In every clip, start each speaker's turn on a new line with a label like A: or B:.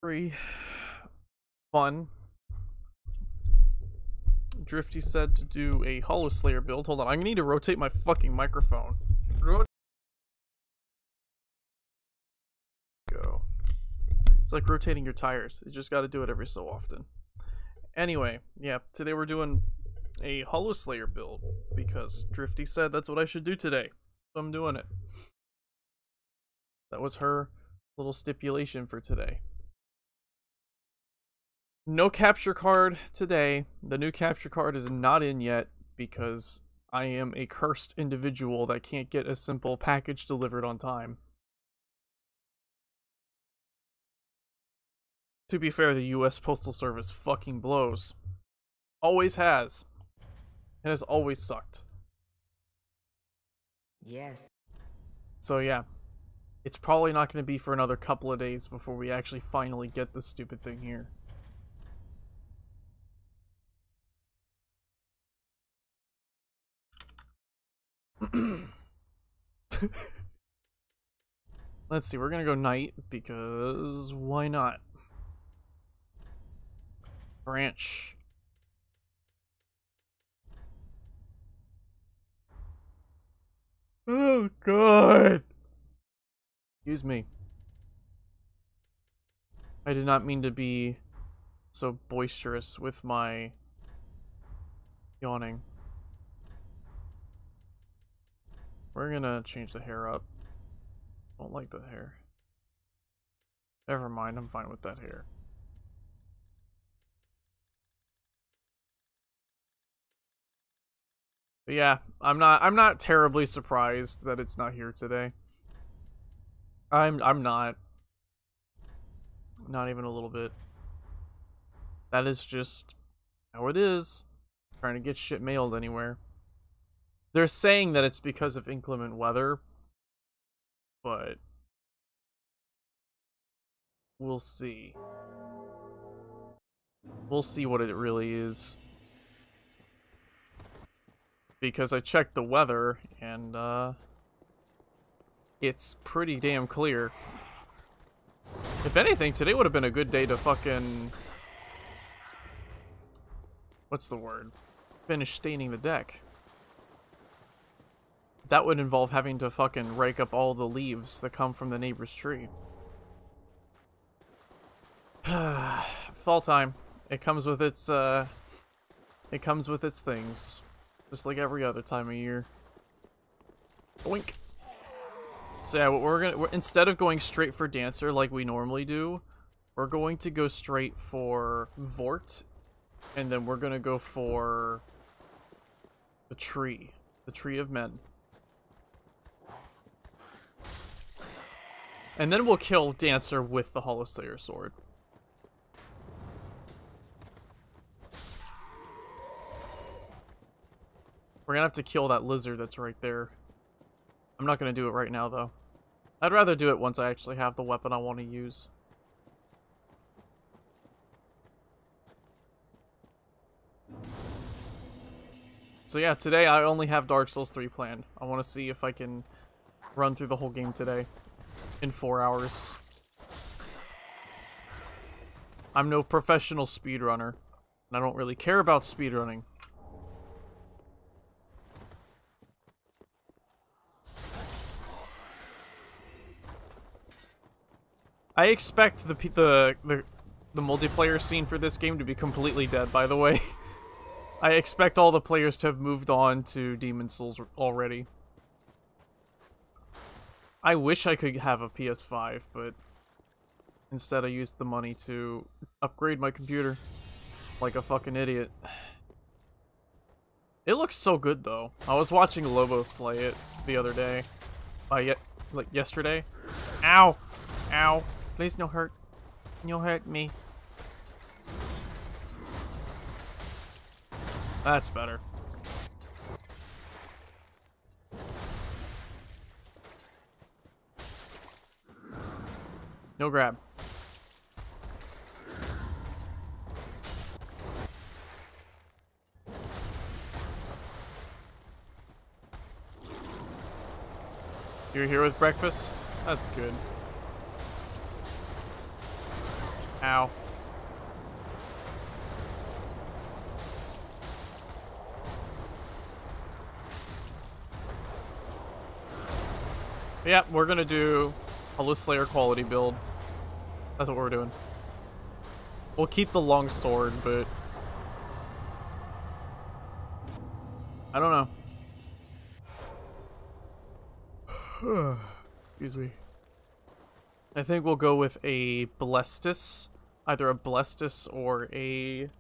A: Very fun. Drifty said to do a hollowslayer build. Hold on, I need to rotate my fucking microphone. Go. It's like rotating your tires. You just got to do it every so often. Anyway, yeah, today we're doing a hollowslayer build because Drifty said that's what I should do today. So I'm doing it. That was her little stipulation for today. No capture card today. The new capture card is not in yet because I am a cursed individual that can't get a simple package delivered on time. To be fair, the US Postal Service fucking blows. Always has. It has always sucked.
B: Yes.
A: So yeah, it's probably not going to be for another couple of days before we actually finally get this stupid thing here. Let's see, we're gonna go night because why not? Branch. Oh god. Excuse me. I did not mean to be so boisterous with my yawning. We're gonna change the hair up. Don't like the hair. Never mind, I'm fine with that hair. But yeah, I'm not terribly surprised that it's not here today. I'm not. Not even a little bit. That is just how it is. Trying to get shit mailed anywhere. They're saying that it's because of inclement weather, but we'll see. We'll see what it really is. Because I checked the weather, and, it's pretty damn clear. If anything, today would have been a good day to fucking... What's the word? Finish staining the deck. That would involve having to fucking rake up all the leaves that come from the neighbor's tree. Fall time. It comes with its things. Just like every other time of year. Boink. So yeah, we're instead of going straight for Dancer like we normally do, we're going to go straight for Vort, and then we're gonna go for the Tree of Men. And then we'll kill Dancer with the hollowslayer sword. We're gonna have to kill that lizard that's right there. I'm not gonna do it right now, though. I'd rather do it once I actually have the weapon I want to use. So yeah, today I only have Dark Souls 3 planned. I want to see if I can run through the whole game today in 4 hours. I'm no professional speedrunner, and I don't really care about speedrunning. I expect the multiplayer scene for this game to be completely dead, by the way. I expect all the players to have moved on to Demon's Souls already. I wish I could have a PS5, but instead I used the money to upgrade my computer. Like a fucking idiot. It looks so good, though. I was watching Lobos play it the other day. Like yesterday. Ow! Ow. Please no hurt. No hurt me. That's better. No grab. You're here with breakfast? That's good. Ow. Yeah, we're gonna do a hollowslayer quality build. That's what we're doing. We'll keep the long sword, but I don't know. Excuse me. I think we'll go with a Blestus. Either a Blestus or a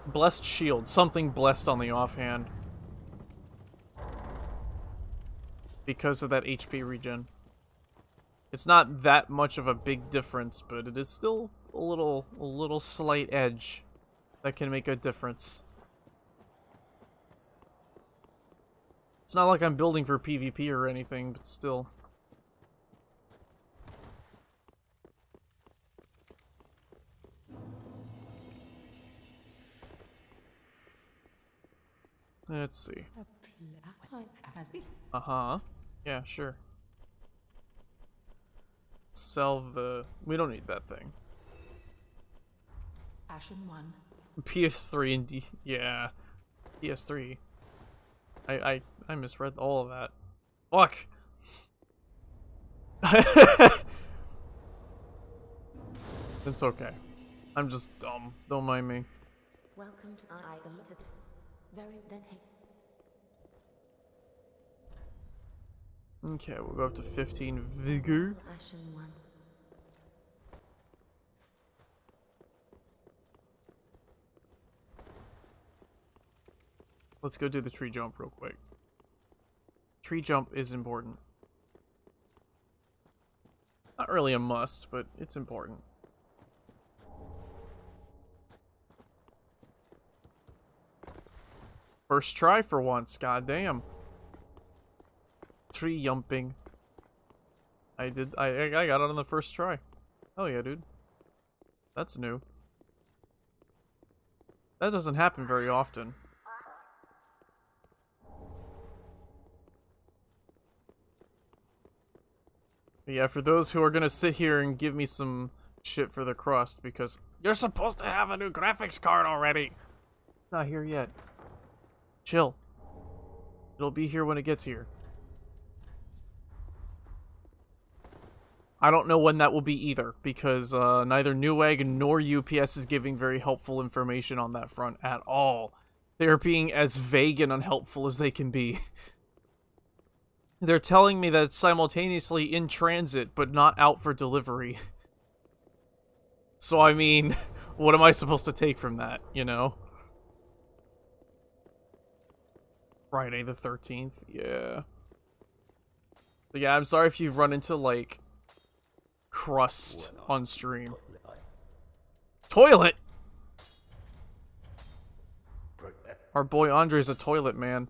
A: Blessed Shield. Something blessed on the offhand. Because of that HP regen. It's not that much of a big difference, but it is still a little slight edge that can make a difference. It's not like I'm building for PvP or anything, but still. Let's see. Uh-huh. Yeah, sure. Sell the... We don't need that thing.
B: Ashen 1.
A: PS3 and D... Yeah. PS3. I misread all of that. Fuck! It's okay. I'm just dumb. Don't mind me.
B: Welcome to the very then.
A: Okay, we'll go up to 15 vigor.
B: Ashen 1.
A: Let's go do the tree jump real quick. Tree jump is important. Not really a must, but it's important. First try for once, goddamn. Tree jumping. I got it on the first try. Oh yeah, dude. That's new. That doesn't happen very often. But yeah, for those who are gonna sit here and give me some shit for the crust, because you're supposed to have a new graphics card already. It's not here yet. Chill. It'll be here when it gets here. I don't know when that will be either, because neither Newegg nor UPS is giving very helpful information on that front at all. They're being as vague and unhelpful as they can be. They're telling me that it's simultaneously in transit, but not out for delivery. So, I mean, what am I supposed to take from that, you know? Friday the 13th, yeah. But yeah, I'm sorry if you've run into, like, crust on stream. Toilet? Our boy Andre's a toilet man.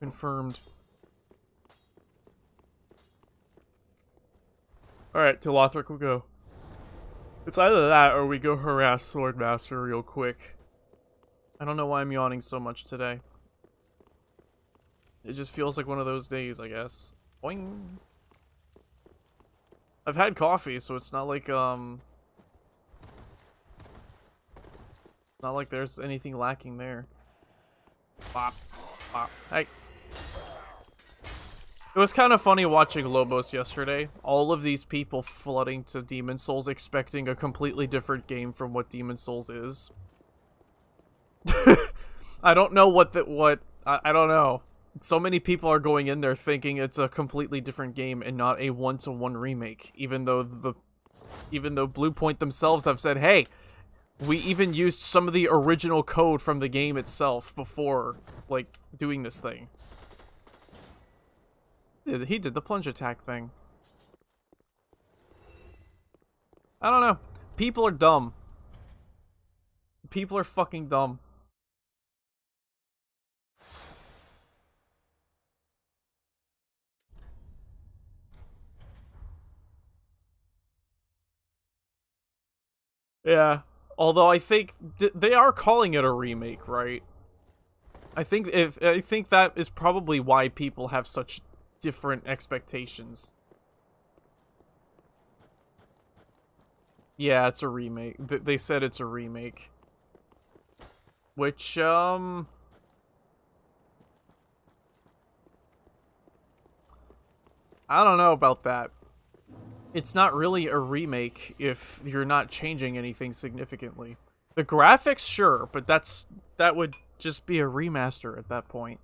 A: Confirmed. Alright, to Lothric we go. It's either that or we go harass Swordmaster real quick. I don't know why I'm yawning so much today. It just feels like one of those days, I guess. Boing. I've had coffee, so it's not like, not like there's anything lacking there. Bop. Bop. Hey. It was kind of funny watching Lobos yesterday. All of these people flooding to Demon Souls expecting a completely different game from what Demon Souls is. I don't know I don't know. So many people are going in there thinking it's a completely different game and not a one-to-one remake, even though Bluepoint themselves have said, "Hey, we even used some of the original code from the game itself before, like, doing this thing." He did the plunge attack thing. I don't know. People are dumb. People are fucking dumb. Yeah, although I think they are calling it a remake, right? I think that is probably why people have such different expectations. Yeah, it's a remake. They said it's a remake. Which, I don't know about that. It's not really a remake if you're not changing anything significantly. The graphics, sure, but that would just be a remaster at that point.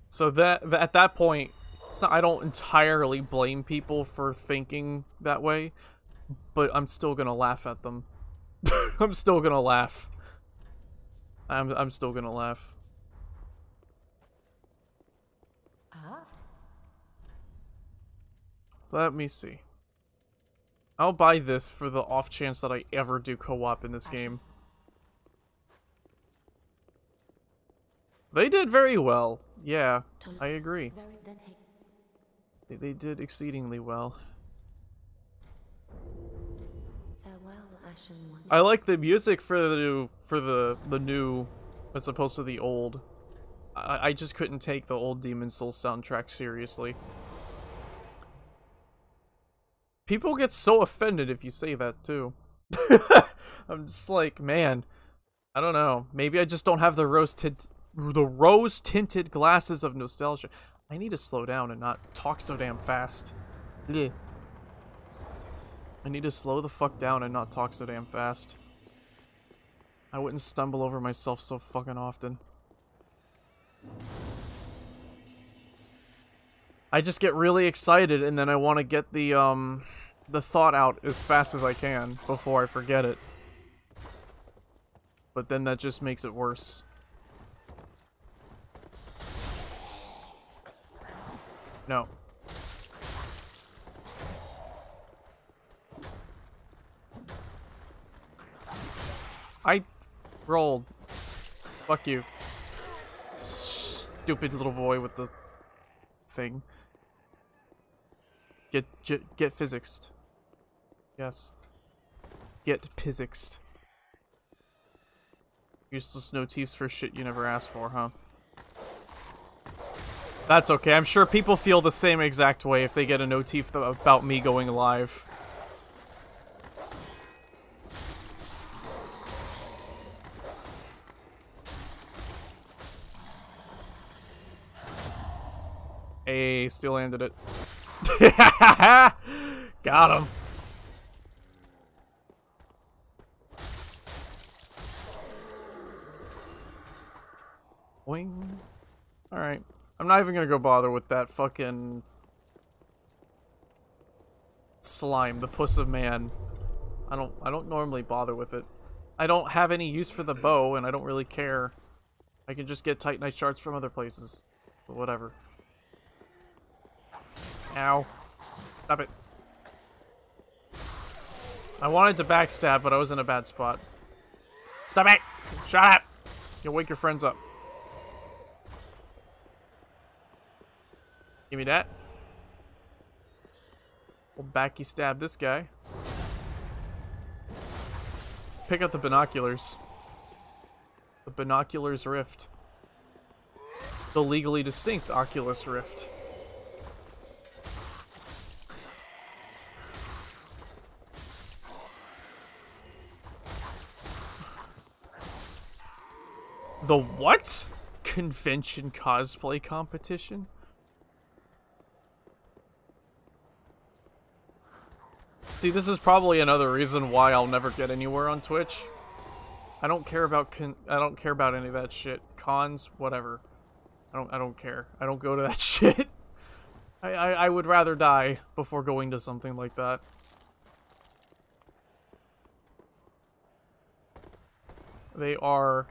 A: So at that point, I don't entirely blame people for thinking that way, but I'm still gonna laugh at them. I'm still gonna laugh. I'm still gonna laugh. Let me see. I'll buy this for the off chance that I ever do co-op in this game. They did very well. Yeah, I agree. They did exceedingly well. I like the music for the new as opposed to the old. I just couldn't take the old Demon's Souls soundtrack seriously. People get so offended if you say that too. I'm just like, man, I don't know. Maybe I just don't have the rose-tinted glasses of nostalgia. I need to slow down and not talk so damn fast. Blech. I need to slow the fuck down and not talk so damn fast. I wouldn't stumble over myself so fucking often. I just get really excited and then I want to get the thought out as fast as I can before I forget it. But then that just makes it worse. No. I rolled. Fuck you. Stupid little boy with the thing. Get physicsed. Yes. Get physicsed. Useless motifs for shit you never asked for, huh? That's okay. I'm sure people feel the same exact way if they get a notif about me going live. Hey, still landed it. Got him. Boing. Alright. I'm not even gonna go bother with that fucking slime, the puss of man. I don't normally bother with it. I don't have any use for the bow, and I don't really care. I can just get Titanite shards from other places. But whatever. Ow. Stop it. I wanted to backstab, but I was in a bad spot. Stop it! Shut up! You'll wake your friends up. Give me that. We'll backy stab this guy. Pick up the binoculars. The binoculars rift. The legally distinct Oculus Rift. The what? Convention cosplay competition? See, this is probably another reason why I'll never get anywhere on Twitch. I don't care about any of that shit. Cons, whatever. I don't care. I don't go to that shit. I would rather die before going to something like that. They are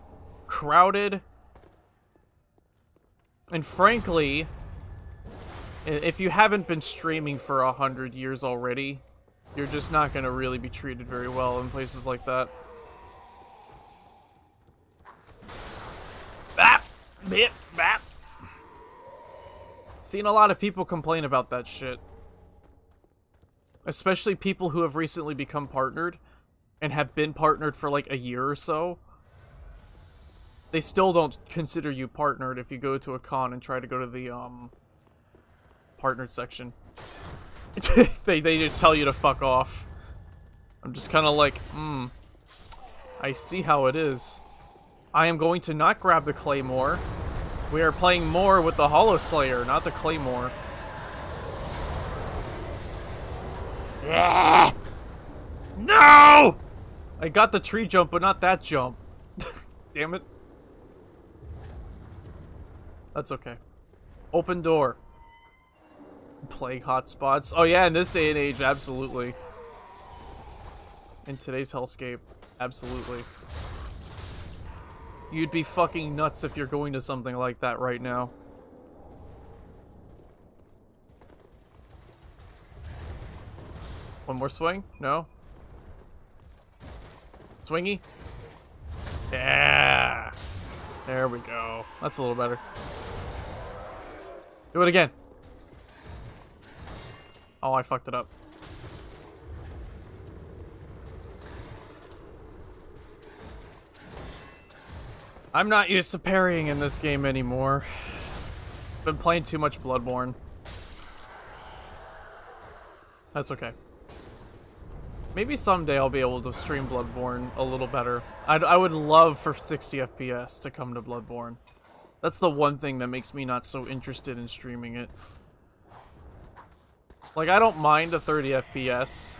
A: crowded. And frankly, if you haven't been streaming for 100 years already, you're just not going to really be treated very well in places like that. Bap! Bip! Bap! Seen a lot of people complain about that shit. Especially people who have recently become partnered and have been partnered for like a year or so. They still don't consider you partnered if you go to a con and try to go to the partnered section. they just tell you to fuck off. I'm just kind of like, I see how it is. I am going to not grab the claymore. We are playing more with the hollowslayer, not the claymore. Yeah. No! I got the tree jump, but not that jump. Damn it. That's okay. Open door. Plague hotspots. Oh yeah, in this day and age, absolutely. In today's hellscape, absolutely. You'd be fucking nuts if you're going to something like that right now. One more swing? No? Swingy? Yeah! There we go. That's a little better. Do it again. Oh, I fucked it up. I'm not used to parrying in this game anymore. Been playing too much Bloodborne. That's okay. Maybe someday I'll be able to stream Bloodborne a little better. I would love for 60 FPS to come to Bloodborne. That's the one thing that makes me not so interested in streaming it. Like, I don't mind a 30 FPS,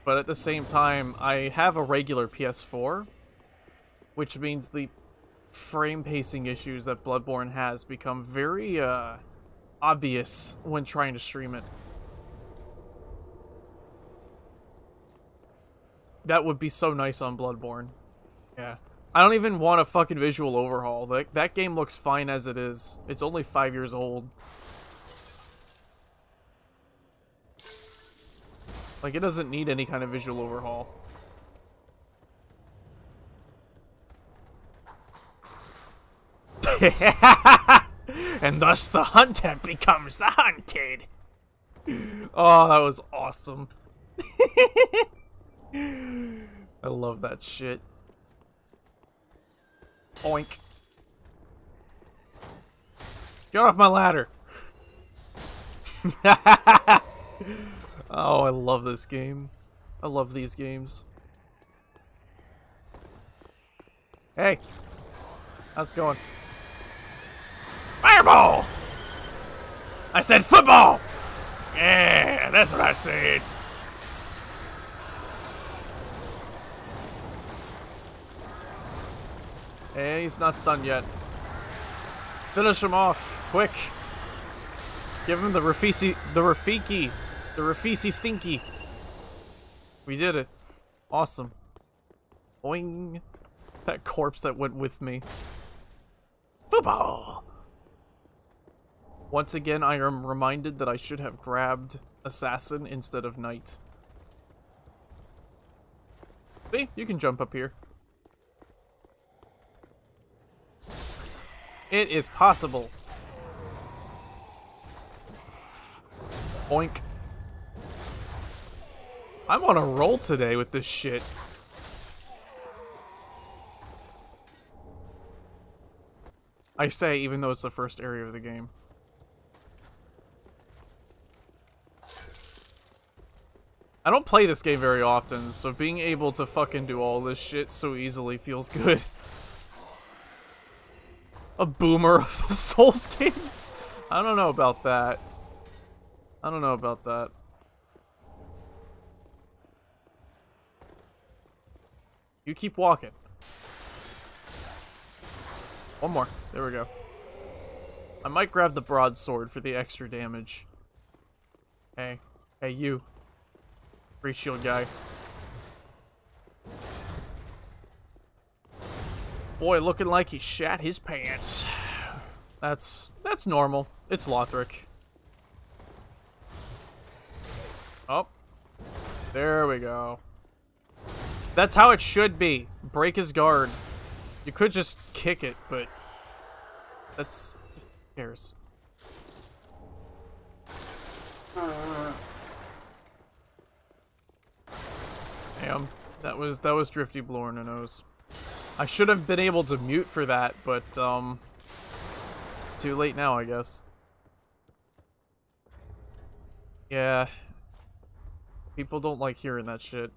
A: but at the same time, I have a regular PS4, which means the frame pacing issues that Bloodborne has become very, obvious when trying to stream it. That would be so nice on Bloodborne. Yeah. I don't even want a fucking visual overhaul. That game looks fine as it is. It's only 5 years old. Like, it doesn't need any kind of visual overhaul. And thus the hunter becomes the hunted. Oh, that was awesome. I love that shit. Oink. Get off my ladder. Oh, I love this game. I love these games. Hey. How's it going? Fireball! I said football! Yeah, that's what I said. Hey, he's not stunned yet. Finish him off, quick. Give him the Rafiki Stinky. We did it. Awesome. Boing. That corpse that went with me. Football! Once again, I am reminded that I should have grabbed Assassin instead of Knight. See? You can jump up here. It is possible. Oink. I'm on a roll today with this shit. I say, even though it's the first area of the game. I don't play this game very often, so being able to fucking do all this shit so easily feels good. A boomer of the Souls games? I don't know about that. I don't know about that. You keep walking. One more. There we go. I might grab the broadsword for the extra damage. Hey. Hey, you. Free shield guy. Boy, looking like he shat his pants. That's normal. It's Lothric. Oh. There we go. That's how it should be. Break his guard. You could just kick it, but that's... who cares? Damn. That was Drifty Blorn, I knows. I should have been able to mute for that, but too late now, I guess. Yeah. People don't like hearing that shit.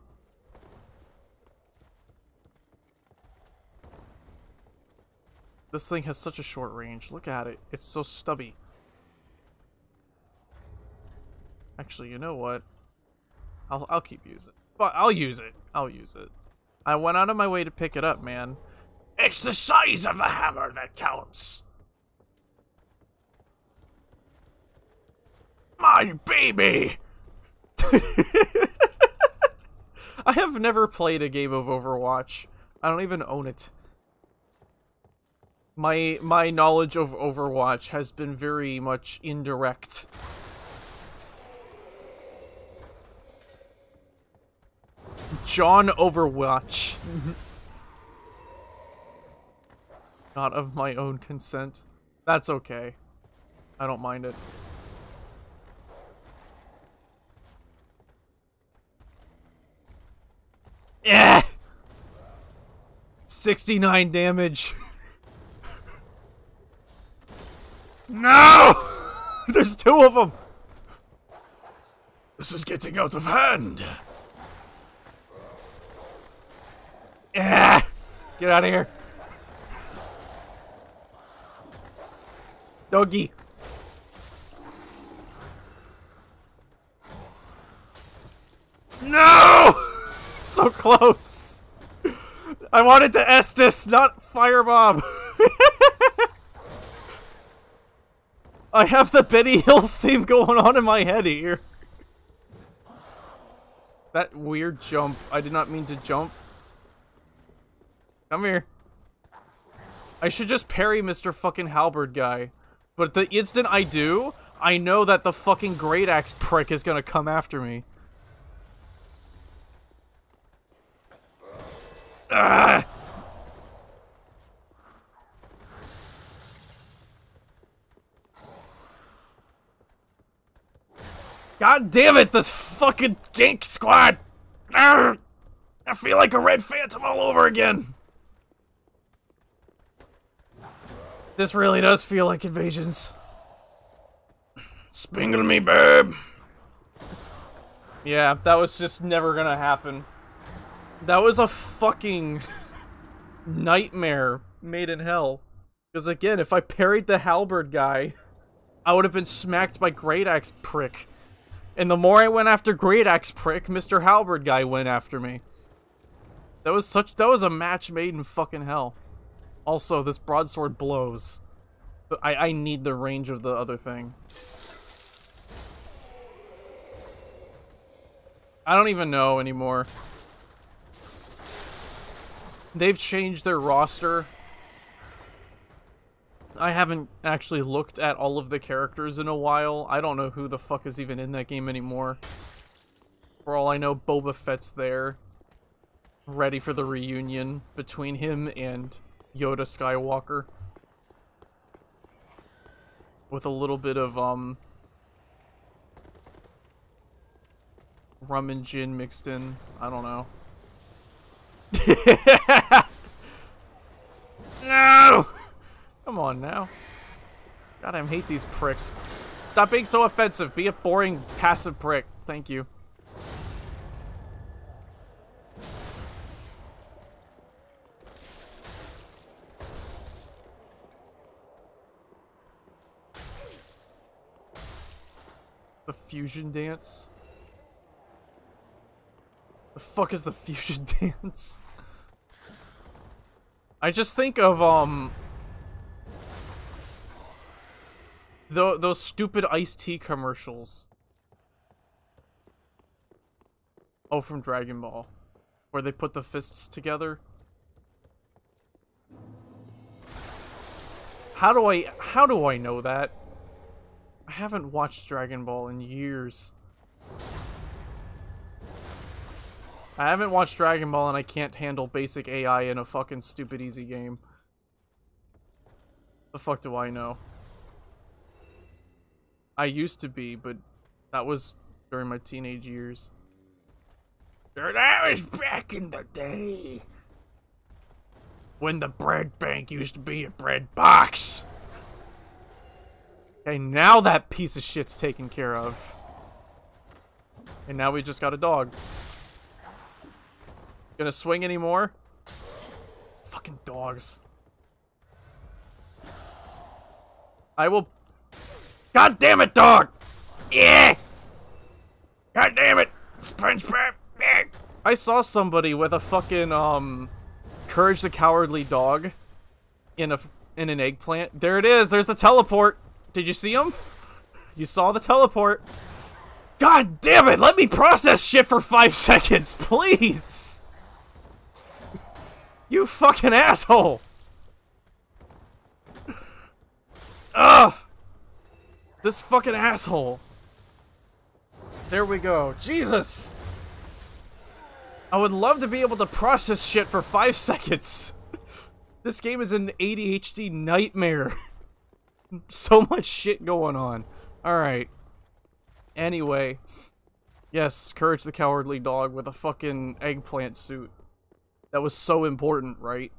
A: This thing has such a short range. Look at it. It's so stubby. Actually, you know what? I'll keep using it. But I'll use it. I'll use it. I went out of my way to pick it up, man. It's the size of the hammer that counts. My baby! I have never played a game of Overwatch. I don't even own it. My knowledge of Overwatch has been very much indirect. John Overwatch. Not of my own consent. That's okay. I don't mind it. Yeah. 69 damage. No! There's two of them! This is getting out of hand. Yeah! Get out of here. Doggy. No! So close. I wanted to Estus, not Firebomb. I have the Benny Hill theme going on in my head here. That weird jump. I did not mean to jump. Come here. I should just parry Mr. fucking Halberd guy. But the instant I do, I know that the fucking Great Axe prick is gonna come after me. Ah! God damn it, this fucking gank squad! Arrgh! I feel like a red phantom all over again. This really does feel like Invasions. Spingle me, babe. Yeah, that was just never gonna happen. That was a fucking nightmare made in hell. Because again, if I parried the Halberd guy, I would have been smacked by Great Axe prick. And the more I went after Great Axe prick, Mr. Halberd guy went after me. That was a match made in fucking hell. Also, this broadsword blows. But I need the range of the other thing. I don't even know anymore. They've changed their roster. I haven't actually looked at all of the characters in a while. I don't know who the fuck is even in that game anymore. For all I know, Boba Fett's there. Ready for the reunion between him and Yoda Skywalker. With a little bit of, rum and gin mixed in. I don't know. No! Come on now. God, I hate these pricks. Stop being so offensive. Be a boring, passive prick. Thank you. The fusion dance? The fuck is the fusion dance? I just think of, those stupid iced tea commercials. Oh, from Dragon Ball. Where they put the fists together. How do I know that? I haven't watched Dragon Ball in years. I haven't watched Dragon Ball and I can't handle basic AI in a fucking stupid easy game. The fuck do I know? I used to be, but that was during my teenage years. That was back in the day. When the bread bank used to be a bread box. Okay, now that piece of shit's taken care of. And now we just got a dog. Gonna swing anymore? Fucking dogs. I will... God damn it, dog! Yeah! God damn it! SpongeBob! Yeah. I saw somebody with a fucking, Courage the Cowardly Dog in an eggplant. There it is! There's the teleport! Did you see him? You saw the teleport. God damn it! Let me process shit for 5 seconds, please! You fucking asshole! Ugh! This fucking asshole. There we go. Jesus! I would love to be able to process shit for 5 seconds. This game is an ADHD nightmare. So much shit going on. Alright. Anyway. Yes, Courage the Cowardly Dog with a fucking eggplant suit. That was so important, right?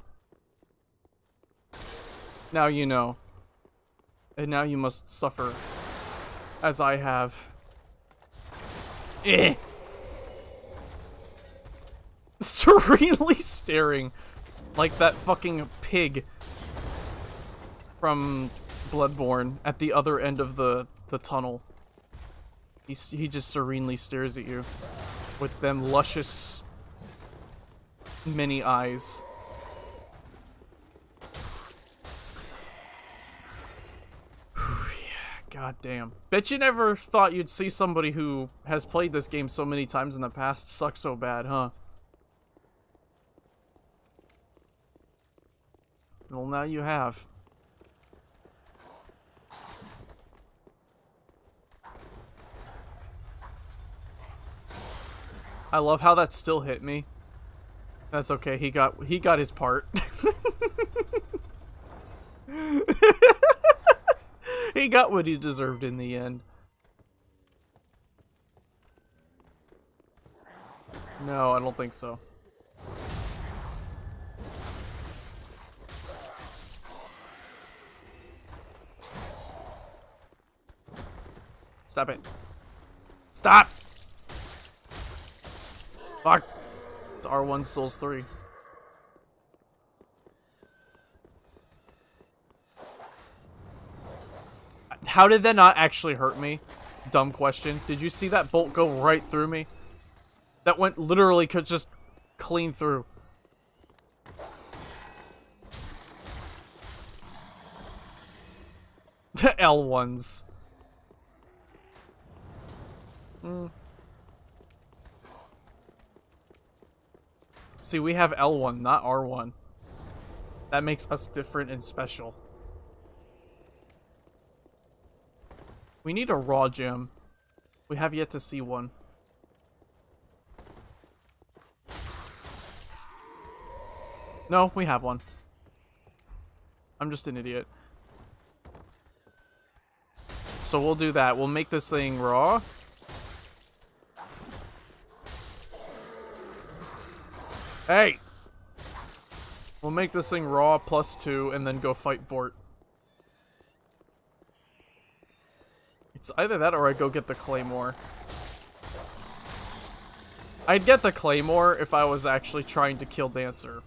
A: Now you know. And now you must suffer. As I have. Eh! Serenely staring like that fucking pig from Bloodborne at the other end of the tunnel. He just serenely stares at you with them luscious mini eyes. God damn. Bet you never thought you'd see somebody who has played this game so many times in the past suck so bad, huh? Well, now you have. I love how that still hit me. That's okay. He got his part. He got what he deserved in the end. No, I don't think so. Stop it. Stop! Fuck. It's R1 Souls 3. How did that not actually hurt me? Dumb question. Did you see that bolt go right through me? That went literally could just clean through. The L1s. See, we have L1, not R1. That makes us different and special. We need a raw gem. We have yet to see one. No, we have one. I'm just an idiot. So we'll do that. We'll make this thing raw. Hey! We'll make this thing raw +2 and then go fight Vort. It's either that or I go get the Claymore. I'd get the Claymore if I was actually trying to kill Dancer.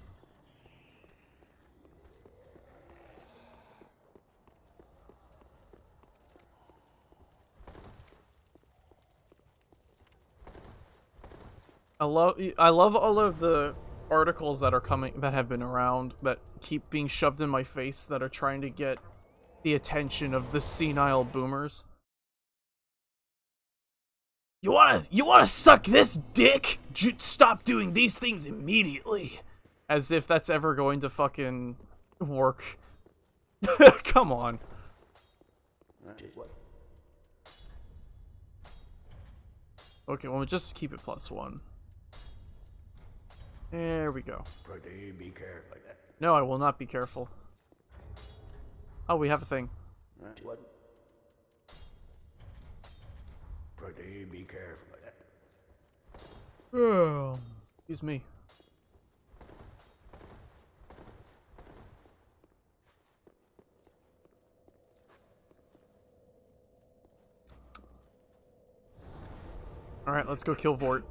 A: I love all of the articles that are coming, that have been around, that keep being shoved in my face, that are trying to get the attention of the senile boomers. You wanna suck this dick? Stop doing these things immediately. As if that's ever going to fucking work. Come on. Okay, well, just keep it +1. There we go.
C: Be careful.
A: No, I will not be careful. Oh, we have a thing.
C: Be careful.
A: Oh, excuse me. Alright, let's go kill Vort.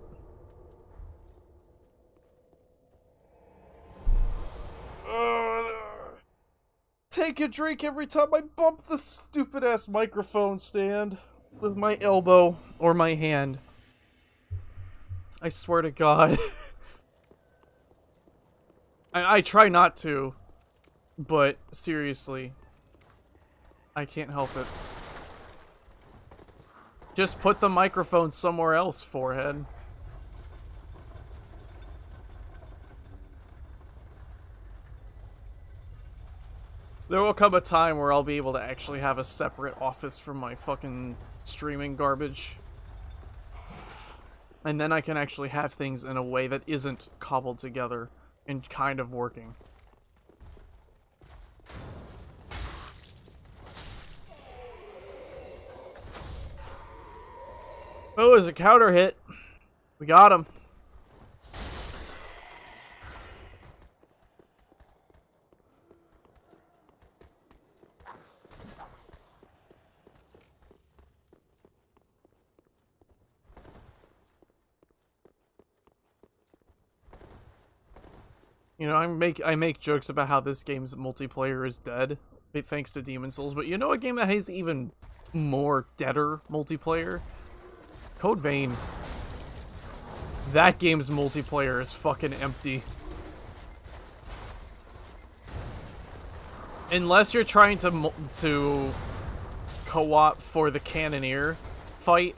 A: Take a drink every time I bump the stupid ass microphone stand with my elbow or my hand. I swear to God. I try not to, but seriously, I can't help it. Just put the microphone somewhere else, forehead. There will come a time where I'll be able to actually have a separate office from my fucking streaming garbage. And then I can actually have things in a way that isn't cobbled together and kind of working. Oh, it's a counter hit. We got him. You know, I make jokes about how this game's multiplayer is dead, thanks to Demon Souls, but you know a game that has even more deader multiplayer? Code Vein. That game's multiplayer is fucking empty. Unless you're trying to co-op for the Cannoneer fight,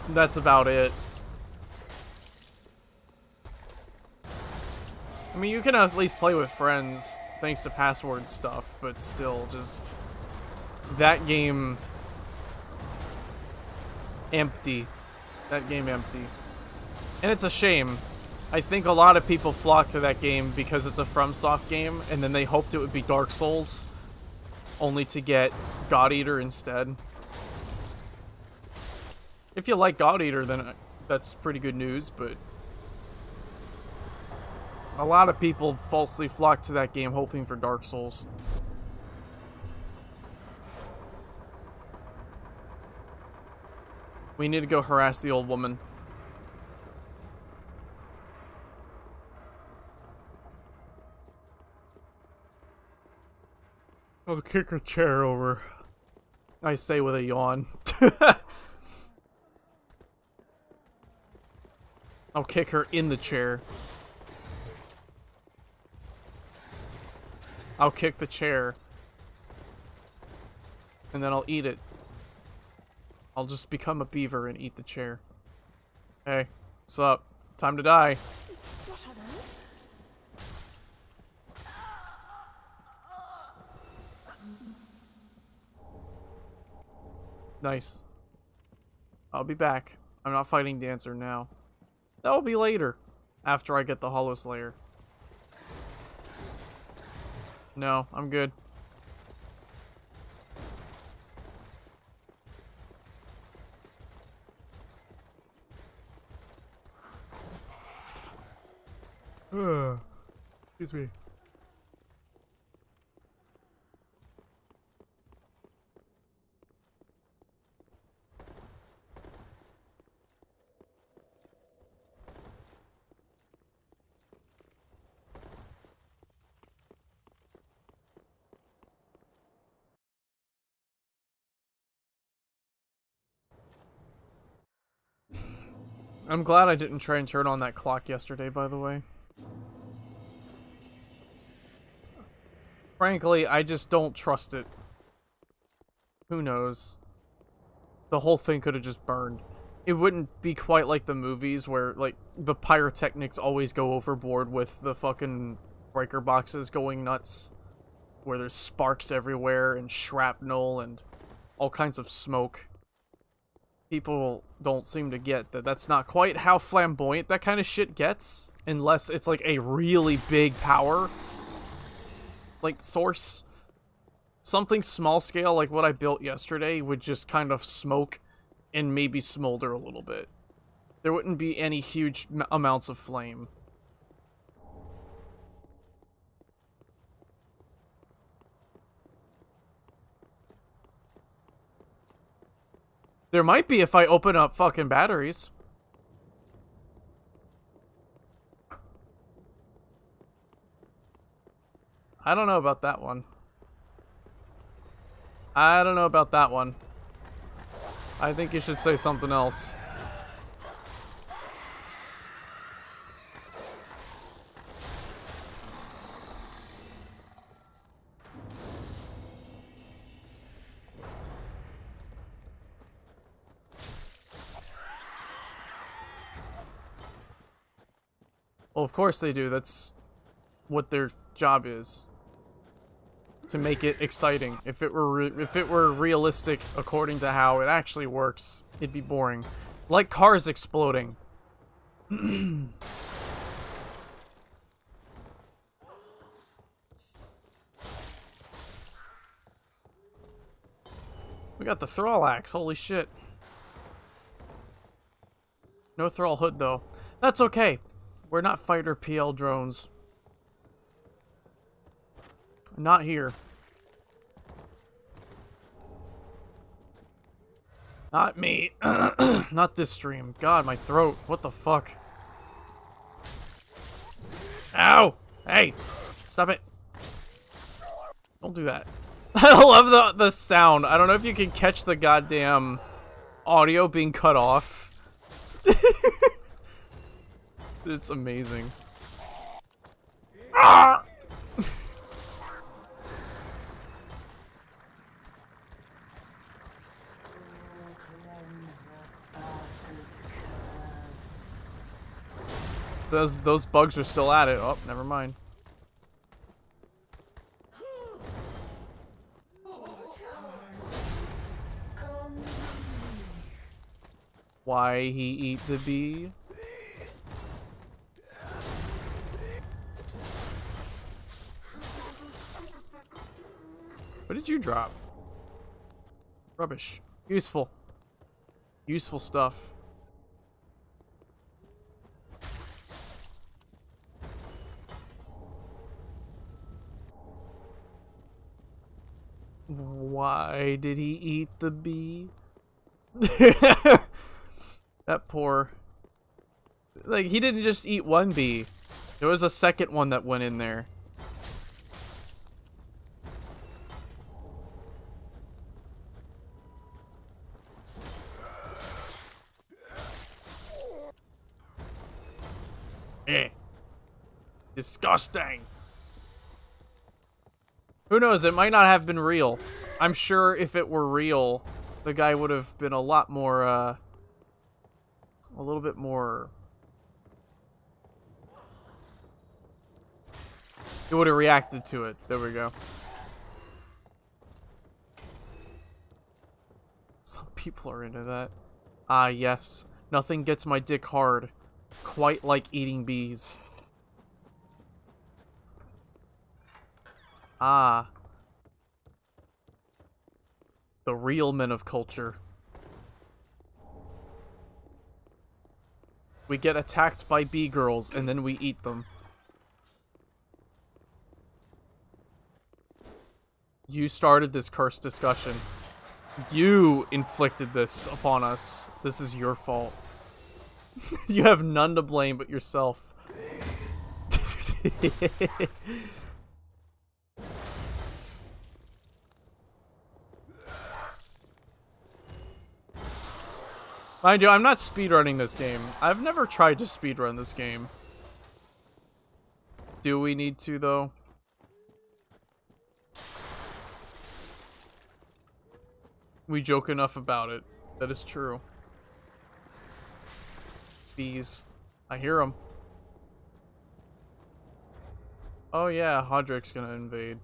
A: that's about it. I mean, you can at least play with friends, thanks to password stuff, but still, just... that game... empty. That game empty. And it's a shame. I think a lot of people flock to that game because it's a FromSoft game, and then they hoped it would be Dark Souls, only to get God Eater instead. If you like God Eater, then that's pretty good news, but... a lot of people falsely flock to that game hoping for Dark Souls. We need to go harass the old woman. I'll kick her chair over. I say with a yawn. I'll kick her in the chair. I'll kick the chair. And then I'll eat it. I'll just become a beaver and eat the chair. Hey, what's up? Time to die.
B: What on earth?
A: Nice. I'll be back. I'm not fighting Dancer now. That'll be later. After I get the hollowslayer. No, I'm good. Excuse me. I'm glad I didn't try and turn on that clock yesterday, by the way. Frankly, I just don't trust it. Who knows? The whole thing could have just burned. It wouldn't be quite like the movies where, like, the pyrotechnics always go overboard with the fucking breaker boxes going nuts. Where there's sparks everywhere and shrapnel and all kinds of smoke. People don't seem to get that that's not quite how flamboyant that kind of shit gets. Unless it's like a really big power, like, source. Something small scale like what I built yesterday would just kind of smoke and maybe smolder a little bit. There wouldn't be any huge amounts of flame. There might be if I open up fucking batteries. I don't know about that one. I don't know about that one. I think you should say something else. Well, of course they do. That's what their job is. To make it exciting. If it were realistic according to how it actually works, it'd be boring. Like cars exploding. We got the thrall axe. Holy shit. No thrall hood though. That's okay. We're not fighter PL drones. Not here. Not me. Not this stream. God, my throat. What the fuck? Ow! Hey! Stop it. Don't do that. I love the sound. I don't know if you can catch the goddamn audio being cut off. It's amazing. Ah! Those bugs are still at it. Oh, never mind. Why he eat the bee? What did you drop? Rubbish. Useful. Useful stuff. Why did he eat the bee? That poor... Like, he didn't just eat one bee. There was a second one that went in there. Eh. Disgusting. Who knows? It might not have been real. I'm sure if it were real, the guy would have been a lot more, a little bit more... He would have reacted to it. There we go. Some people are into that. Ah, yes. Nothing gets my dick hard. Quite like eating bees. Ah. The real men of culture. We get attacked by bee girls and then we eat them. You started this cursed discussion. You inflicted this upon us. This is your fault. You have none to blame but yourself. Mind you, I'm not speedrunning this game. I've never tried to speedrun this game. Do we need to, though? We joke enough about it. That is true. Bees. I hear them. Oh yeah, Hodrick's gonna invade.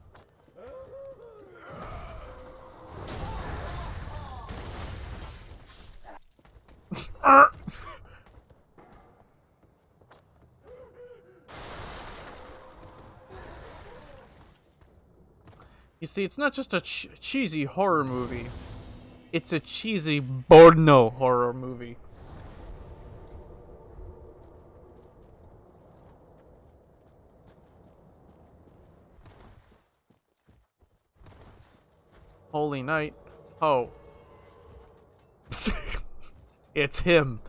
A: You see, it's not just a cheesy horror movie. It's a cheesy porno horror movie. Holy night. Oh. It's him.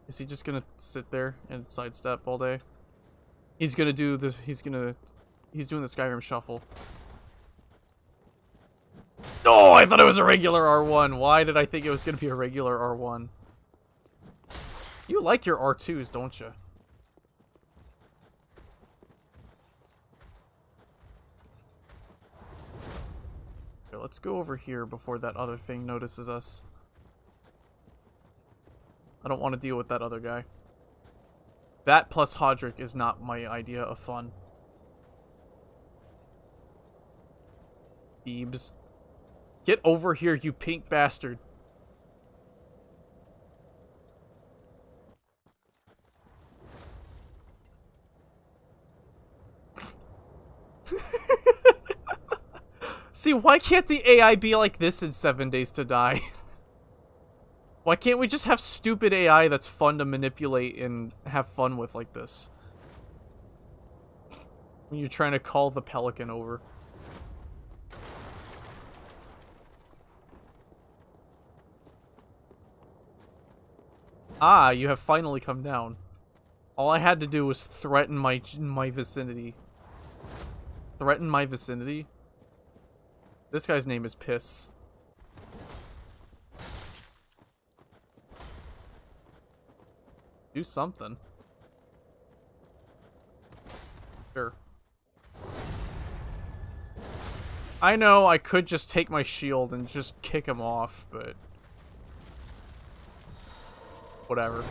A: Is he just gonna sit there and sidestep all day? He's gonna do this. He's doing the Skyrim shuffle. Oh, I thought it was a regular R1. Why did I think it was gonna be a regular R1? You like your R2s, don't you? Okay, let's go over here before that other thing notices us. I don't want to deal with that other guy. That plus Hodrick is not my idea of fun. Thebes. Get over here, you pink bastard. See, why can't the AI be like this in 7 Days to Die? Why can't we just have stupid AI that's fun to manipulate and have fun with like this? When you're trying to call the pelican over. Ah, you have finally come down. All I had to do was threaten my vicinity. Threaten my vicinity? This guy's name is Piss. Do something. Sure. I know I could just take my shield and just kick him off, but... whatever.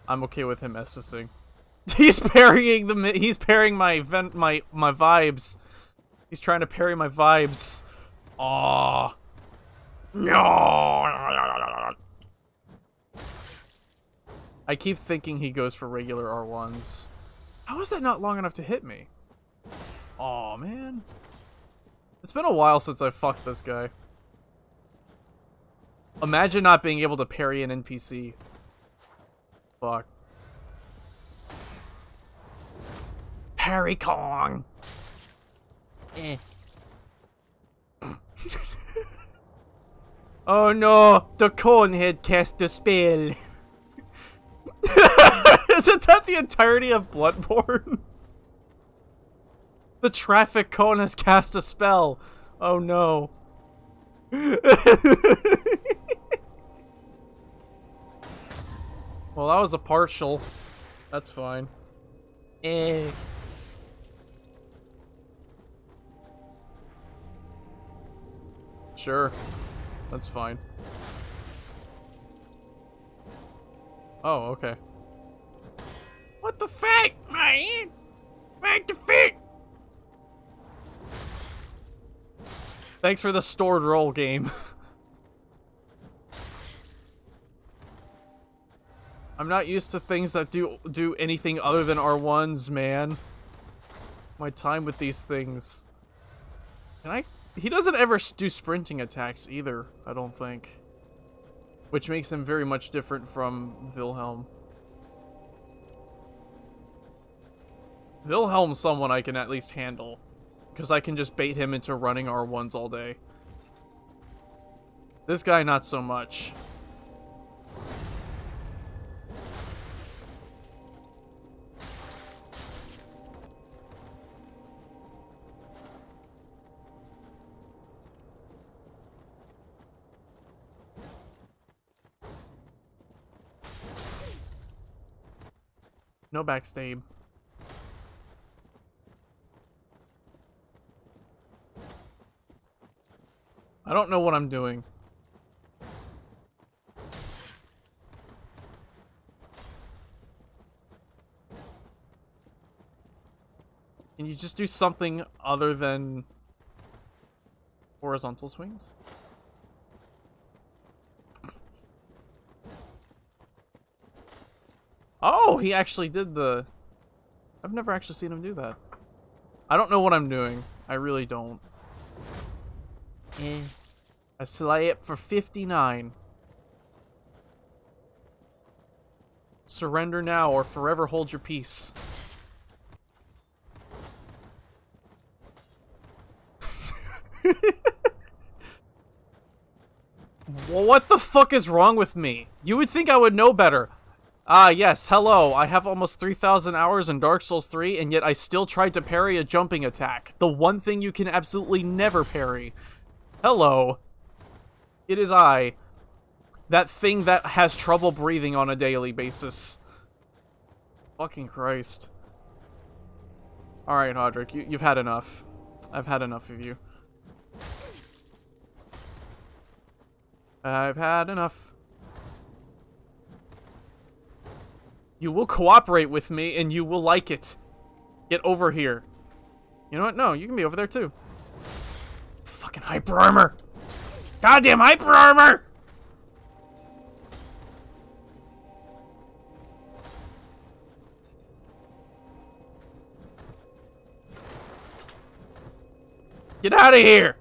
A: I'm okay with him assisting. He's parrying he's parrying my vibes. He's trying to parry my vibes. Aww. No. I keep thinking he goes for regular R1s. How is that not long enough to hit me? Aw, man. It's been a while since I fucked this guy. Imagine not being able to parry an NPC. Fuck. Parry Kong! Eh. Oh no! The Conehead cast a spell! Isn't that the entirety of Bloodborne? The traffic cone has cast a spell! Oh no. Well, that was a partial. That's fine. Eh. Sure. That's fine. Oh, okay. What the fuck, man? What the fuck? Thanks for the stored roll game. I'm not used to things that do anything other than R1s, man. My time with these things. He doesn't ever do sprinting attacks either, I don't think. Which makes him very much different from Wilhelm. Wilhelm's someone I can at least handle. Because I can just bait him into running R1s all day. This guy, not so much. No backstab. I don't know what I'm doing. Can you just do something other than horizontal swings? Oh, he actually did the... I've never actually seen him do that. I don't know what I'm doing. I really don't. I slay it for 59. Surrender now or forever hold your peace. What the fuck is wrong with me? You would think I would know better. Ah, yes, hello. I have almost 3,000 hours in Dark Souls 3, and yet I still tried to parry a jumping attack. The one thing you can absolutely never parry. Hello. It is I. That thing that has trouble breathing on a daily basis. Fucking Christ. Alright, Hodrick, you've had enough. I've had enough of you. I've had enough. You will cooperate with me, and you will like it. Get over here. You know what? No, you can be over there, too. Fucking hyper armor! Goddamn hyper armor! Get out of here!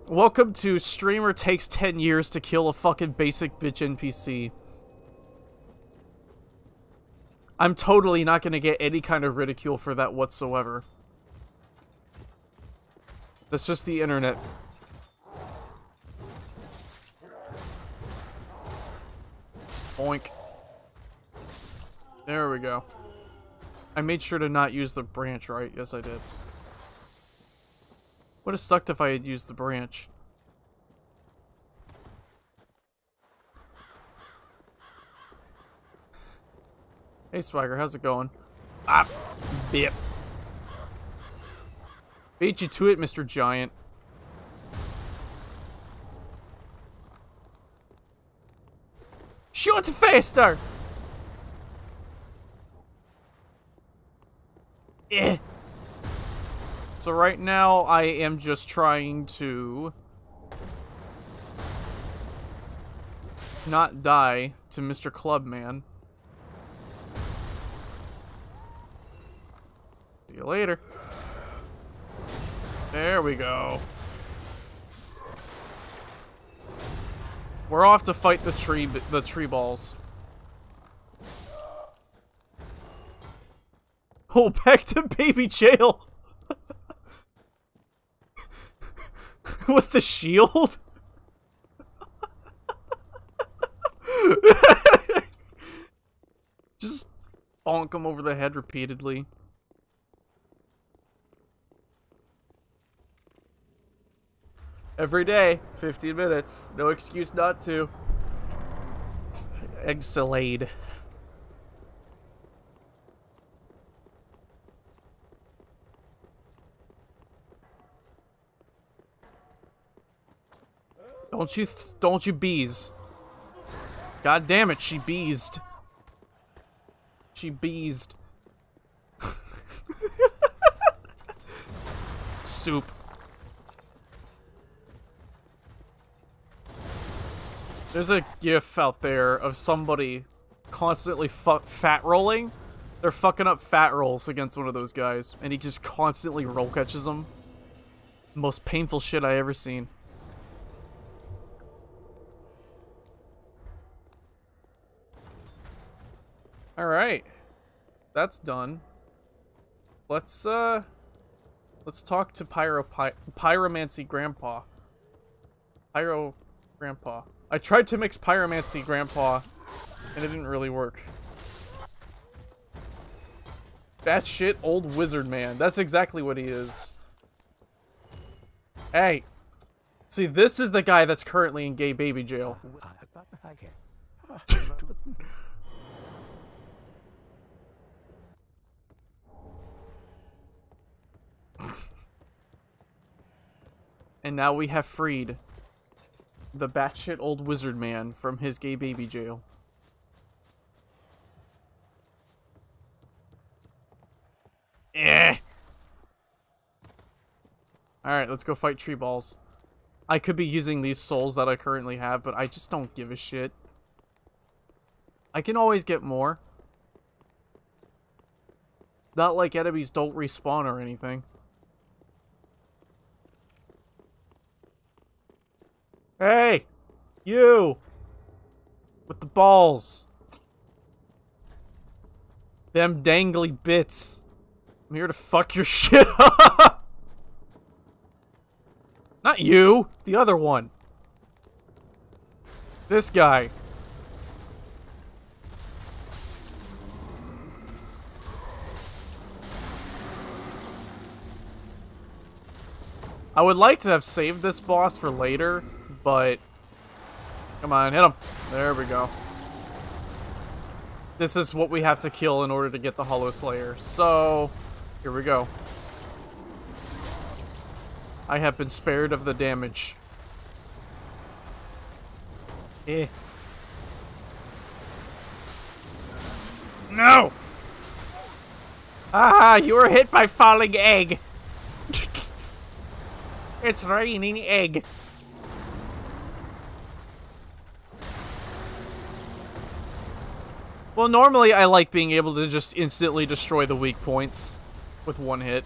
A: Welcome to Streamer Takes 10 Years to Kill a Fucking Basic Bitch NPC. I'm totally not gonna get any kind of ridicule for that whatsoever. That's just the internet. Boink. There we go. I made sure to not use the branch, right? Yes, I did. Would have sucked if I had used the branch. Hey, Swagger, how's it going? Ah, bip. Beat you to it, Mr. Giant. Shoot faster! Eh. So right now, I am just trying to not die to Mr. Clubman. See you later. There we go. We're off to fight the tree balls. Oh, back to baby jail. With the shield? Just bonk him over the head repeatedly. Every day, 15 minutes. No excuse not to. Exilade. Don't you bees. God damn it, she beezed. She beezed. Soup. There's a gif out there of somebody constantly fat rolling. They're fucking up fat rolls against one of those guys, and he just constantly roll catches them. Most painful shit I ever seen. Alright. That's done. Let's talk to Pyromancy Grandpa. Pyro Grandpa. I tried to mix Pyromancy Grandpa, and it didn't really work. That shit old wizard man. That's exactly what he is. Hey. See, this is the guy that's currently in gay baby jail. And now we have freed the batshit old wizard man from his gay baby jail. Eh. Alright, let's go fight tree balls. I could be using these souls that I currently have, but I just don't give a shit. I can always get more. Not like enemies don't respawn or anything. Hey! You! With the balls. Them dangly bits. I'm here to fuck your shit up. Not you. The other one. This guy. I would like to have saved this boss for later, but... Come on, hit him. There we go. This is what we have to kill in order to get the hollowslayer. So, here we go. I have been spared of the damage. No! Ah, you were hit by falling egg. It's raining egg. Well, normally I like being able to just instantly destroy the weak points with one hit.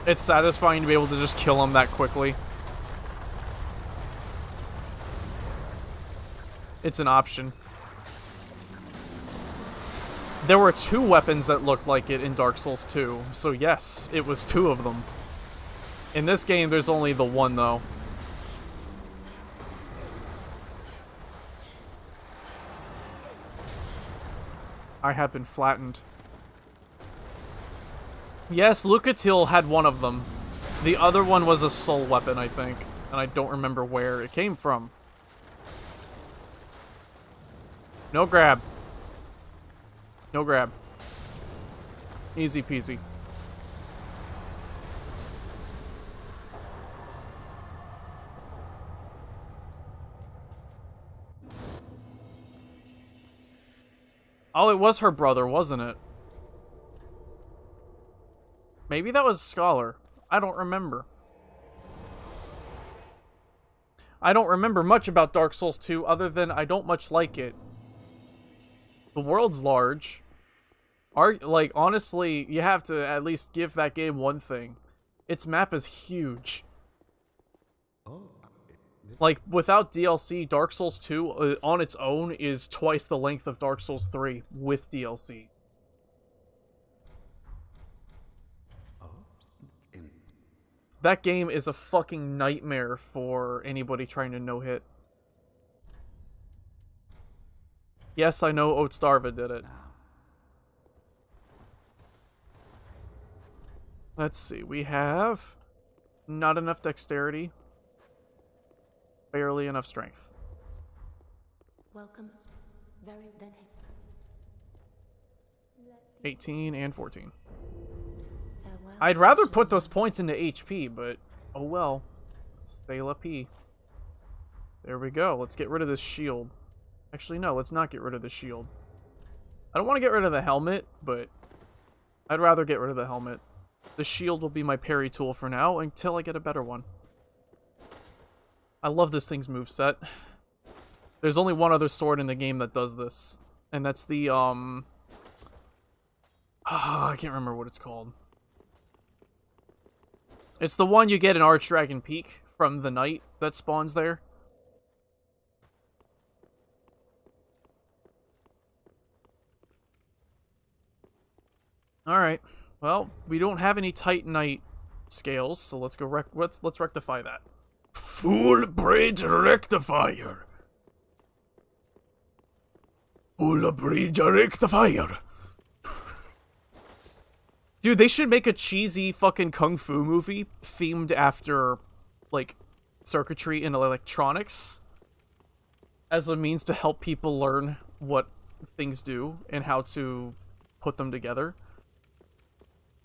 A: It's satisfying to be able to just kill them that quickly. It's an option. There were 2 weapons that looked like it in Dark Souls 2, so yes, it was 2 of them. In this game, there's only the 1, though. I have been flattened. Yes, Lucatil had one of them. The other one was a soul weapon, I think, and I don't remember where it came from. No grab. No grab. Easy peasy. Oh, it was her brother, wasn't it? Maybe that was Scholar. I don't remember. I don't remember much about Dark Souls 2 other than I don't much like it. The world's large. Like, honestly, you have to at least give that game one thing. Its map is huge. Like, without DLC, Dark Souls 2 on its own is twice the length of Dark Souls 3 with DLC. That game is a fucking nightmare for anybody trying to no-hit. Yes, I know Oatstarva did it. Let's see, we have not enough dexterity, barely enough strength.
B: Welcome. Very then.
A: 18 and 14.
B: Farewell.
A: I'd rather put those points into HP, but oh well. Stay P. There we go. Let's get rid of this shield. Actually, no, let's not get rid of the shield. I don't want to get rid of the helmet, but I'd rather get rid of the helmet. The shield will be my parry tool for now until I get a better one. I love this thing's moveset. There's only one other sword in the game that does this, and that's the, I can't remember what it's called. It's the one you get in Archdragon Peak from the knight that spawns there. Alright. Well, we don't have any Titanite scales, so let's go let's rectify that. Full Bridge Rectifier. Full Bridge Rectifier. Dude, they should make a cheesy fucking kung fu movie themed after, like, circuitry and electronics as a means to help people learn what things do and how to put them together.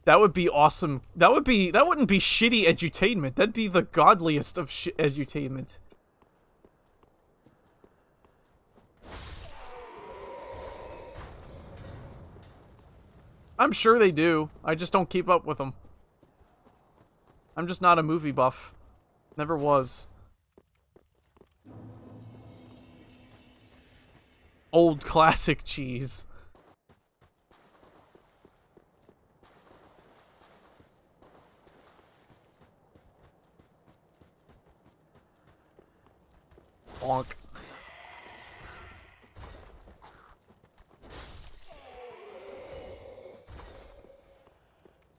A: That would be awesome. That wouldn't be shitty edutainment. That'd be the godliest of edutainment. I'm sure they do. I just don't keep up with them. I'm just not a movie buff. Never was. Old classic cheese. Bonk.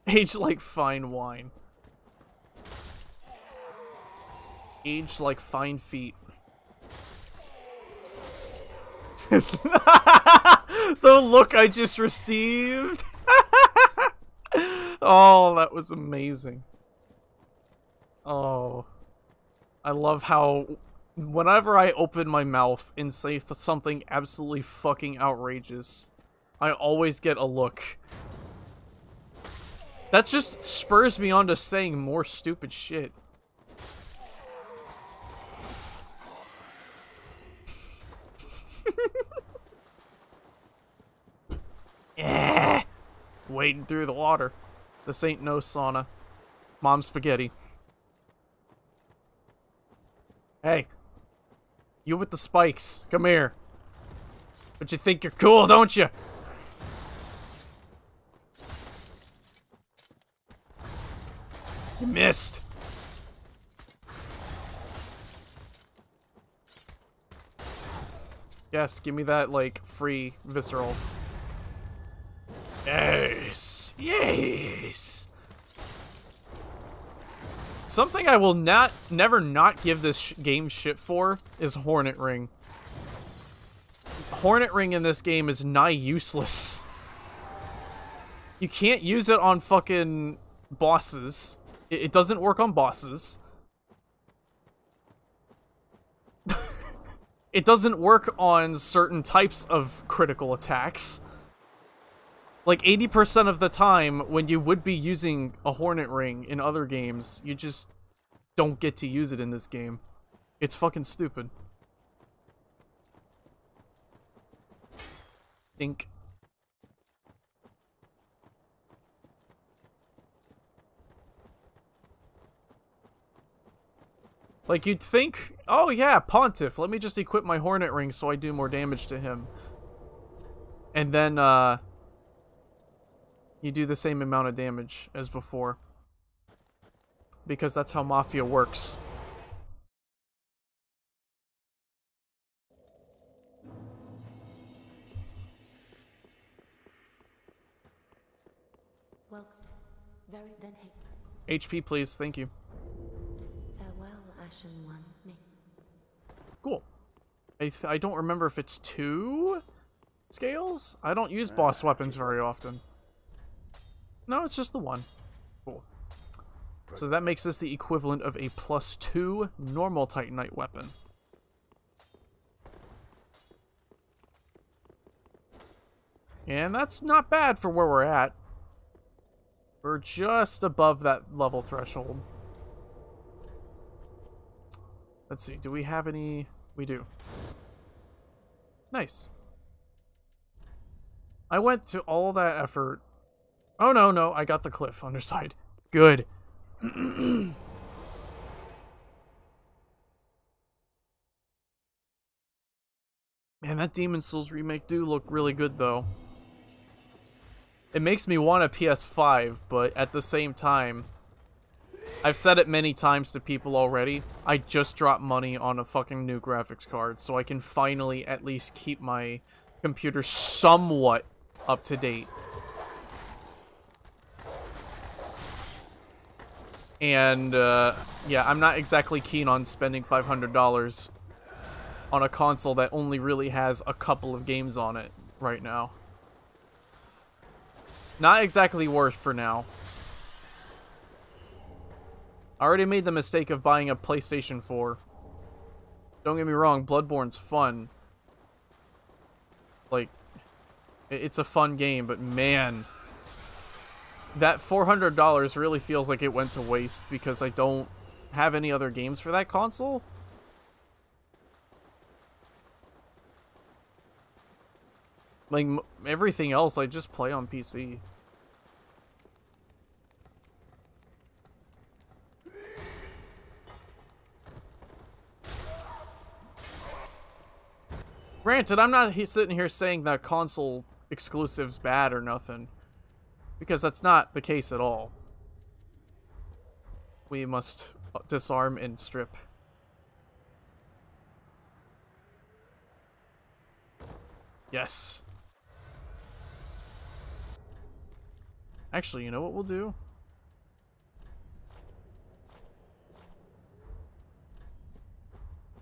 A: Aged like fine wine. Aged like fine feet. The look I just received. Oh, that was amazing. Oh. I love how whenever I open my mouth and say something absolutely fucking outrageous, I always get a look. That just spurs me on to saying more stupid shit. Yeah. Wading through the water. This ain't no sauna. Mom spaghetti. Hey. You with the spikes. Come here. But you think you're cool, don't you? You missed. Yes, give me that, like, free visceral. Yes. Yes. Something I will never not give this game shit for is Hornet Ring. Hornet Ring in this game is nigh useless. You can't use it on fucking bosses. It doesn't work on bosses. It doesn't work on certain types of critical attacks. Like 80% of the time, when you would be using a Hornet Ring in other games, you just don't get to use it in this game. It's fucking stupid. Think. Like, you'd think, oh yeah, Pontiff, let me just equip my Hornet Ring so I do more damage to him. And then, you do the same amount of damage as before. Because that's how Mafia works.
B: Welks, very then
A: HP, please, thank you.
B: farewell, Ashen One. Me.
A: Cool. I don't remember if it's 2 scales? I don't use boss weapons very often. No, it's just the 1. Cool. So that makes this the equivalent of a +2 normal Titanite weapon. And that's not bad for where we're at. We're just above that level threshold. Let's see, do we have any... We do. Nice. I went to all that effort. Oh, no, I got the cliff underside. Good. Man, that Demon's Souls remake do look really good, though. It makes me want a PS5, but at the same time, I've said it many times to people already, I just dropped money on a fucking new graphics card, so I can finally at least keep my computer somewhat up to date. And, yeah, I'm not exactly keen on spending $500 on a console that only really has a couple of games on it right now. Not exactly worth for now. I already made the mistake of buying a PlayStation 4. Don't get me wrong, Bloodborne's fun. Like, it's a fun game, but man, that $400 really feels like it went to waste because I don't have any other games for that console. Like, everything else I just play on PC. Granted, I'm not sitting here saying that console exclusive's bad or nothing. Because that's not the case at all. We must disarm and strip. Yes. Actually, you know what we'll do?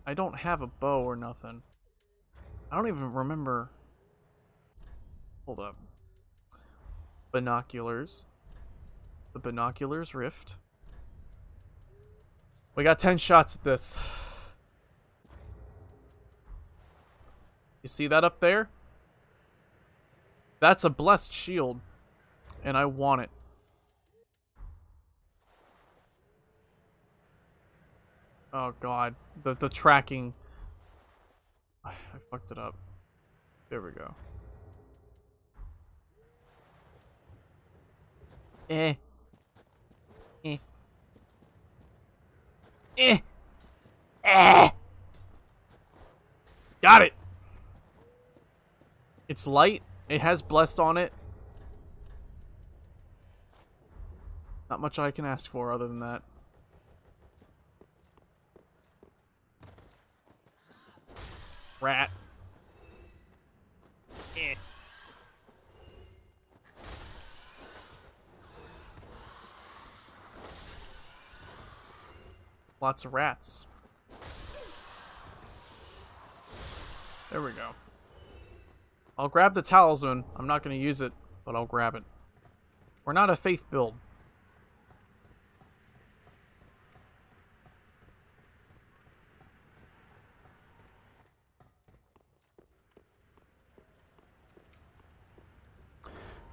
A: I don't have a bow or nothing. I don't even remember. Hold up. Binoculars. The binoculars rift. We got 10 shots at this. You see that up there? That's a blessed shield. And I want it. Oh god. The tracking. I fucked it up. There we go. Eh. Eh. Eh. Eh. Got it. It's light. It has blessed on it. Not much I can ask for other than that. Rat. Eh. Lots of rats. There we go. I'll grab the talisman. I'm not going to use it, but I'll grab it. We're not a faith build.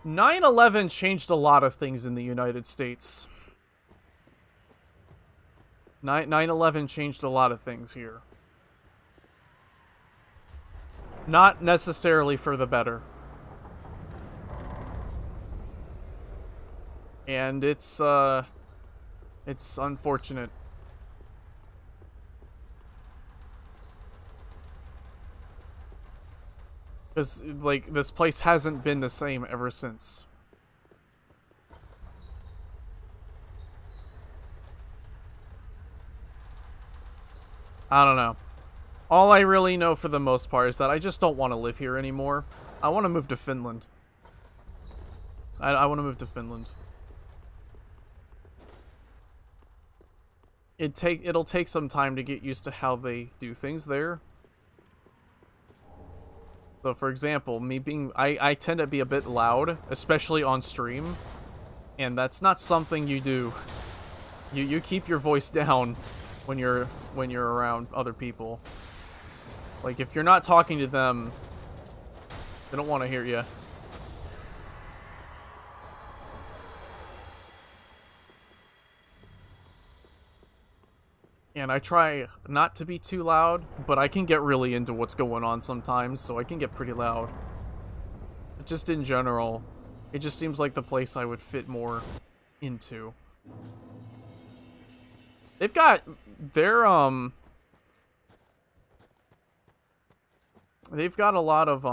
A: "9/11 changed a lot of things in the United States. 9/11 changed a lot of things here. Not necessarily for the better. And it's unfortunate. Because, like, this place hasn't been the same ever since. I don't know. All I really know for the most part is that I just don't want to live here anymore. I want to move to Finland. I want to move to Finland. It'll take some time to get used to how they do things there. So, for example, I tend to be a bit loud, especially on stream, and that's not something you do. You keep your voice down when you're around other people. Like, if you're not talking to them, they don't want to hear you. And I try not to be too loud, but I can get really into what's going on sometimes, so I can get pretty loud. But just in general, it just seems like the place I would fit more into. They've got they've got a lot of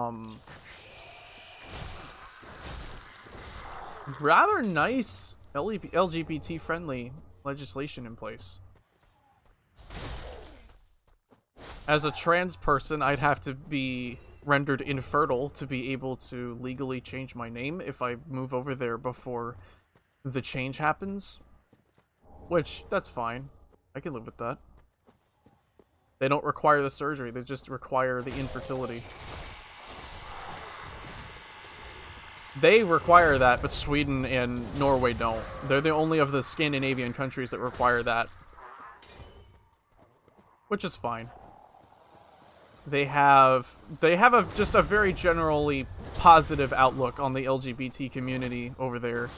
A: rather nice LGBT friendly legislation in place. As a trans person, I'd have to be rendered infertile to be able to legally change my name if I move over there before the change happens. Which, that's fine. I can live with that. They don't require the surgery, they just require the infertility. They require that, but Sweden and Norway don't. They're the only of the Scandinavian countries that require that. Which is fine. They have just a very generally positive outlook on the LGBT community over there.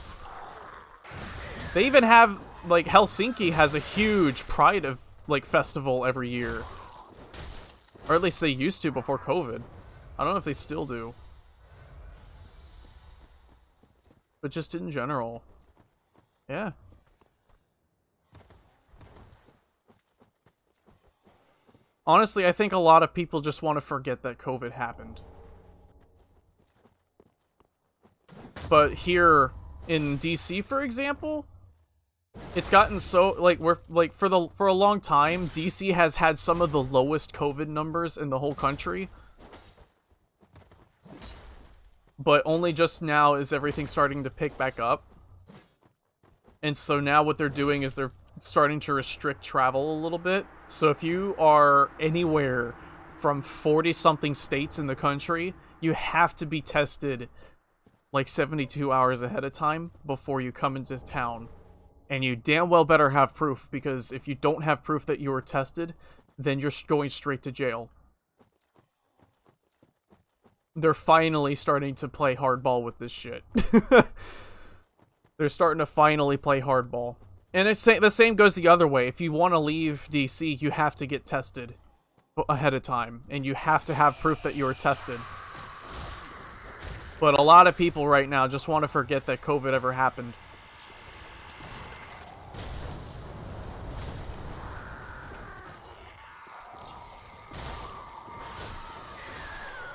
A: They even have, like, Helsinki has a huge Pride of, like, festival every year. Or at least they used to before COVID. I don't know if they still do. But just in general. Yeah. Honestly, I think a lot of people just want to forget that COVID happened. But here in DC, for example, it's gotten so, like, for a long time, DC has had some of the lowest COVID numbers in the whole country. But only just now is everything starting to pick back up. And so now what they're doing is they're starting to restrict travel a little bit. So if you are anywhere from 40-something states in the country, you have to be tested like 72 hours ahead of time before you come into town. And you damn well better have proof, because if you don't have proof that you were tested, then you're going straight to jail. They're finally starting to play hardball with this shit. They're starting to finally play hardball. And the same goes the other way. If you want to leave DC, you have to get tested ahead of time. And you have to have proof that you were tested. But a lot of people right now just want to forget that COVID ever happened.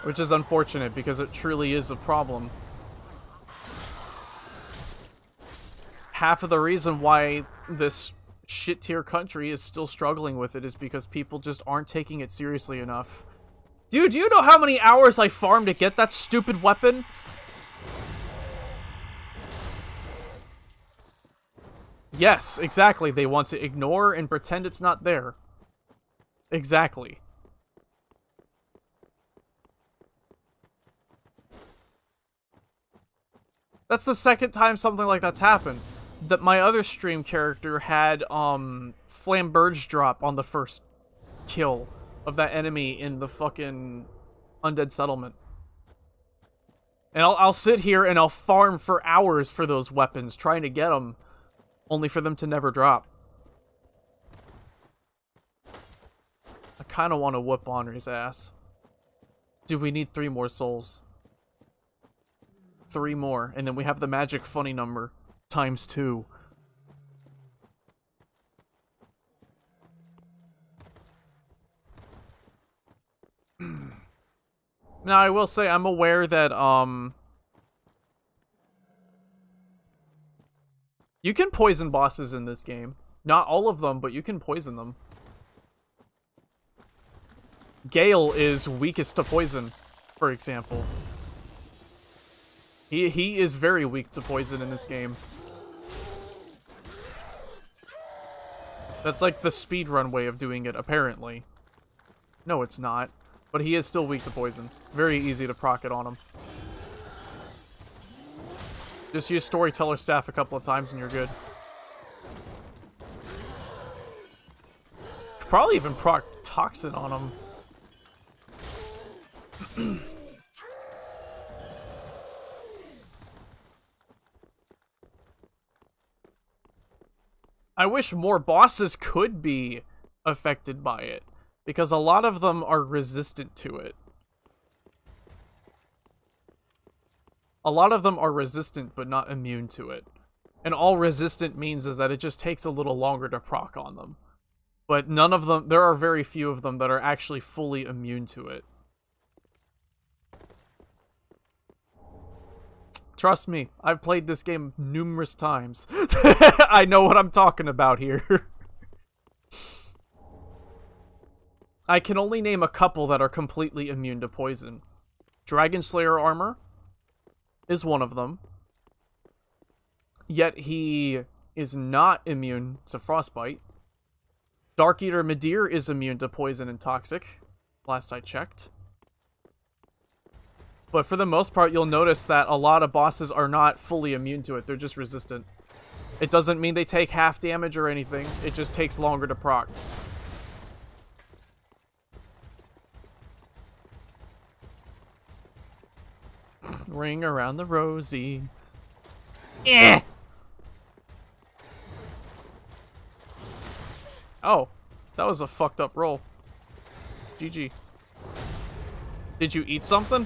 A: Which is unfortunate, because it truly is a problem. Half of the reason why this shit-tier country is still struggling with it is because people just aren't taking it seriously enough. Dude, do you know how many hours I farmed to get that stupid weapon? Yes, exactly. They want to ignore and pretend it's not there. Exactly. That's the second time something like that's happened. That my other stream character had, Flamberge drop on the first kill of that enemy in the fucking undead settlement. And I'll sit here and I'll farm for hours for those weapons, trying to get them, only for them to never drop. I kind of want to whoop Henri's ass. Dude, we need 3 more souls. 3 more, and then we have the magic funny number times 2. Now, I will say I'm aware that you can poison bosses in this game. Not all of them, but you can poison them. Gale is weakest to poison, for example. He is very weak to poison in this game. That's like the speedrun way of doing it, apparently. No, it's not. But he is still weak to poison. Very easy to proc it on him. Just use Storyteller Staff a couple of times and you're good. Could probably even proc Toxin on him. I wish more bosses could be affected by it, because a lot of them are resistant to it. A lot of them are resistant, but not immune to it. And all resistant means is that it just takes a little longer to proc on them. But none of them, there are very few of them that are actually fully immune to it. Trust me, I've played this game numerous times. I know what I'm talking about here. I can only name a couple that are completely immune to poison. Dragon Slayer armor is one of them. Yet he is not immune to frostbite. Dark Eater Midir is immune to poison and toxic, last I checked. But for the most part, you'll notice that a lot of bosses are not fully immune to it. They're just resistant. It doesn't mean they take half damage or anything. It just takes longer to proc. Ring around the rosy. Eh! Oh, that was a fucked up roll. GG. Did you eat something?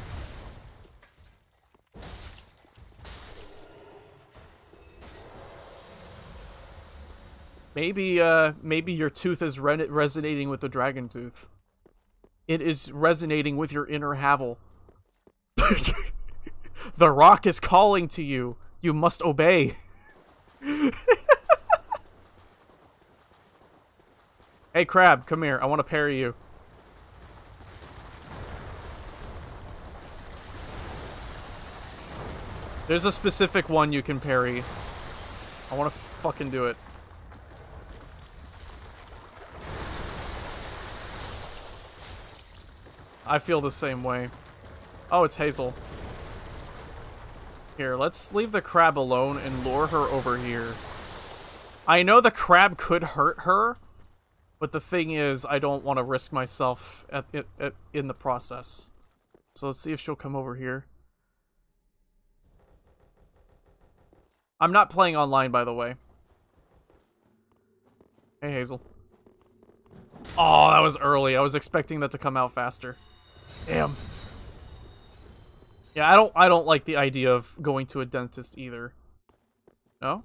A: Maybe your tooth is resonating with the dragon tooth. It is resonating with your inner Havel. The rock is calling to you. You must obey. Hey, Crab, come here. I want to parry you. There's a specific one you can parry. I want to fucking do it. I feel the same way. Oh, it's Hazel. Here, let's leave the crab alone and lure her over here. I know the crab could hurt her, but the thing is, I don't want to risk myself in the process. So let's see if she'll come over here. I'm not playing online, by the way. Hey, Hazel. Oh, that was early. I was expecting that to come out faster. Damn. Yeah, I don't like the idea of going to a dentist either. No?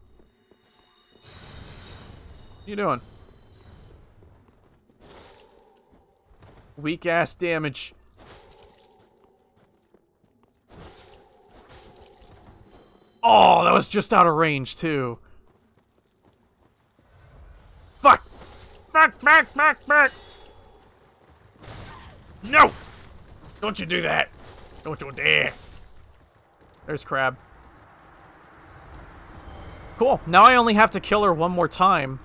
A: What you doing? Weak ass damage. Oh, that was just out of range too. Fuck! Back! No! Don't you do that! Don't you dare! There's Crab. Cool. Now I only have to kill her one more time.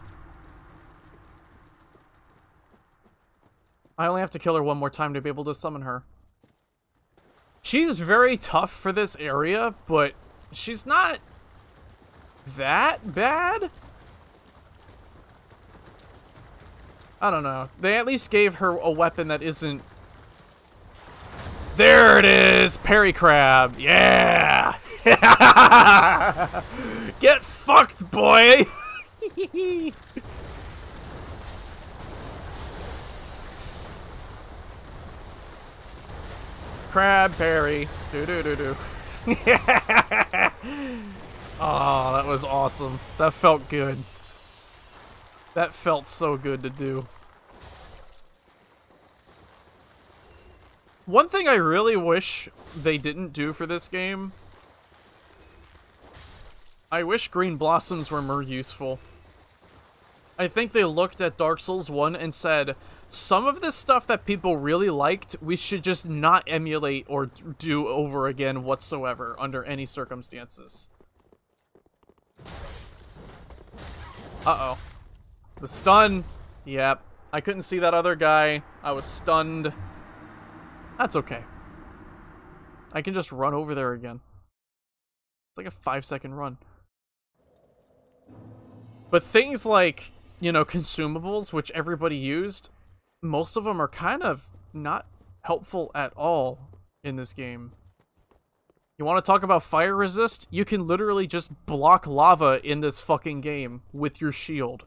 A: I only have to kill her one more time to be able to summon her. She's very tough for this area, but she's not that bad. I don't know. They at least gave her a weapon that isn't... There it is! Parry Crab! Yeah! Get fucked, boy! Crab parry. Do. Oh, that was awesome. That felt good. That felt so good to do. One thing I really wish they didn't do for this game, I wish green blossoms were more useful. I think they looked at Dark Souls 1 and said, some of this stuff that people really liked, we should just not emulate or do over again whatsoever under any circumstances. Uh-oh. The stun. Yep. I couldn't see that other guy. I was stunned. That's okay. I can just run over there again. It's like a 5-second run. But things like, you know, consumables, which everybody used, most of them are kind of not helpful at all in this game. You want to talk about fire resist? You can literally just block lava in this fucking game with your shield.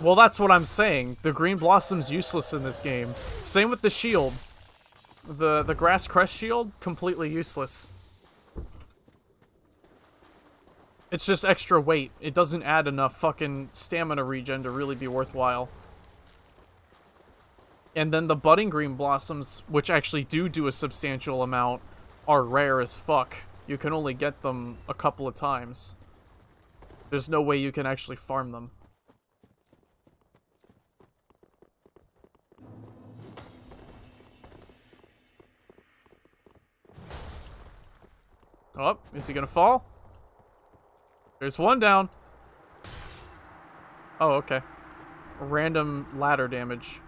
A: Well, that's what I'm saying. The green blossom's useless in this game. Same with the shield. The grass crest shield, completely useless. It's just extra weight. It doesn't add enough fucking stamina regen to really be worthwhile. And then the budding green blossoms, which actually do a substantial amount, are rare as fuck. You can only get them a couple of times. There's no way you can actually farm them. Oh, is he gonna fall? There's one down. Oh, okay. Random ladder damage.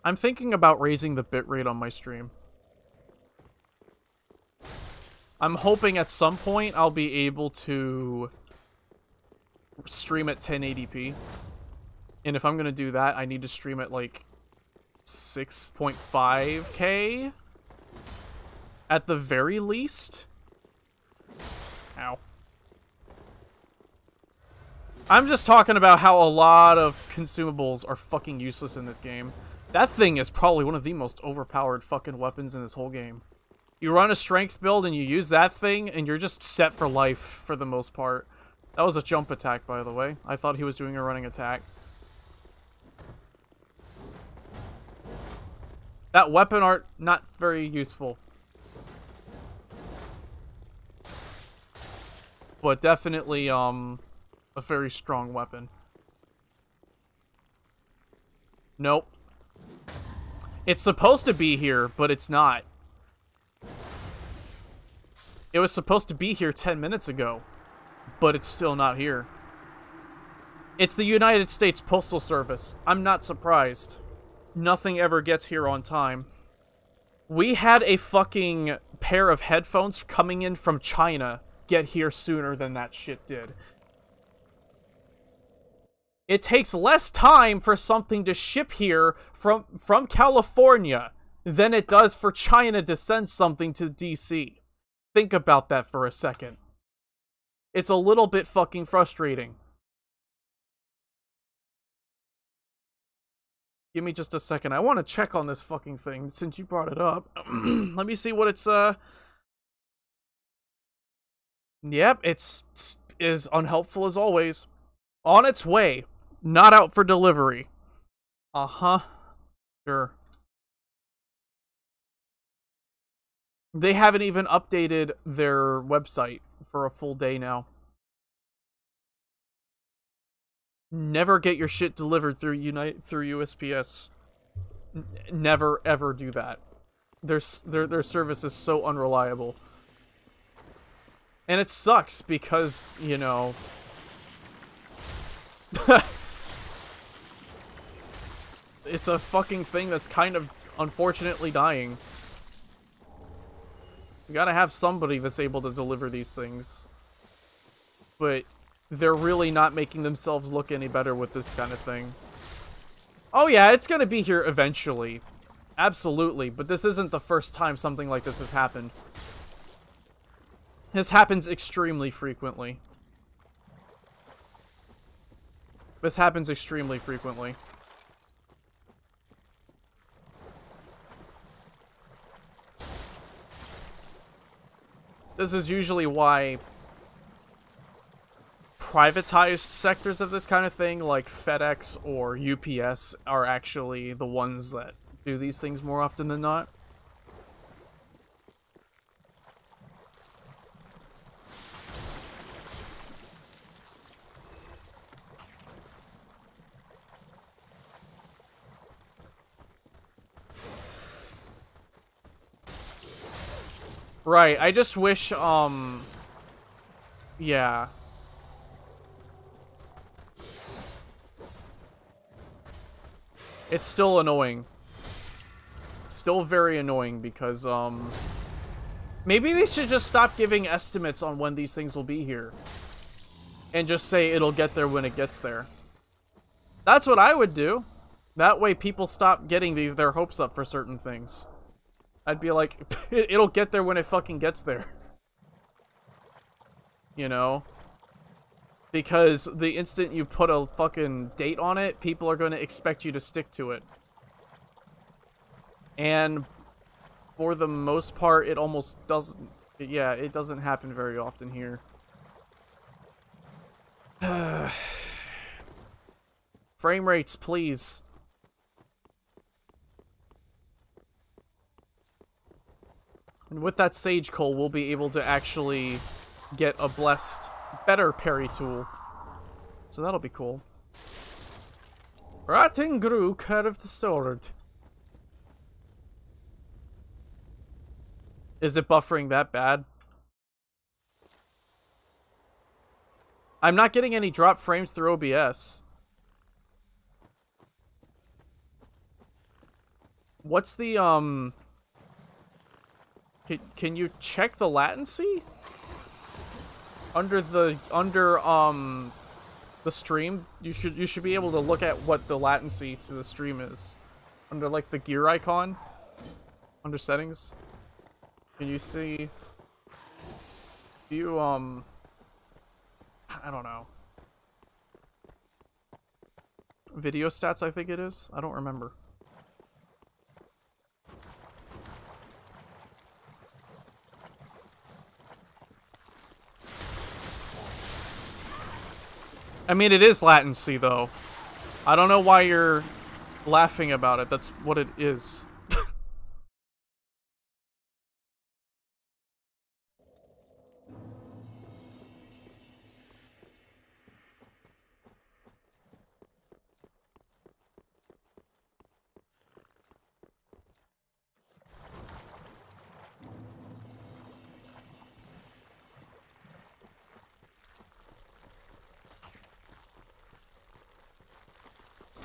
A: I'm thinking about raising the bitrate on my stream. I'm hoping at some point I'll be able to stream at 1080p. And if I'm gonna do that, I need to stream at like 6.5K at the very least. Ow. I'm just talking about how a lot of consumables are fucking useless in this game. That thing is probably one of the most overpowered fucking weapons in this whole game. You run a strength build and you use that thing and you're just set for life for the most part. That was a jump attack, by the way. I thought he was doing a running attack. That weapon art, not very useful. But definitely, a very strong weapon. Nope. It's supposed to be here, but it's not. It was supposed to be here 10 minutes ago, but it's still not here. It's the United States Postal Service. I'm not surprised. Nothing ever gets here on time. We had a fucking pair of headphones coming in from China get here sooner than that shit did. It takes less time for something to ship here from California than it does for China to send something to DC. Think about that for a second. It's a little bit fucking frustrating. Give me just a second. I want to check on this fucking thing since you brought it up. Let me see what it's, Yep, it's as unhelpful as always. On its way. Not out for delivery. Uh-huh. Sure. They haven't even updated their website for a full day now. Never get your shit delivered through USPS. Never ever do that. Their service is so unreliable. And it sucks because, you know, it's a fucking thing that's kind of unfortunately dying. You gotta have somebody that's able to deliver these things. But they're really not making themselves look any better with this kind of thing. Oh yeah, it's gonna be here eventually. Absolutely, but this isn't the first time something like this has happened. This happens extremely frequently. This happens extremely frequently. This is usually why privatized sectors of this kind of thing, like FedEx or UPS, are actually the ones that do these things more often than not. Right, I just wish, yeah. It's still annoying. Still very annoying because, maybe they should just stop giving estimates on when these things will be here. And just say it'll get there when it gets there. That's what I would do. That way people stop getting their hopes up for certain things. I'd be like, it'll get there when it fucking gets there. You know? Because the instant you put a fucking date on it, people are going to expect you to stick to it. And for the most part, it almost doesn't... Yeah, it doesn't happen very often here. Frame rates, please. And with that sage coal, we'll be able to actually get a blessed, better parry tool. So that'll be cool. Rotting Gru curved sword. Is it buffering that bad? I'm not getting any drop frames through OBS. What's the, Can you check the latency? Under the stream? You should be able to look at what the latency to the stream is. Under, like, the gear icon. Under settings. Can you see... Do you, I don't know. Video stats, I think it is. I don't remember. I mean, it is latency, though. I don't know why you're laughing about it. That's what it is.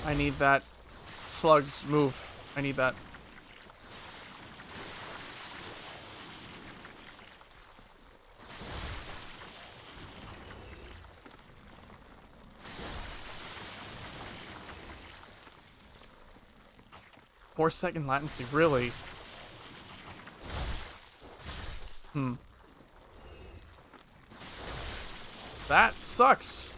A: I need that. Slugs, move. I need that. Four-second latency, really? That sucks.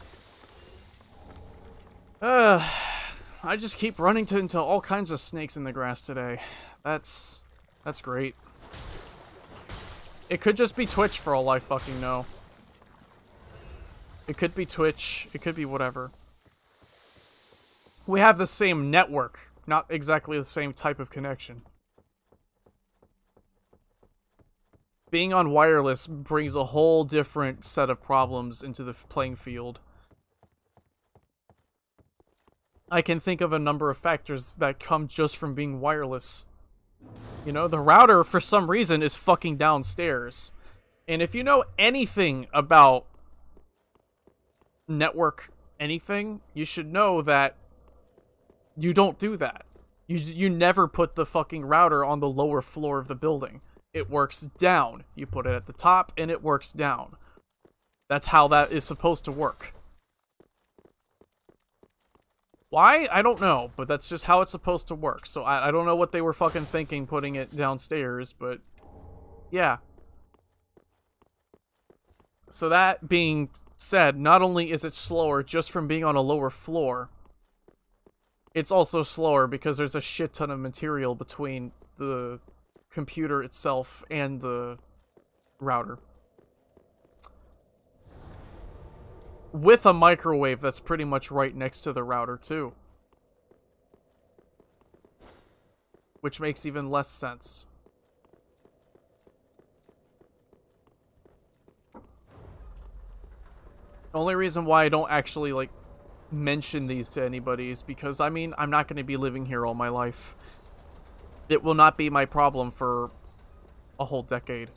A: I just keep running into all kinds of snakes in the grass today. That's great. It could just be Twitch for all I fucking know. It could be Twitch. It could be whatever. We have the same network, not exactly the same type of connection. Being on wireless brings a whole different set of problems into the playing field. I can think of a number of factors that come just from being wireless. You know, the router, for some reason, is fucking downstairs. And if you know anything about network anything, you should know that you don't do that. You never put the fucking router on the lower floor of the building. It works down. You put it at the top, and it works down. That's how that is supposed to work. Why? I don't know, but that's just how it's supposed to work. So I don't know what they were fucking thinking putting it downstairs, but yeah. So that being said, not only is it slower just from being on a lower floor, it's also slower because there's a shit ton of material between the computer itself and the router. With a microwave that's pretty much right next to the router, too. Which makes even less sense. Only reason why I don't actually, like, mention these to anybody is because, I mean, I'm not going to be living here all my life. It will not be my problem for a whole decade.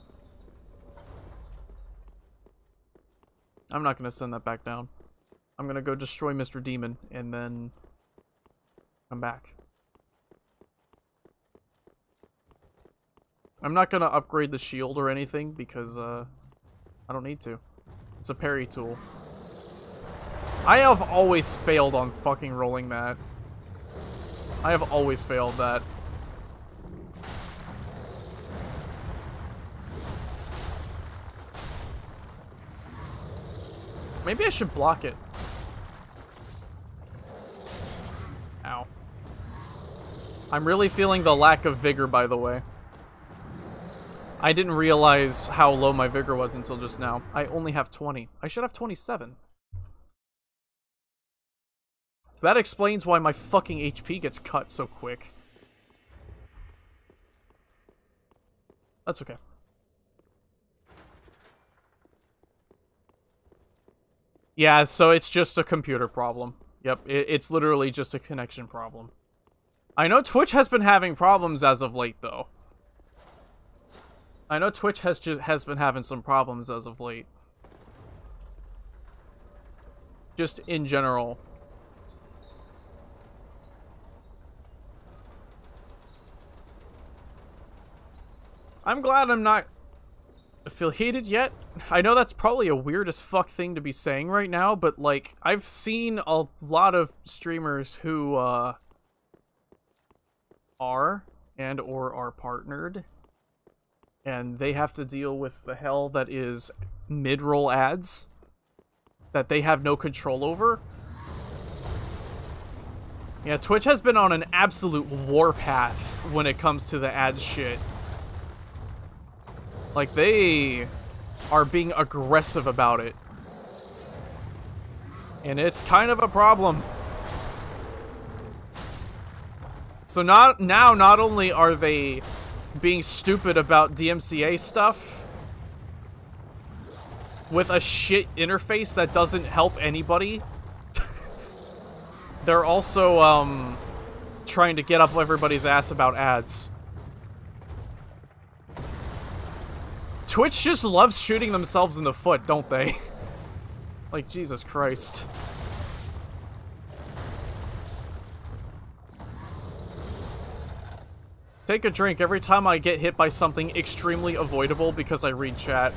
A: I'm not going to send that back down. I'm going to go destroy Mr. Demon and then come back. I'm not going to upgrade the shield or anything because I don't need to. It's a parry tool. I have always failed on fucking rolling that. I have always failed that. Maybe I should block it. Ow. I'm really feeling the lack of vigor, by the way. I didn't realize how low my vigor was until just now. I only have 20. I should have 27. That explains why my fucking HP gets cut so quick. That's okay. Yeah, so it's just a computer problem. Yep, it's literally just a connection problem. I know Twitch has been having problems as of late, though. I know Twitch has been having some problems as of late. Just in general. I'm glad I'm not affiliated yet. I know that's probably a weird as fuck thing to be saying right now, but like I've seen a lot of streamers who are and or are partnered, and they have to deal with the hell that is mid-roll ads that they have no control over. Yeah, Twitch has been on an absolute warpath when it comes to the ads shit. Like, they are being aggressive about it. And it's kind of a problem. So not only are they being stupid about DMCA stuff with a shit interface that doesn't help anybody, they're also trying to get up everybody's ass about ads. Twitch just loves shooting themselves in the foot, don't they? Like, Jesus Christ. Take a drink every time I get hit by something extremely avoidable because I read chat.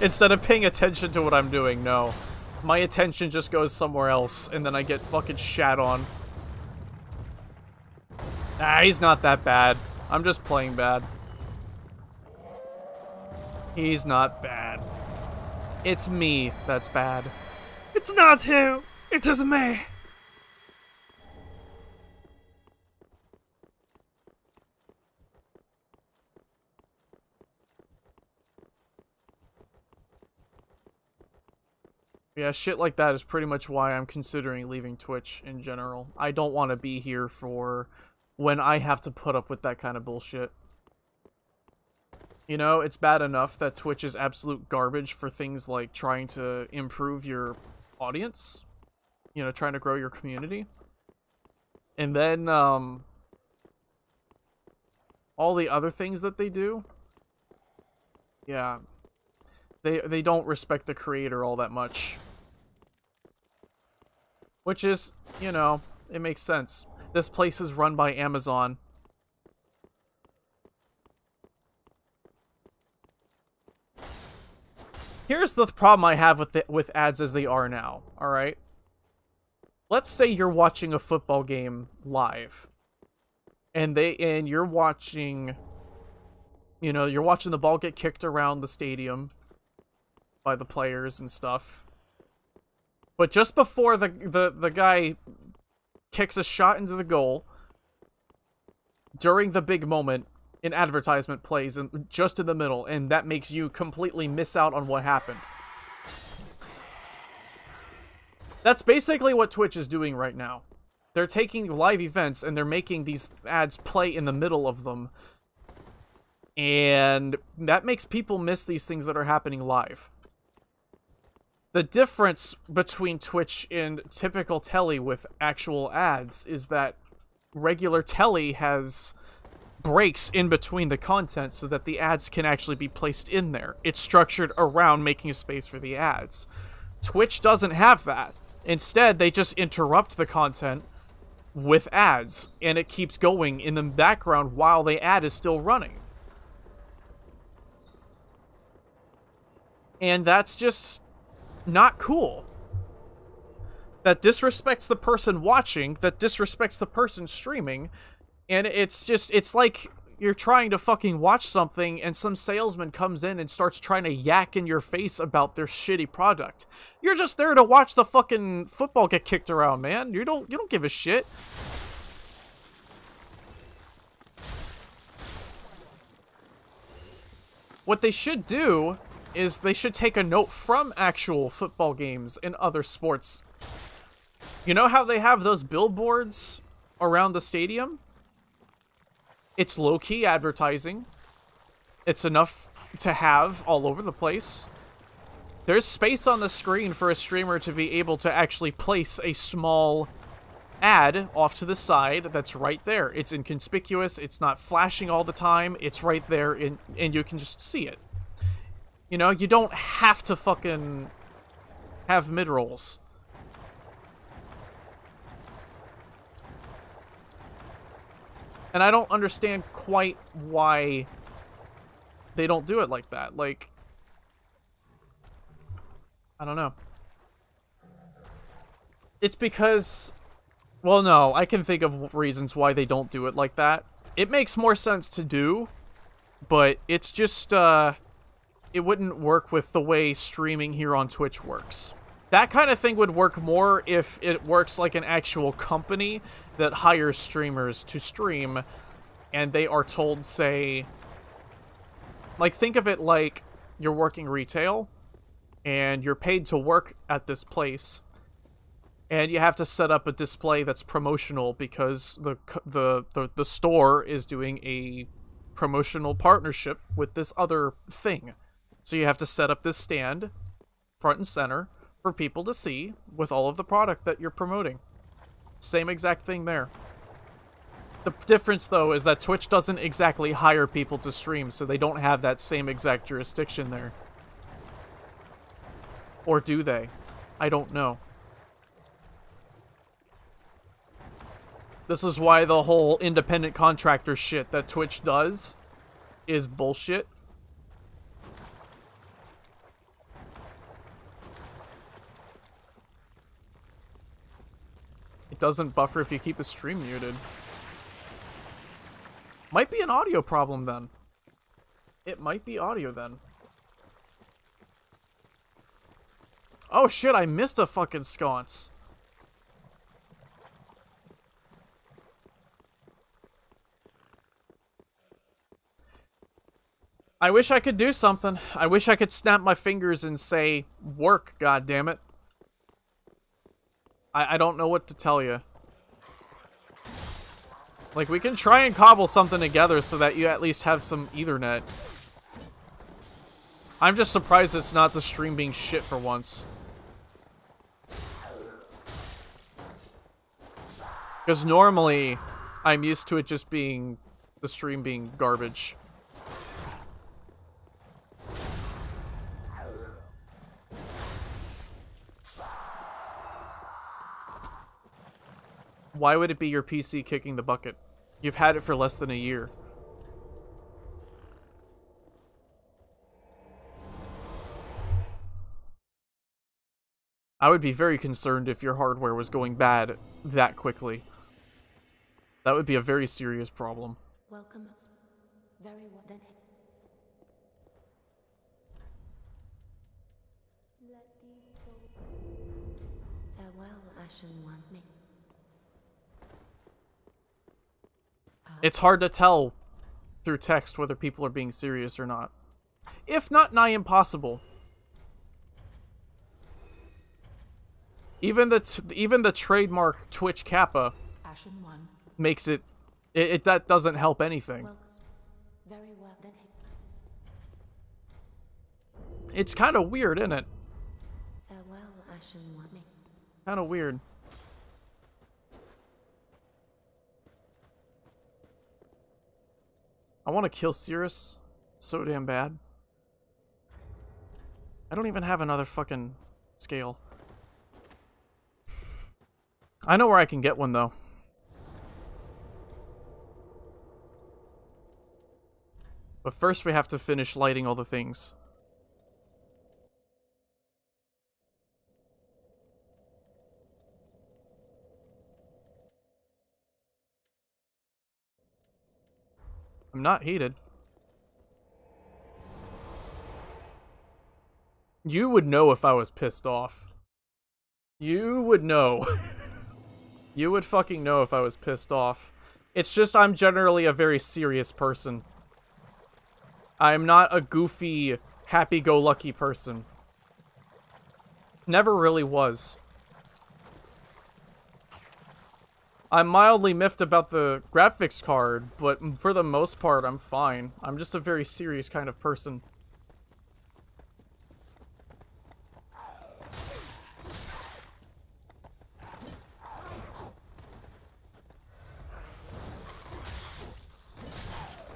A: Instead of paying attention to what I'm doing, no. My attention just goes somewhere else, and then I get fucking shat on. Ah, he's not that bad. I'm just playing bad. He's not bad. It's me that's bad. It's not you. It is me. Yeah, shit like that is pretty much why I'm considering leaving Twitch in general. I don't want to be here for when I have to put up with that kind of bullshit. You know, it's bad enough that Twitch is absolute garbage for things like trying to improve your audience. You know, trying to grow your community. And then, all the other things that they do. Yeah. They don't respect the creator all that much. Which is, you know, it makes sense. This place is run by Amazon. Here's the problem I have with ads as they are now, alright? Let's say you're watching a football game live. And you're watching, you know, you're watching the ball get kicked around the stadium by the players and stuff. But just before the guy kicks a shot into the goal, during the big moment, an advertisement plays just in the middle, and that makes you completely miss out on what happened. That's basically what Twitch is doing right now. They're taking live events and they're making these ads play in the middle of them. And that makes people miss these things that are happening live. The difference between Twitch and typical telly with actual ads is that regular telly has breaks in between the content so that the ads can actually be placed in there. It's structured around making space for the ads. Twitch doesn't have that. Instead, they just interrupt the content with ads, and it keeps going in the background while the ad is still running. And that's just not cool. That disrespects the person watching, that disrespects the person streaming, and it's like you're trying to fucking watch something and some salesman comes in and starts trying to yak in your face about their shitty product. You're just there to watch the fucking football get kicked around, man. You don't give a shit. What they should do is they should take a note from actual football games and other sports. You know how they have those billboards around the stadium? It's low-key advertising. It's enough to have all over the place. There's space on the screen for a streamer to be able to actually place a small ad off to the side that's right there. It's inconspicuous. It's not flashing all the time. It's right there, and you can just see it. You know, you don't have to fucking have mid-rolls. And I don't understand quite why they don't do it like that. Like, I don't know. It's because, well, no, I can think of reasons why they don't do it like that. It makes more sense to do, but it's just, it wouldn't work with the way streaming here on Twitch works. That kind of thing would work more if it works like an actual company that hires streamers to stream, and they are told, say, like, think of it like you're working retail, and you're paid to work at this place, and you have to set up a display that's promotional because the store is doing a promotional partnership with this other thing. So you have to set up this stand, front and center, for people to see with all of the product that you're promoting. Same exact thing there. The difference, though, is that Twitch doesn't exactly hire people to stream, so they don't have that same exact jurisdiction there. Or do they? I don't know. This is why the whole independent contractor shit that Twitch does is bullshit. It doesn't buffer if you keep the stream muted. Might be an audio problem then. It might be audio then. Oh shit, I missed a fucking sconce. I wish I could do something. I wish I could snap my fingers and say, work, goddammit. I don't know what to tell you. Like, we can try and cobble something together so that you at least have some Ethernet. I'm just surprised it's not the stream being shit for once. Because normally, I'm used to it just being, the stream being garbage. Why would it be your PC kicking the bucket? You've had it for less than a year. I would be very concerned if your hardware was going bad that quickly. That would be a very serious problem.
B: Welcome us. Very well then. Let these souls. Farewell, Ashen One. Me.
A: It's hard to tell through text whether people are being serious or not. If not nigh impossible. Even the trademark Twitch Kappa makes it that doesn't help anything.
B: Very well then.
A: It's kind of weird, isn't it?
B: Farewell, Ashen One.
A: Kind of weird. I want to kill Cirrus so damn bad. I don't even have another fucking scale. I know where I can get one, though. But first we have to finish lighting all the things. I'm not heated. You would know if I was pissed off. You would know. You would fucking know if I was pissed off. It's just I'm generally a very serious person. I'm not a goofy, happy-go-lucky person. Never really was. I'm mildly miffed about the graphics card, but for the most part, I'm fine. I'm just a very serious kind of person.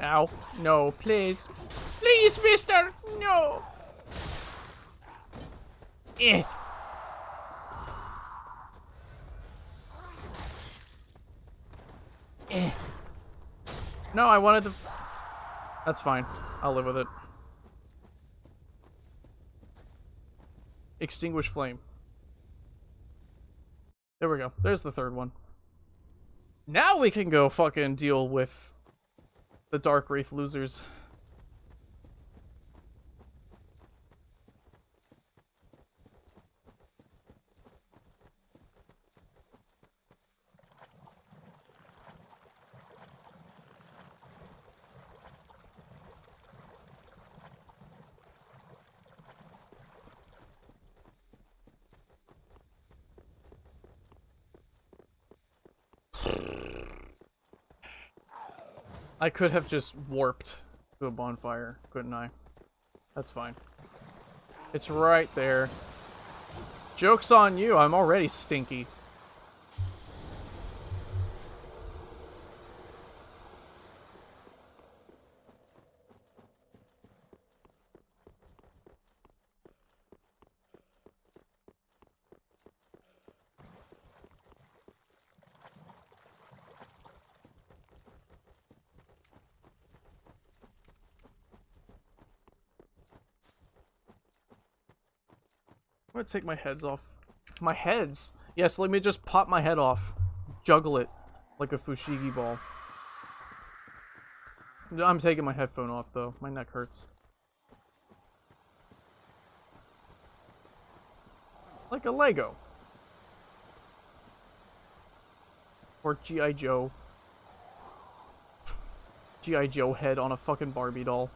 A: Ow. No, please. Please, mister! No! Eh. Eh. No, I wanted to... That's fine. I'll live with it. Extinguish flame. There we go. There's the third one. Now we can go fucking deal with the Dark Wraith losers. I could have just warped to a bonfire, couldn't I? That's fine. It's right there. Joke's on you, I'm already stinky. I'm gonna take my heads off. My heads? Yes, let me just pop my head off. Juggle it like a fushigi ball. I'm taking my headphone off though. My neck hurts. Like a Lego. Or G.I. Joe. G.I. Joe head on a fucking Barbie doll.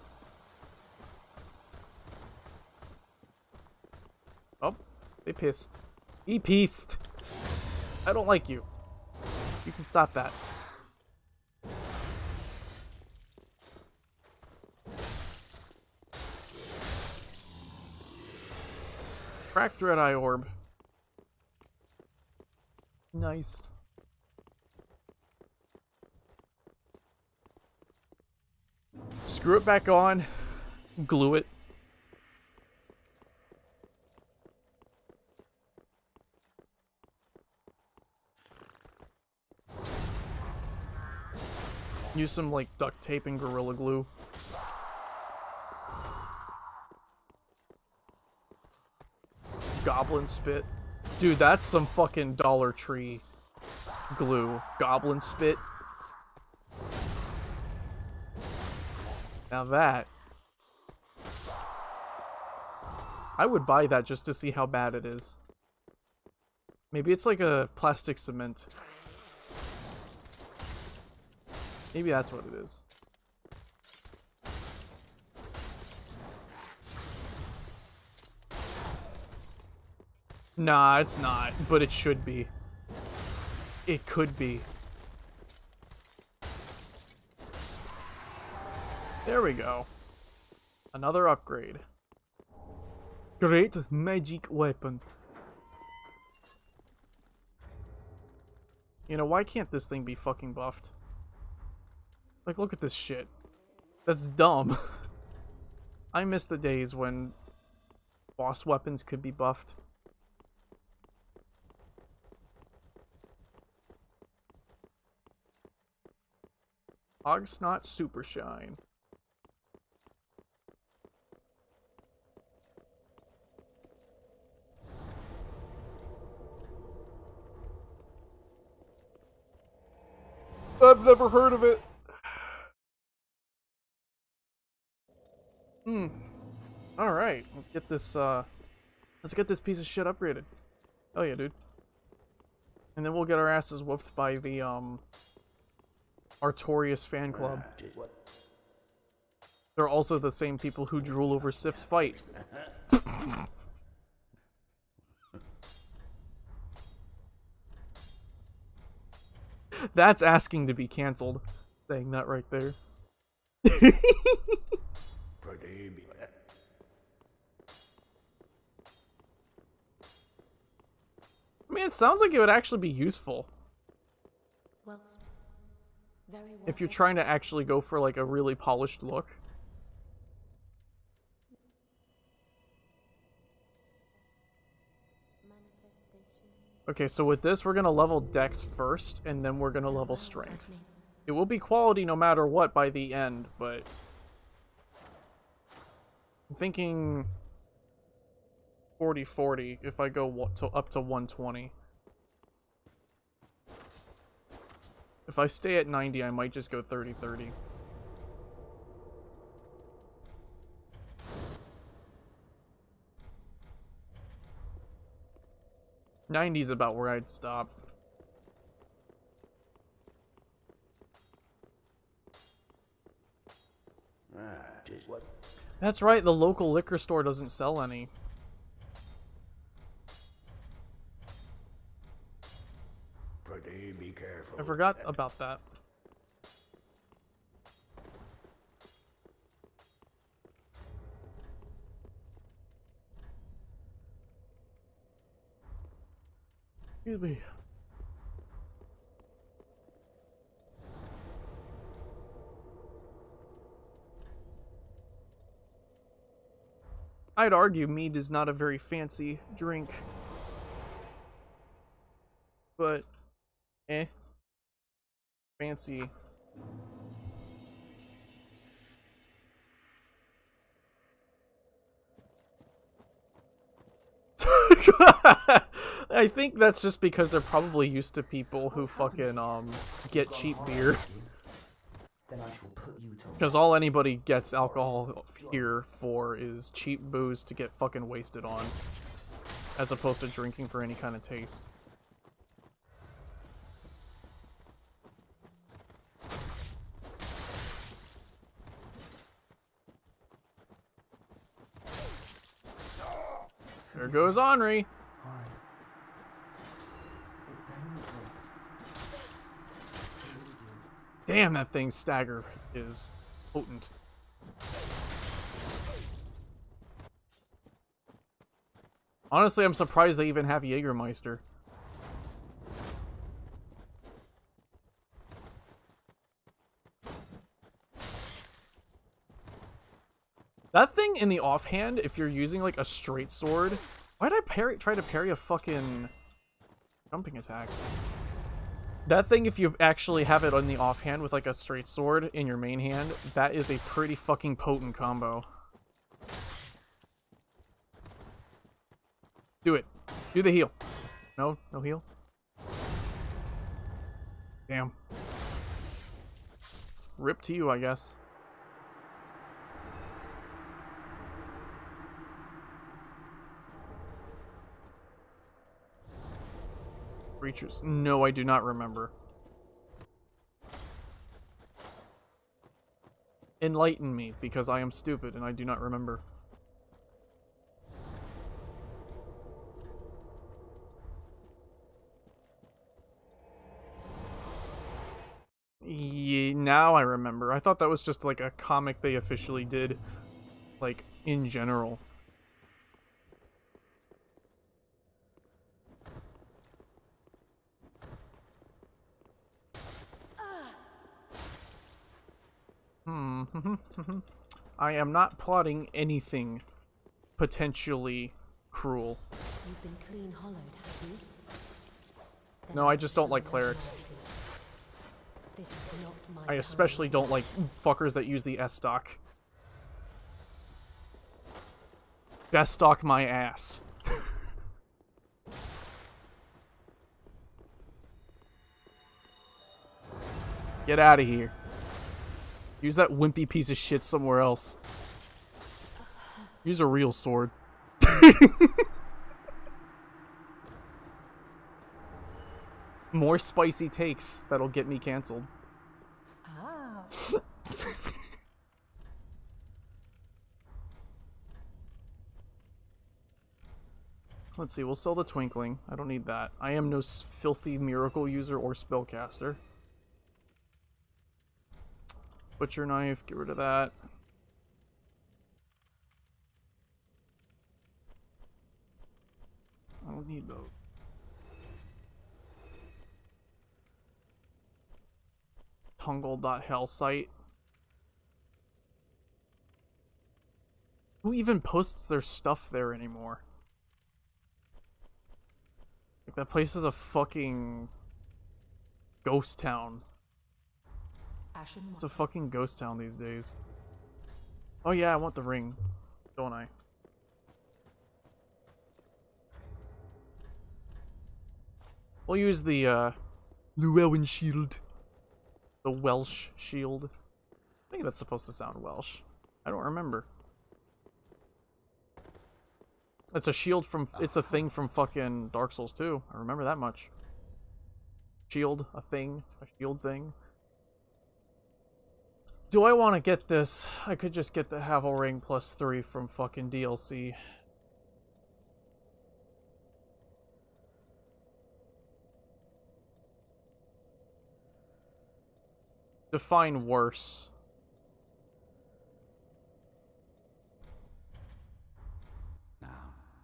A: Oh, they pissed. He pissed. I don't like you. You can stop that. Cracked red eye orb. Nice. Screw it back on. Glue it. Use some like duct tape and Gorilla Glue. Goblin spit. Dude, that's some fucking Dollar Tree glue. Goblin spit. Now that. I would buy that just to see how bad it is. Maybe it's like a plastic cement. Maybe that's what it is. Nah, it's not, but it should be. It could be. There we go. Another upgrade. Great magic weapon. You know, why can't this thing be fucking buffed? Like, look at this shit. That's dumb. I miss the days when boss weapons could be buffed. Hogsnot Super Shine. I've never heard of it. Alright, let's get this piece of shit upgraded. Oh yeah, dude. And then we'll get our asses whooped by the Artorias fan club. They're also the same people who drool over Sif's fight. That's asking to be cancelled. Saying that right there. I mean, it sounds like it would actually be useful.
B: Well, very well.
A: If you're trying to actually go for like a really polished look. Okay, so with this, we're gonna level Dex first, and then we're gonna level Strength. It will be quality no matter what by the end, but I'm thinking 40-40 if I go up to 120. If I stay at 90, I might just go 30-30. '90's about where I'd stop. That's right, the local liquor store doesn't sell any.
C: Be careful.
A: I forgot about that. Excuse me. I'd argue mead is not a very fancy drink. But, fancy. I think that's just because they're probably used to people who fucking get cheap beer.
D: Then I shall put you to
A: Because all anybody gets alcohol here for is cheap booze to get fucking wasted on, as opposed to drinking for any kind of taste. There goes Henri. Damn, that thing's stagger is potent. Honestly, I'm surprised they even have Jägermeister. That thing in the offhand, if you're using like a straight sword, why'd I try to parry a fucking jumping attack? That thing, if you actually have it on the offhand with like a straight sword in your main hand, that is a pretty fucking potent combo. Do it. Do the heal. No? No heal? Damn. Rip to you, I guess. Creatures. No, I do not remember. Enlighten me, because I am stupid and I do not remember. Yeah, now I remember. I thought that was just like a comic they officially did, like, in general. I am not plotting anything potentially cruel.
B: You've been clean hollowed, have you? Then
A: No, I just don't like clerics.
B: This is not my
A: I especially don't like fuckers that use the S-stock. Best stock my ass. Get out of here. Use that wimpy piece of shit somewhere else. Use a real sword. More spicy takes that'll get me canceled.
B: Ah.
A: Let's see, we'll sell the Twinkling. I don't need that. I am no filthy miracle user or spellcaster. Butcher knife, get rid of that. I don't need those. Tungle.hellsite. Who even posts their stuff there anymore? Like, that place is a fucking ghost town. It's a fucking ghost town these days. Oh yeah, I want the ring, don't I? We'll use the Llewellyn shield. The Welsh shield. I think that's supposed to sound Welsh. I don't remember. It's a shield from, it's a thing from fucking Dark Souls 2. I remember that much. Shield, a thing, a shield thing. Do I want to get this? I could just get the Havel Ring +3 from fucking DLC. Define worse.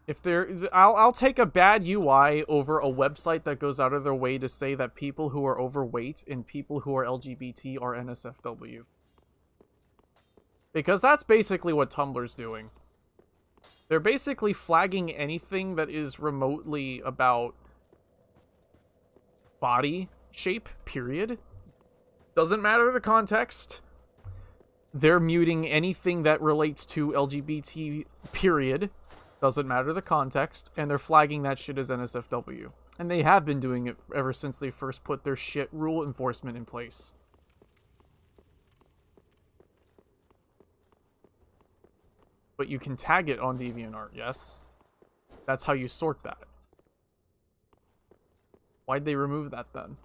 A: If there, I'll take a bad UI over a website that goes out of their way to say that people who are overweight and people who are LGBT are NSFW. Because that's basically what Tumblr's doing. They're basically flagging anything that is remotely about body shape, period. Doesn't matter the context. They're muting anything that relates to LGBT, period. Doesn't matter the context, and they're flagging that shit as NSFW. And they have been doing it ever since they first put their shit rule enforcement in place. But you can tag it on DeviantArt, yes? That's how you sort that. Why'd they remove that then?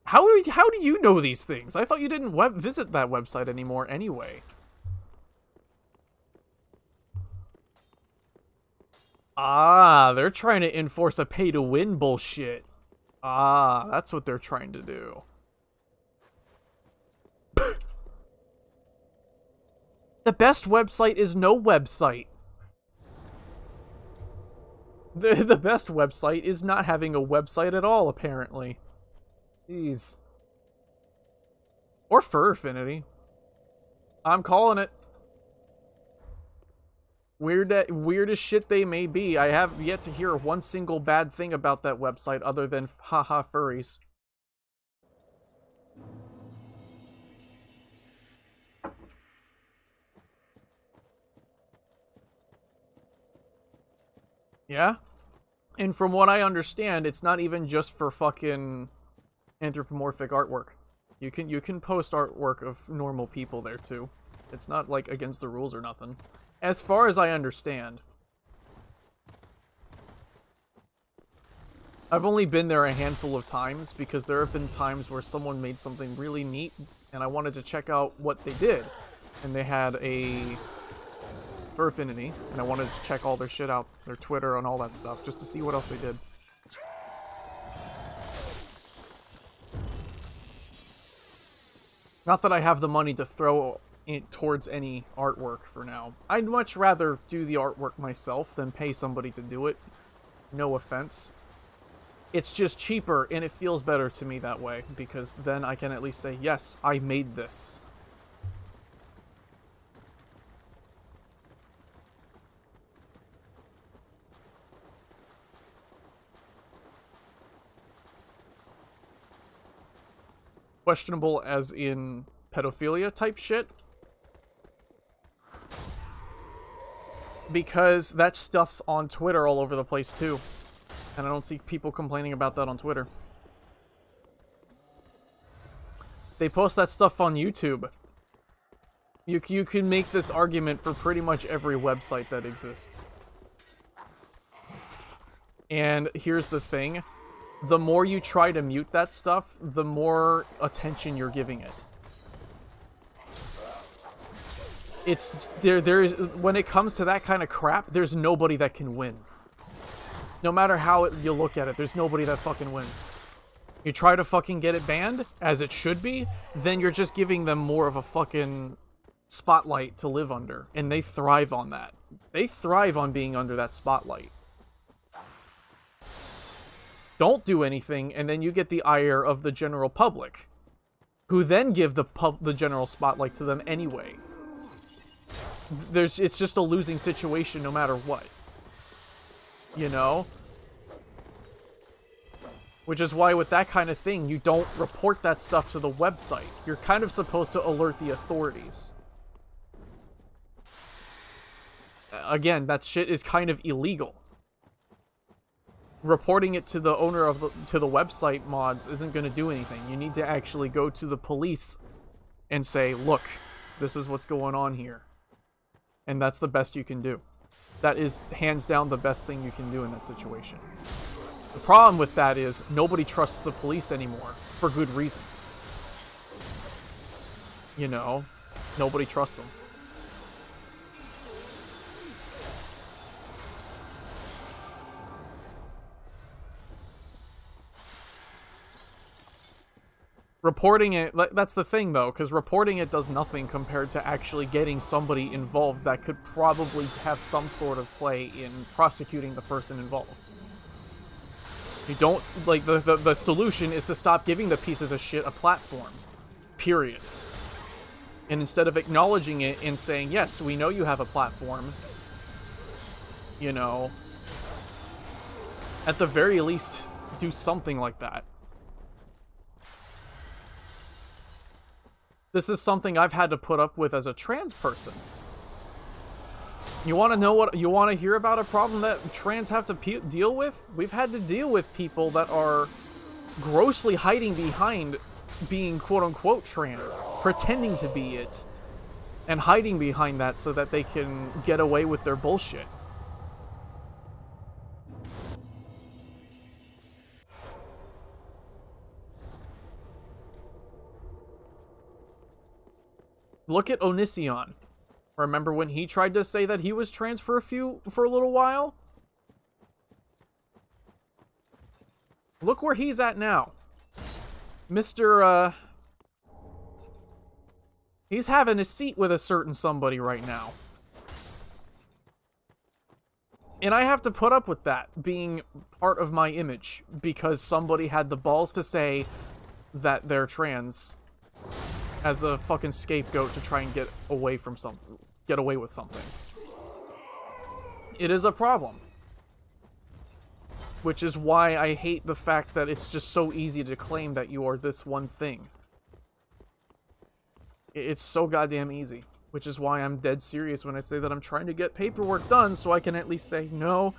A: How do you know these things? I thought you didn't visit that website anymore anyway. Ah, they're trying to enforce a pay-to-win bullshit. Ah, that's what they're trying to do. The best website is no website. The best website is not having a website at all, apparently. Jeez. Or Fur Affinity. I'm calling it. Weird as shit they may be, I have yet to hear one single bad thing about that website other than haha furries. Yeah? And from what I understand, it's not even just for fucking anthropomorphic artwork. You can post artwork of normal people there too. It's not like against the rules or nothing. As far as I understand. I've only been there a handful of times because there have been times where someone made something really neat and I wanted to check out what they did. And they had a Fur Affinity and I wanted to check all their shit out, their Twitter and all that stuff, just to see what else they did. Not that I have the money to throw it towards any artwork for now. I'd much rather do the artwork myself than pay somebody to do it. No offense. It's just cheaper and it feels better to me that way because then I can at least say, yes, I made this. Questionable as in pedophilia type shit. Because that stuff's on Twitter all over the place too. And I don't see people complaining about that on Twitter. They post that stuff on YouTube. You can make this argument for pretty much every website that exists. And here's the thing. The more you try to mute that stuff, the more attention you're giving it. It's there's when it comes to that kind of crap, there's nobody that can win. No matter how you look at it, there's nobody that fucking wins. You try to fucking get it banned, as it should be, then you're just giving them more of a fucking spotlight to live under. And they thrive on that. They thrive on being under that spotlight. Don't do anything, and then you get the ire of the general public, who then give the general spotlight to them anyway. It's just a losing situation no matter what. You know? Which is why with that kind of thing, you don't report that stuff to the website. You're kind of supposed to alert the authorities. Again, that shit is kind of illegal. Reporting it to the owner of the website mods isn't going to do anything. You need to actually go to the police and say, look, this is what's going on here. And that's the best you can do. That is hands down the best thing you can do in that situation. The problem with that is nobody trusts the police anymore for good reason. You know, nobody trusts them. Reporting it, that's the thing though, because reporting it does nothing compared to actually getting somebody involved that could probably have some sort of play in prosecuting the person involved. You don't, like, the solution is to stop giving the pieces of shit a platform. Period. And instead of acknowledging it and saying, yes, we know you have a platform, you know, at the very least, do something like that. This is something I've had to put up with as a trans person. You want to know what you want to hear about a problem that trans have to deal with? We've had to deal with people that are grossly hiding behind being quote-unquote trans, pretending to be it, and hiding behind that so that they can get away with their bullshit. Look at Onision. Remember when he tried to say that he was trans for a little while? Look where he's at now. He's having a seat with a certain somebody right now. And I have to put up with that being part of my image because somebody had the balls to say that they're trans as a fucking scapegoat to try and get away with something. It is a problem. Which is why I hate the fact that it's just so easy to claim that you are this one thing. It's so goddamn easy. Which is why I'm dead serious when I say that I'm trying to get paperwork done so I can at least say, no,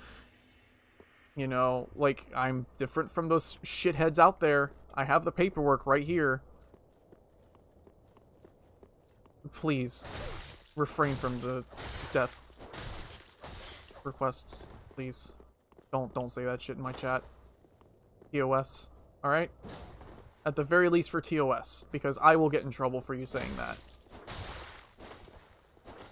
A: you know, like, I'm different from those shitheads out there. I have the paperwork right here. Please, refrain from the death requests, please. Don't say that shit in my chat. TOS, alright? At the very least for TOS, because I will get in trouble for you saying that.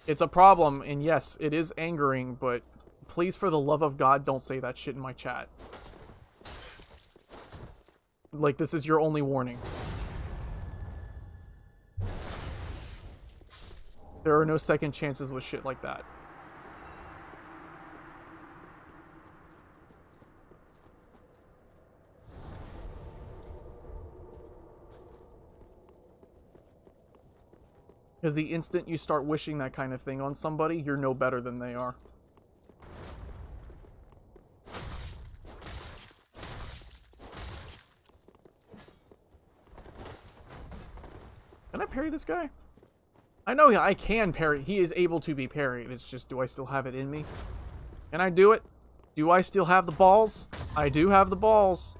A: It's a problem, and yes, it is angering, but please, for the love of God, don't say that shit in my chat. Like, this is your only warning. There are no second chances with shit like that. Because the instant you start wishing that kind of thing on somebody, you're no better than they are. Can I parry this guy? I know I can parry. He is able to be parried. It's just, do I still have it in me? Can I do it? Do I still have the balls? I do have the balls.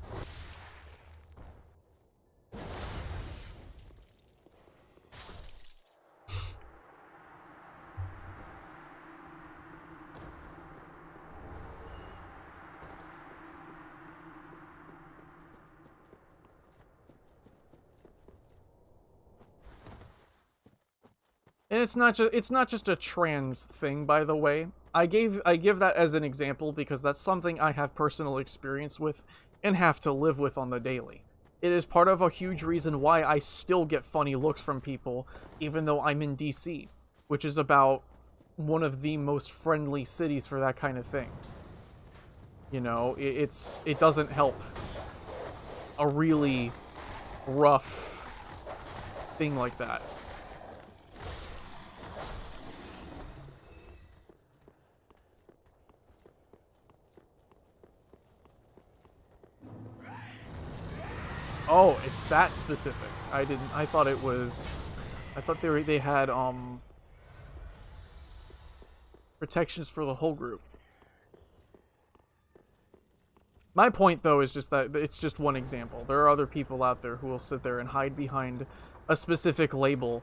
A: And it's not just a trans thing, by the way. I give that as an example because that's something I have personal experience with and have to live with on the daily. It is part of a huge reason why I still get funny looks from people, even though I'm in DC, which is about one of the most friendly cities for that kind of thing. You know, it doesn't help a really rough thing like that. Oh, it's that specific. I thought it was... I thought they had, protections for the whole group. My point, though, is just that it's just one example. There are other people out there who will sit there and hide behind a specific label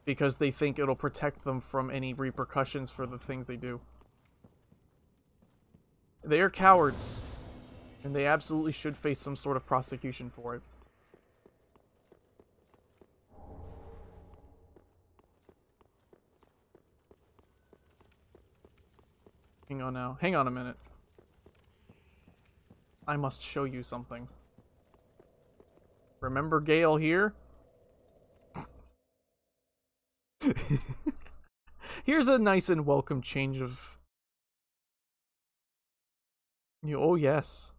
A: because they think it'll protect them from any repercussions for the things they do. They are cowards, and they absolutely should face some sort of prosecution for it. Hang on now. Hang on a minute. I must show you something. Remember Gale here? Here's a nice and welcome change of... Oh, yes.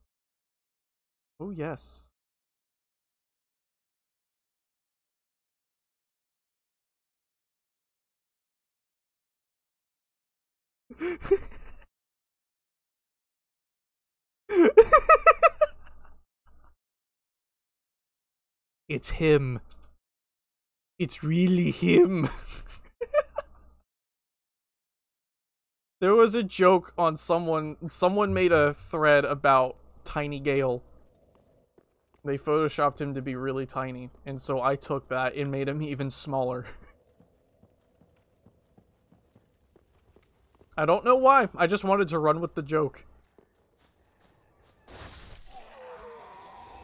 A: Oh, yes. It's him. It's really him. There was a joke on someone made a thread about Tiny Gale. They photoshopped him to be really tiny, and so I took that and made him even smaller. I don't know why. I just wanted to run with the joke.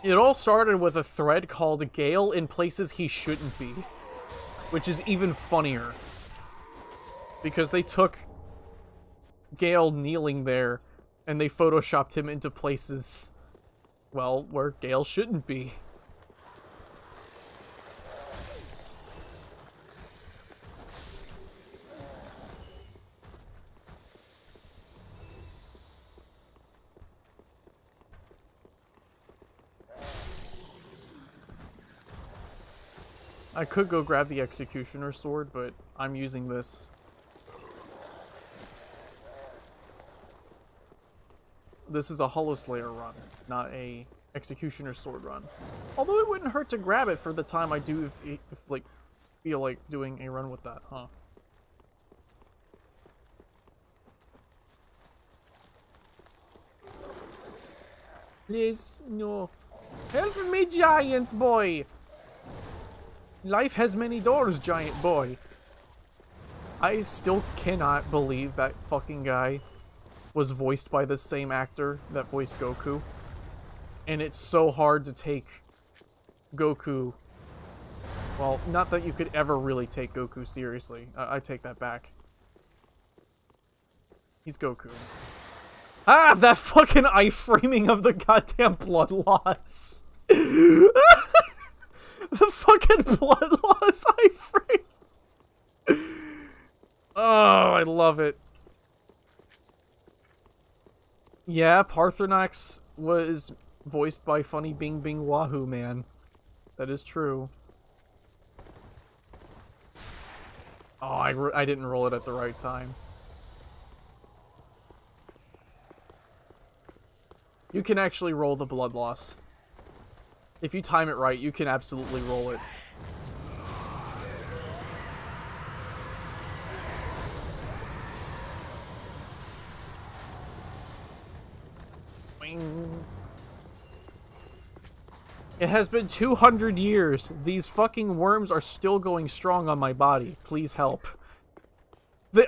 A: It all started with a thread called Gale in places he shouldn't be, which is even funnier. Because they took Gale kneeling there, and they photoshopped him into places, well, where Gale shouldn't be. I could go grab the Executioner's Sword, but I'm using this. This is a hollowslayer run, not a Executioner's Sword run. Although it wouldn't hurt to grab it for the time I do if like, feel like doing a run with that, huh? Please, no. Help me, giant boy! Life has many doors, giant boy. I still cannot believe that fucking guy was voiced by the same actor that voiced Goku. And it's so hard to take Goku. Well, not that you could ever really take Goku seriously. I take that back. He's Goku. Ah, that fucking iframing of the goddamn blood loss. The fucking blood loss iframe. Oh, I love it. Yeah, Parthenax was voiced by Funny Bing Bing Wahoo Man. That is true. Oh, I didn't roll it at the right time. You can actually roll the blood loss. If you time it right, you can absolutely roll it. It has been 200 years. These fucking worms are still going strong on my body. Please help.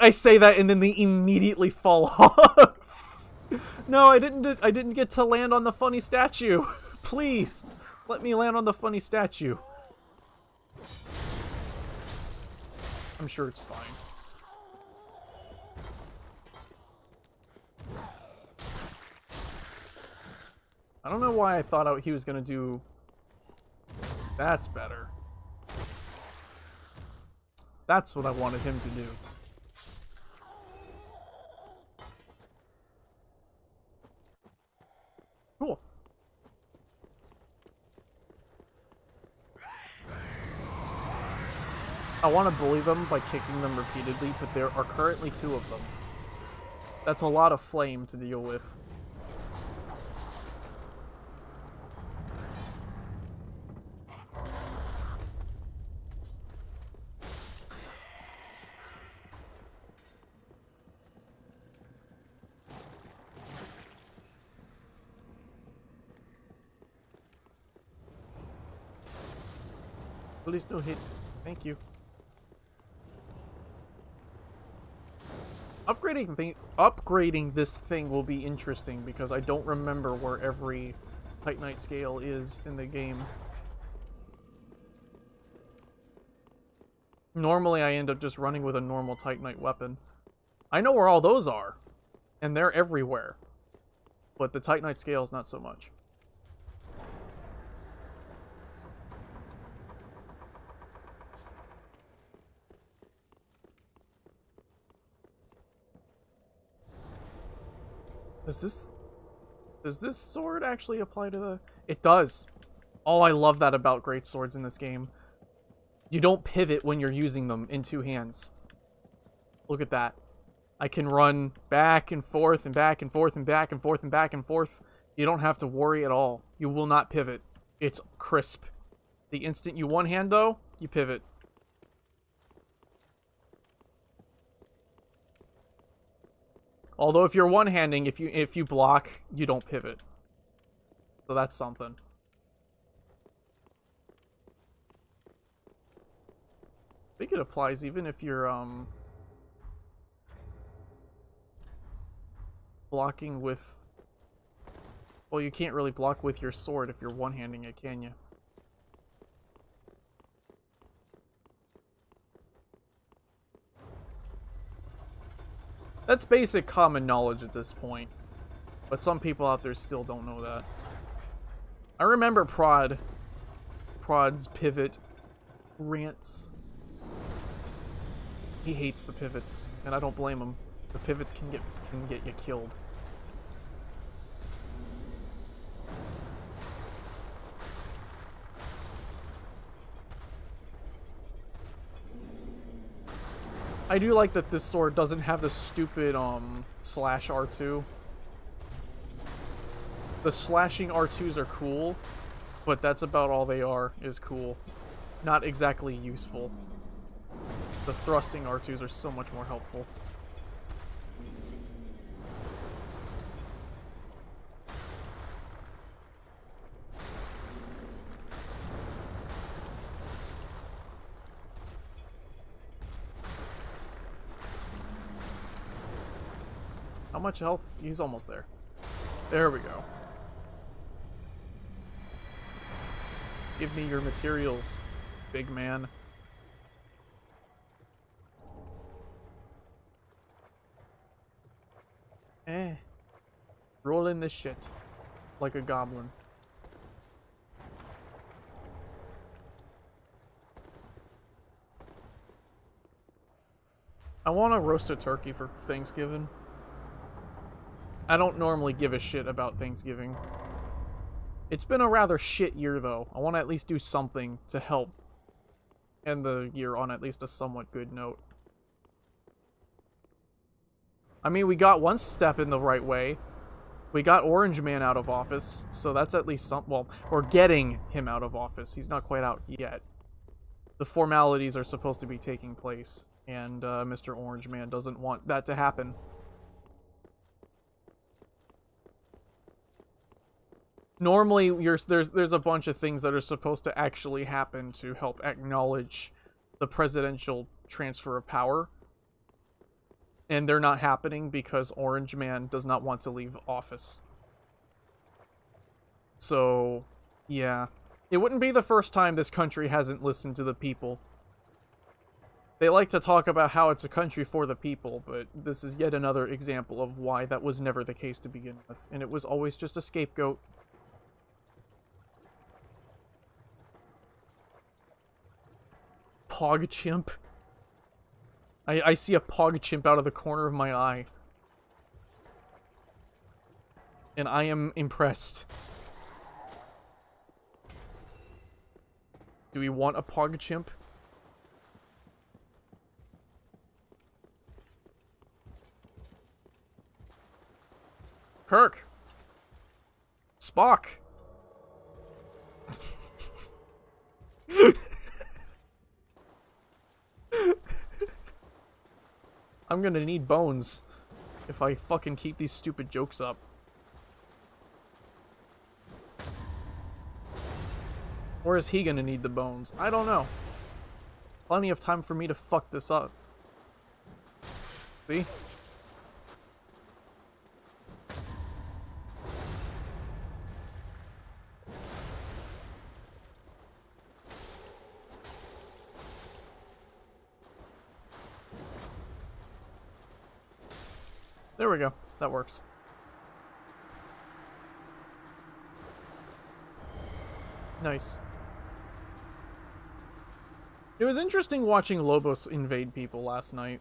A: I say that and then they immediately fall off. No, I didn't get to land on the funny statue. Please, let me land on the funny statue. I'm sure it's fine. I don't know why I thought he was gonna do... That's better. That's what I wanted him to do. Cool. I want to bully them by kicking them repeatedly, but there are currently 2 of them. That's a lot of flame to deal with. Please no hit. Thank you. Upgrading this thing will be interesting because I don't remember where every Titanite scale is in the game. Normally I end up just running with a normal Titanite weapon. I know where all those are, and they're everywhere. But the Titanite scales, not so much. Does this sword actually apply to the... It does. Oh, I love that about great swords in this game. You don't pivot when you're using them in 2 hands. Look at that. I can run back and forth and back and forth and back and forth and back and forth. You don't have to worry at all. You will not pivot. It's crisp. The instant you one-hand, though, you pivot. Although if you're one-handing, if you block, you don't pivot. So that's something. I think it applies even if you're blocking with... Well, you can't really block with your sword if you're one-handing it, can you? That's basic common knowledge at this point. But some people out there still don't know that. I remember Prod's pivot rants. He hates the pivots, and I don't blame him. The pivots can get you killed. I do like that this sword doesn't have the stupid slash R2. The slashing R2s are cool, but that's about all they are, is cool. Not exactly useful. The thrusting R2s are so much more helpful. How much health? He's almost there. There we go. Give me your materials, big man. Roll in this shit. Like a goblin. I want to roast a turkey for Thanksgiving. I don't normally give a shit about Thanksgiving. It's been a rather shit year, though. I want to at least do something to help end the year on at least a somewhat good note. I mean, we got one step in the right way. We got Orange Man out of office, so that's at least some... Well, we're getting him out of office. He's not quite out yet. The formalities are supposed to be taking place, and Mr. Orange Man doesn't want that to happen. Normally, there's a bunch of things that are supposed to actually happen to help acknowledge the presidential transfer of power. And they're not happening because Orange Man does not want to leave office. So, yeah. It wouldn't be the first time this country hasn't listened to the people. They like to talk about how it's a country for the people, but this is yet another example of why that was never the case to begin with. And it was always just a scapegoat. Pogchimp. I see a Pogchimp out of the corner of my eye. And I am impressed. Do we want a Pogchimp? Kirk! Spock! I'm gonna need bones if I fucking keep these stupid jokes up. Or is he gonna need the bones? I don't know. Plenty of time for me to fuck this up. See? There we go. That works. Nice. It was interesting watching Lobos invade people last night.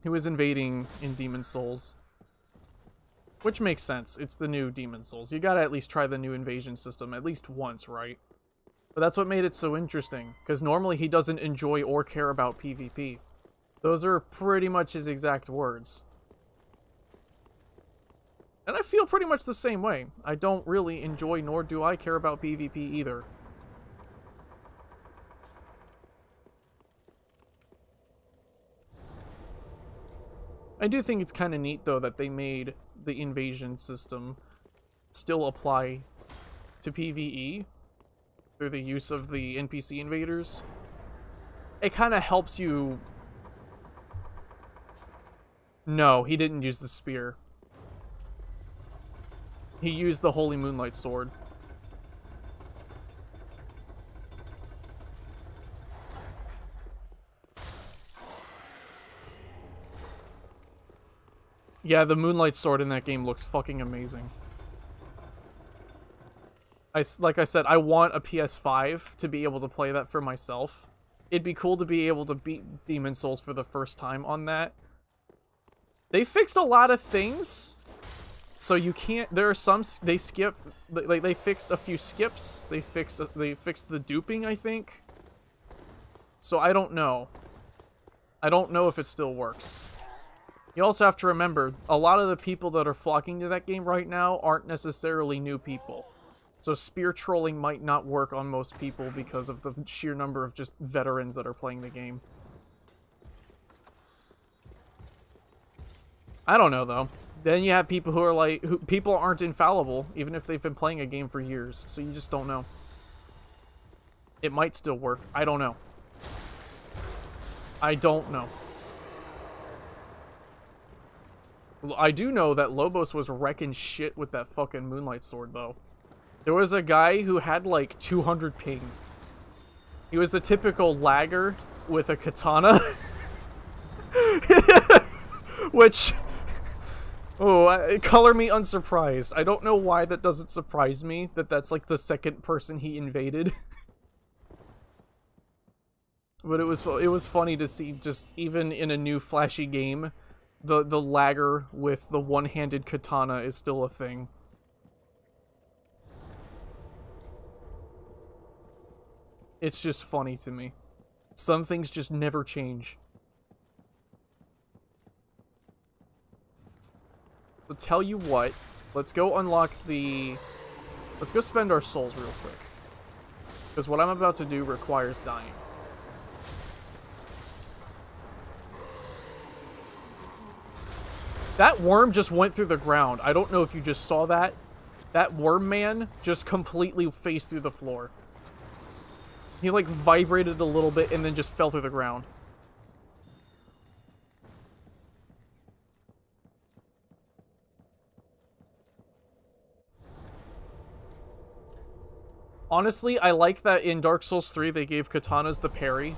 A: He was invading in Demon Souls. Which makes sense. It's the new Demon Souls. You gotta at least try the new invasion system at least once, right? But that's what made it so interesting. Because normally he doesn't enjoy or care about PvP. Those are pretty much his exact words. And I feel pretty much the same way. I don't really enjoy nor do I care about PvP either. I do think it's kind of neat, though, that they made the invasion system still apply to PvE through the use of the NPC invaders. It kind of helps you... No, he didn't use the spear. He used the Holy Moonlight Sword. Yeah, the Moonlight Sword in that game looks fucking amazing. Like I said, I want a PS5 to be able to play that for myself. It'd be cool to be able to beat Demon Souls for the first time on that. They fixed a lot of things, so you can't... There are some... They skip... Like, they fixed a few skips. They fixed the duping, I think. So I don't know. I don't know if it still works. You also have to remember, a lot of the people that are flocking to that game right now aren't necessarily new people. So spear trolling might not work on most people because of the sheer number of just veterans that are playing the game. I don't know, though. Then you have people who are like... people aren't infallible, even if they've been playing a game for years. So you just don't know. It might still work. I don't know. I don't know. I do know that Lobos was wrecking shit with that fucking Moonlight Sword, though. There was a guy who had, like, 200 ping. He was the typical lagger with a katana. Which... Oh, color me unsurprised. I don't know why that doesn't surprise me, that that's, like, the second person he invaded. But it was funny to see, just, even in a new flashy game... The lagger with the one-handed katana is still a thing. It's just funny to me. Some things just never change. So tell you what, let's go unlock the... Let's go spend our souls real quick. Because what I'm about to do requires dying. That worm just went through the ground. I don't know if you just saw that. That worm man just completely phased through the floor. He, like, vibrated a little bit and then just fell through the ground. Honestly, I like that in Dark Souls 3 they gave katanas the parry.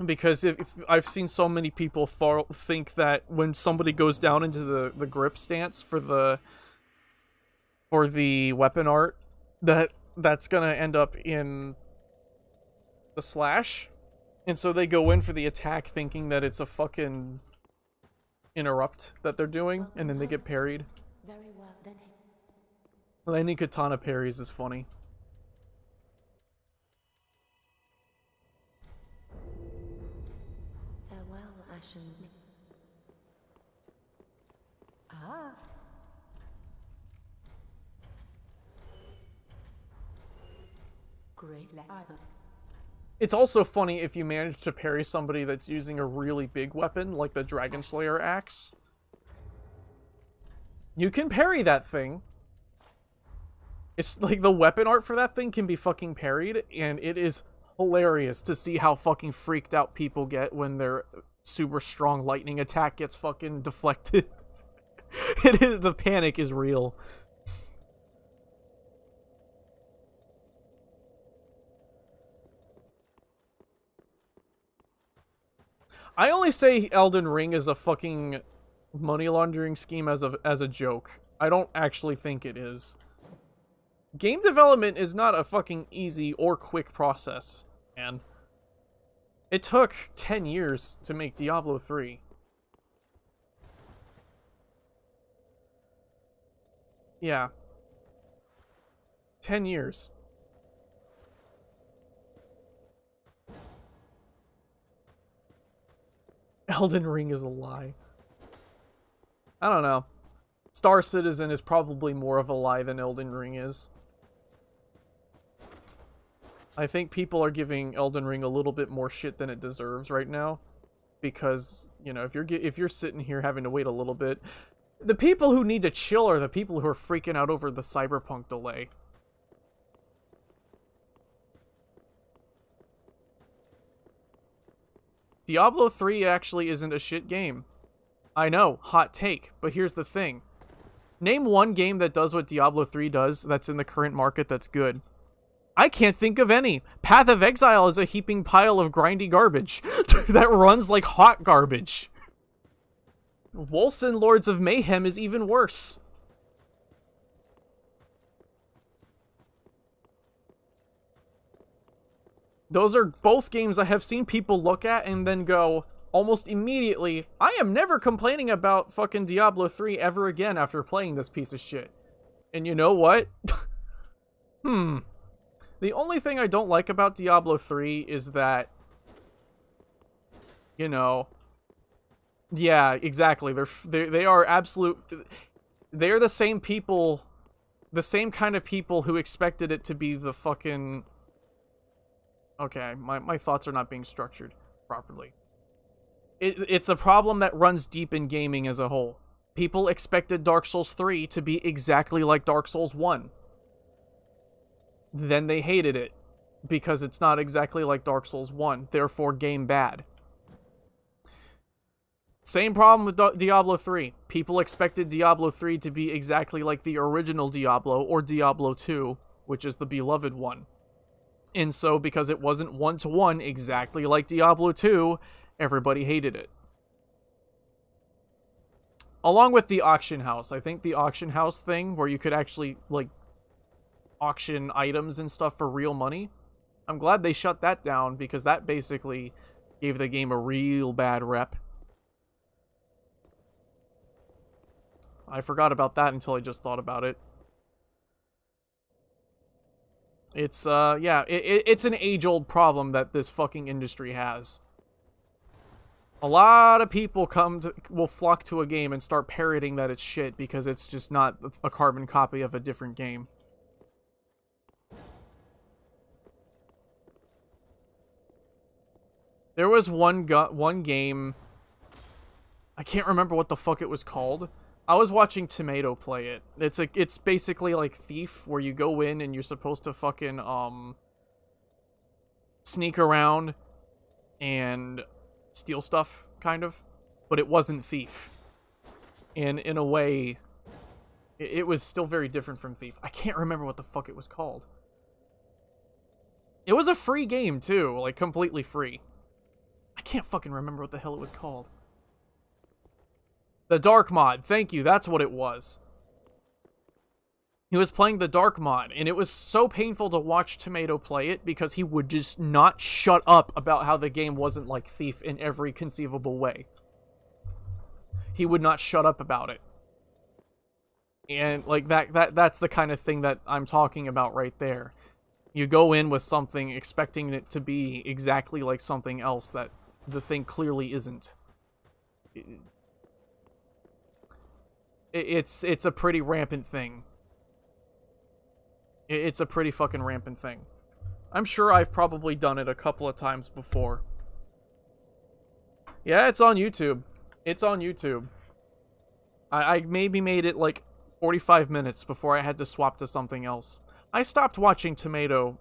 A: Because if I've seen so many people think that when somebody goes down into the grip stance for the weapon art, that's gonna end up in the slash. And so they go in for the attack thinking that it's a fucking interrupt that they're doing, and then they get parried.
B: Very well then.
A: Landing katana parries is funny.
B: Farewell, Ashen.
E: Ah. Great lad.
A: It's also funny if you manage to parry somebody that's using a really big weapon, like the Dragon Slayer axe. You can parry that thing. It's like the weapon art for that thing can be fucking parried, and it is hilarious to see how fucking freaked out people get when their super strong lightning attack gets fucking deflected. The panic is real. I only say Elden Ring is a fucking money laundering scheme as a joke. I don't actually think it is. Game development is not a fucking easy or quick process, man. It took 10 years to make Diablo 3. Yeah. 10 years. Elden Ring is a lie. I don't know. Star Citizen is probably more of a lie than Elden Ring is. I think people are giving Elden Ring a little bit more shit than it deserves right now. because, you know, if you're sitting here having to wait a little bit, the people who need to chill are the people who are freaking out over the Cyberpunk delay. Diablo 3 actually isn't a shit game. I know, hot take, but here's the thing. Name one game that does what Diablo 3 does that's in the current market that's good. I can't think of any. Path of Exile is a heaping pile of grindy garbage that runs like hot garbage. Wolcen Lords of Mayhem is even worse. Those are both games I have seen people look at and then go, almost immediately, I am never complaining about fucking Diablo 3 ever again after playing this piece of shit. And you know what? The only thing I don't like about Diablo 3 is that, you know, yeah, exactly. They are absolute. They're the same people, the same kind of people who expected it to be the fucking. Okay, my thoughts are not being structured properly. It's a problem that runs deep in gaming as a whole. People expected Dark Souls 3 to be exactly like Dark Souls 1. Then they hated it because it's not exactly like Dark Souls 1, therefore game bad. Same problem with Diablo 3. People expected Diablo 3 to be exactly like the original Diablo or Diablo 2, which is the beloved one. And so, because it wasn't one-to-one exactly like Diablo 2, everybody hated it. Along with the auction house. I think the auction house thing, where you could actually, like, auction items and stuff for real money, I'm glad they shut that down, because that basically gave the game a real bad rep. I forgot about that until I just thought about it. It's, yeah, it's an age-old problem that this fucking industry has. A lot of people will flock to a game and start parroting that it's shit because it's just not a carbon copy of a different game. There was one game, I can't remember what the fuck it was called. I was watching Tomato play it. It's basically like Thief, where you go in and you're supposed to fucking sneak around and steal stuff, kind of. But it wasn't Thief. And in a way, it was still very different from Thief. I can't remember what the fuck it was called. It was a free game too, like completely free. I can't fucking remember what the hell it was called. The Dark mod, thank you, that's what it was. He was playing the Dark mod, and it was so painful to watch Tomato play it because he would just not shut up about how the game wasn't like Thief in every conceivable way. He would not shut up about it. And like that's the kind of thing that I'm talking about right there. You go in with something expecting it to be exactly like something else that the thing clearly isn't. It's a pretty rampant thing. It's a pretty fucking rampant thing. I'm sure I've probably done it a couple of times before. Yeah, it's on YouTube. It's on YouTube. I maybe made it like 45 minutes before I had to swap to something else. I stopped watching Tomato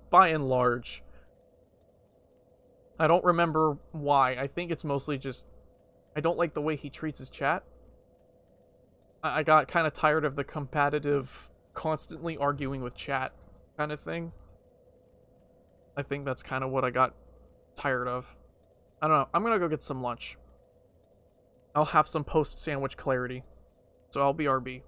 A: by and large. I don't remember why. I think it's mostly just I don't like the way he treats his chat. I got kind of tired of the competitive, constantly arguing with chat kind of thing. I think that's kind of what I got tired of. I don't know. I'm gonna go get some lunch. I'll have some post-sandwich clarity. So I'll be RB.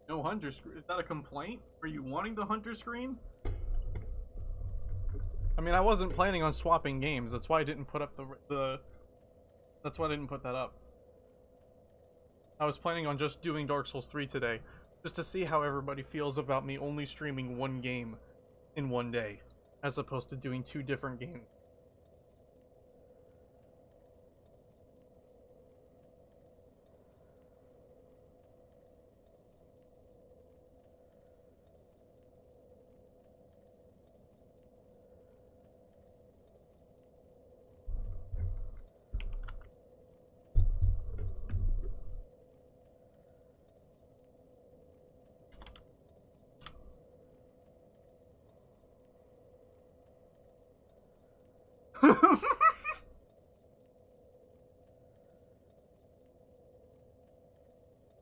A: No hunter screen. Is that a complaint? Are you wanting the hunter screen? I mean, I wasn't planning on swapping games. That's why I didn't put up the that's why I didn't put that up. I was planning on just doing Dark Souls 3 today, just to see how everybody feels about me only streaming one game in one day, as opposed to doing 2 different games.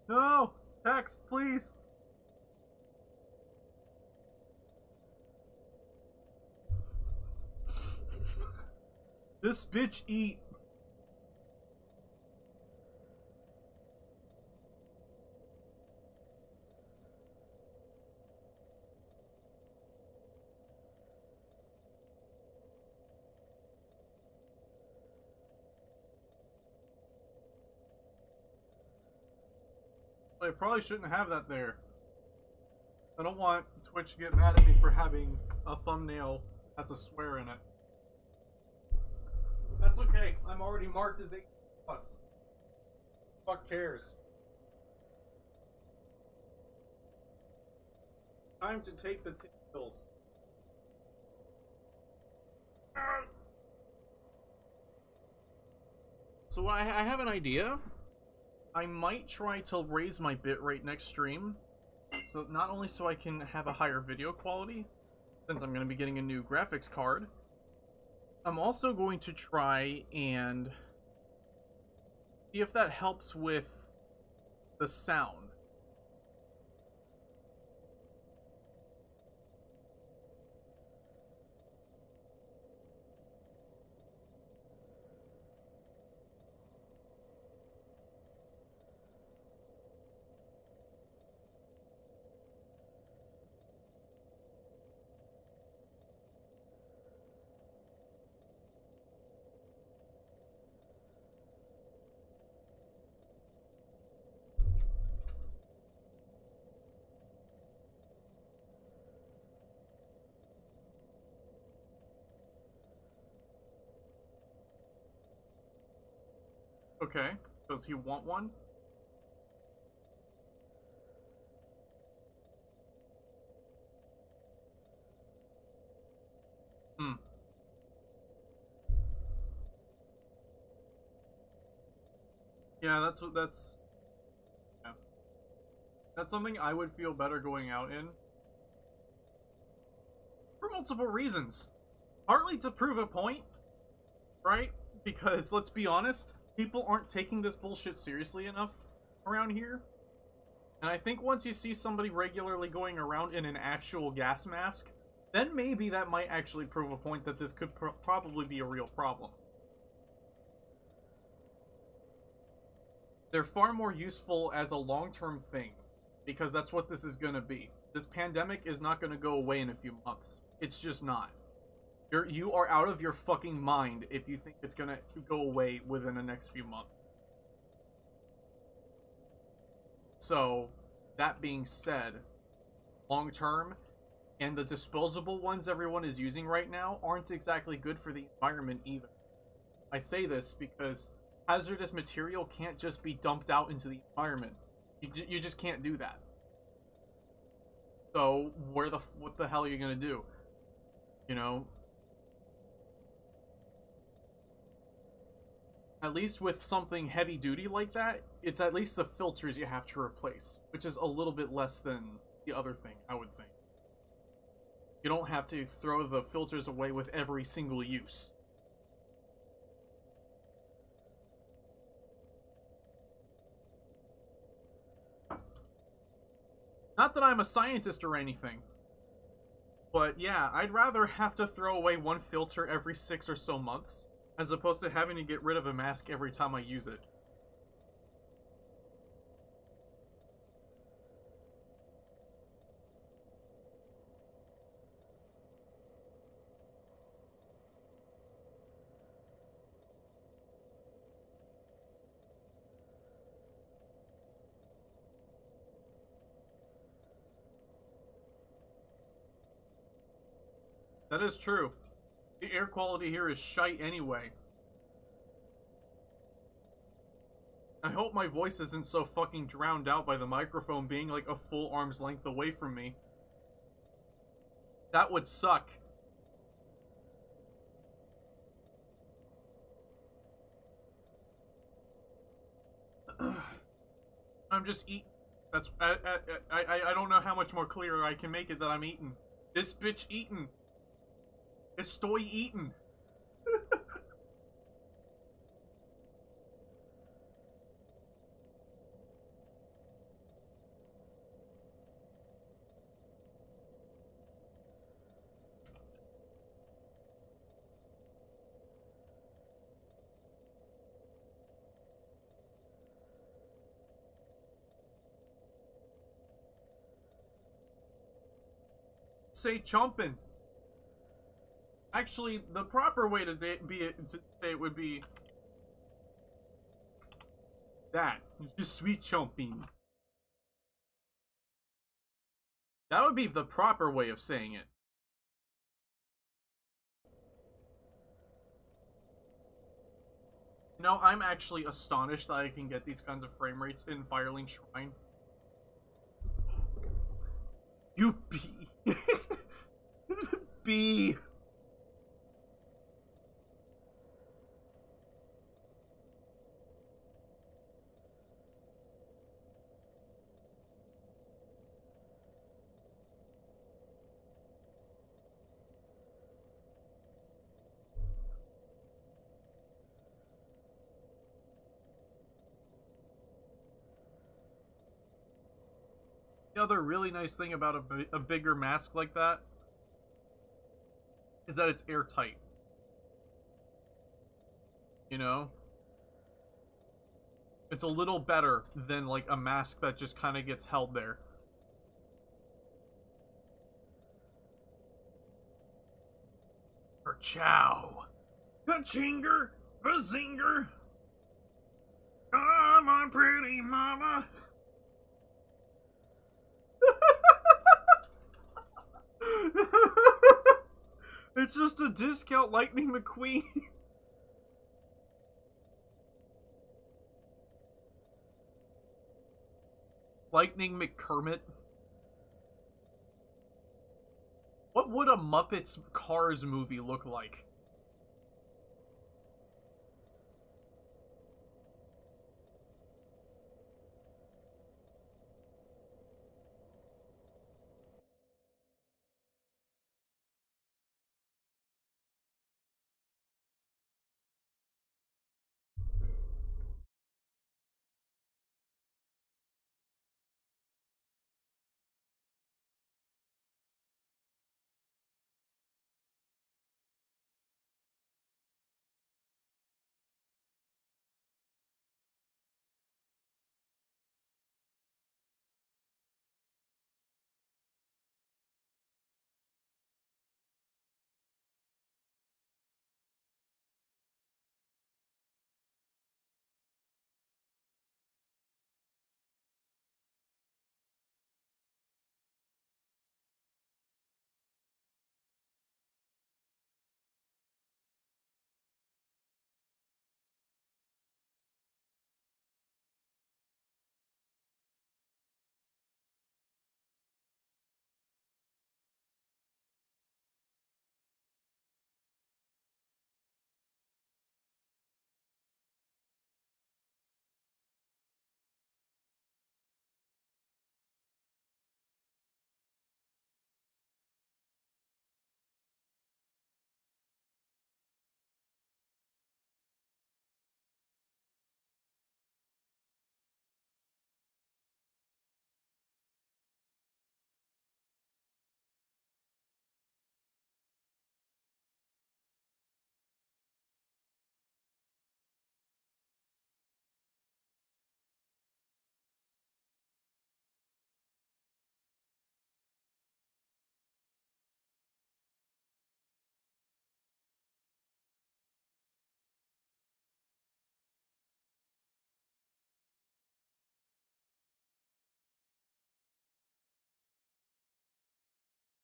A: No! Text, please! This bitch eat. I probably shouldn't have that there. I don't want Twitch to get mad at me for having a thumbnail as a swear in it. That's okay. I'm already marked as 8+. Fuck cares. Time to take the pills. So I have an idea. I might try to raise my bitrate next stream, so not only so I can have a higher video quality, since I'm going to be getting a new graphics card, I'm also going to try and see if that helps with the sound. Okay, does he want one? Yeah, that's yeah. That's something I would feel better going out in. For multiple reasons. Partly to prove a point, right? Because, let's be honest, people aren't taking this bullshit seriously enough around here. And I think once you see somebody regularly going around in an actual gas mask, then maybe that might actually prove a point that this could probably be a real problem. They're far more useful as a long-term thing, because that's what this is gonna be. This pandemic is not gonna go away in a few months. It's just not. You are out of your fucking mind if you think it's gonna go away within the next few months. So, that being said, long-term, and the disposable ones everyone is using right now aren't exactly good for the environment either. I say this because hazardous material can't just be dumped out into the environment. You just can't do that. So, what the hell are you gonna do? You know? At least with something heavy duty like that, it's at least the filters you have to replace, which is a little bit less than the other thing, I would think. You don't have to throw the filters away with every single use. Not that I'm a scientist or anything, but yeah, I'd rather have to throw away one filter every 6 or so months, as opposed to having to get rid of a mask every time I use it. That is true. The air quality here is shite anyway. I hope my voice isn't so fucking drowned out by the microphone being like a full arm's length away from me. That would suck. I'm just eating. That's I don't know how much more clearer I can make it that I'm eating. This bitch eating. Estoy eating. Say chomping. Actually, the proper way to say it would be that. Just sweet chomping. That would be the proper way of saying it. You know, I'm actually astonished that I can get these kinds of frame rates in Firelink Shrine. You bee. Bee. The other really nice thing about a bigger mask like that is that it's airtight. You know? It's a little better than like a mask that just kind of gets held there. Chow. Ka-chinger, bazinger. Oh, my pretty mama. It's just a discount Lightning McQueen. Lightning McKermit. What would a Muppets Cars movie look like?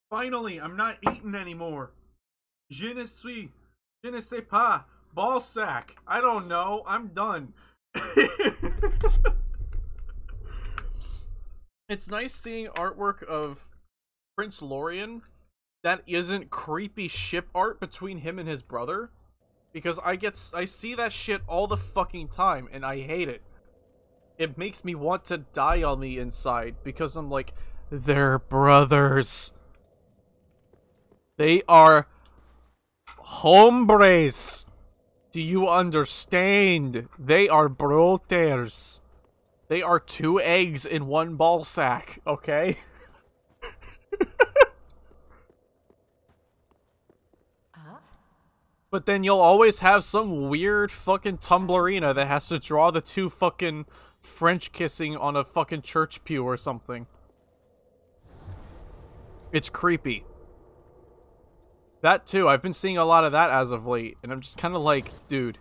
A: Finally, I'm not eating anymore. Je ne suis, je ne sais pas, ball sack. I don't know. I'm done. It's nice seeing artwork of Prince Lorien that isn't creepy ship art between him and his brother, because I see that shit all the fucking time and I hate it. It makes me want to die on the inside because I'm like, they're brothers. They are hombres. Do you understand? They are brothers. They are 2 eggs in 1 ball sack, okay? But then you'll always have some weird fucking Tumblrina that has to draw the 2 fucking French kissing on a fucking church pew or something. It's creepy. That too, I've been seeing a lot of that as of late, and I'm just kind of like, dude.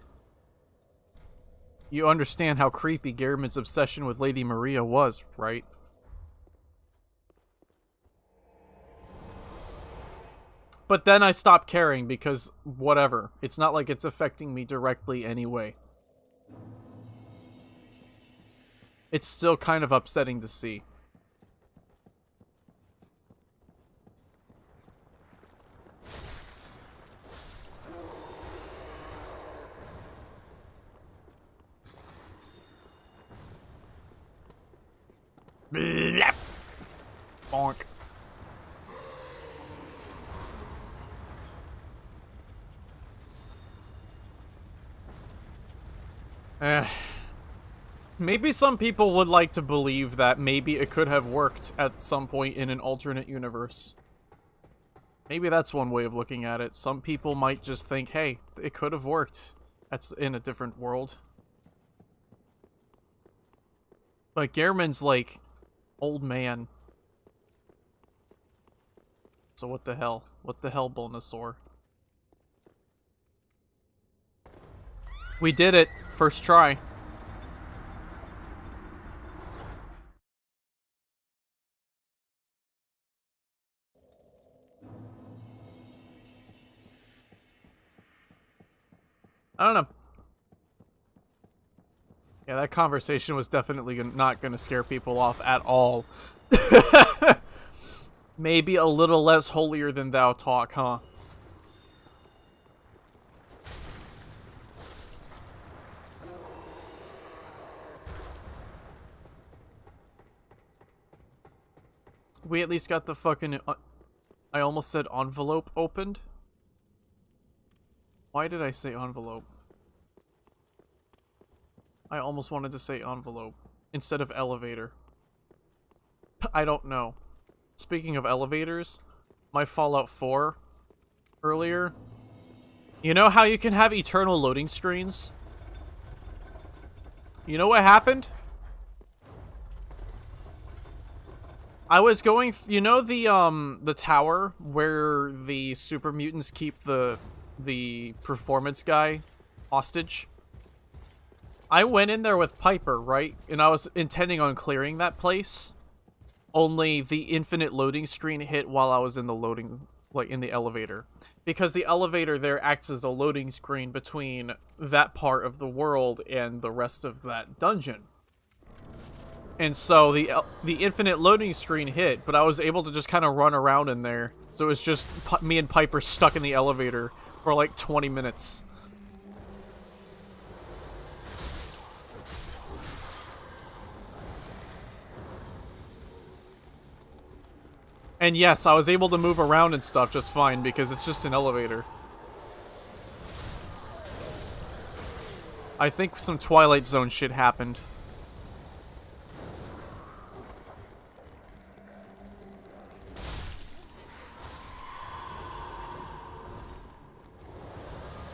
A: You understand how creepy Garriman's obsession with Lady Maria was, right? But then I stopped caring because, whatever. It's not like it's affecting me directly anyway. It's still kind of upsetting to see. Blap. Bonk. Maybe some people would like to believe that maybe it could have worked at some point in an alternate universe. Maybe that's one way of looking at it. Some people might just think, hey, it could have worked. That's in a different world. But Gehrman's like, old man. So what the hell? What the hell, Bulbasaur? We did it. First try. I don't know. Yeah, that conversation was definitely not going to scare people off at all. Maybe a little less holier than thou talk, huh? We at least got the fucking... I almost said envelope opened. Why did I say envelope? I almost wanted to say envelope instead of elevator. I don't know. Speaking of elevators, my Fallout 4 earlier. You know how you can have eternal loading screens? You know what happened? I was going, you know the tower where the super mutants keep the performance guy hostage? I went in there with Piper, right? And I was intending on clearing that place. Only the infinite loading screen hit while I was in the loading, like in the elevator. Because the elevator there acts as a loading screen between that part of the world and the rest of that dungeon. And so the infinite loading screen hit, but I was able to just kind of run around in there. So it was just me and Piper stuck in the elevator for like 20 minutes. And yes, I was able to move around and stuff just fine because it's just an elevator. I think some Twilight Zone shit happened.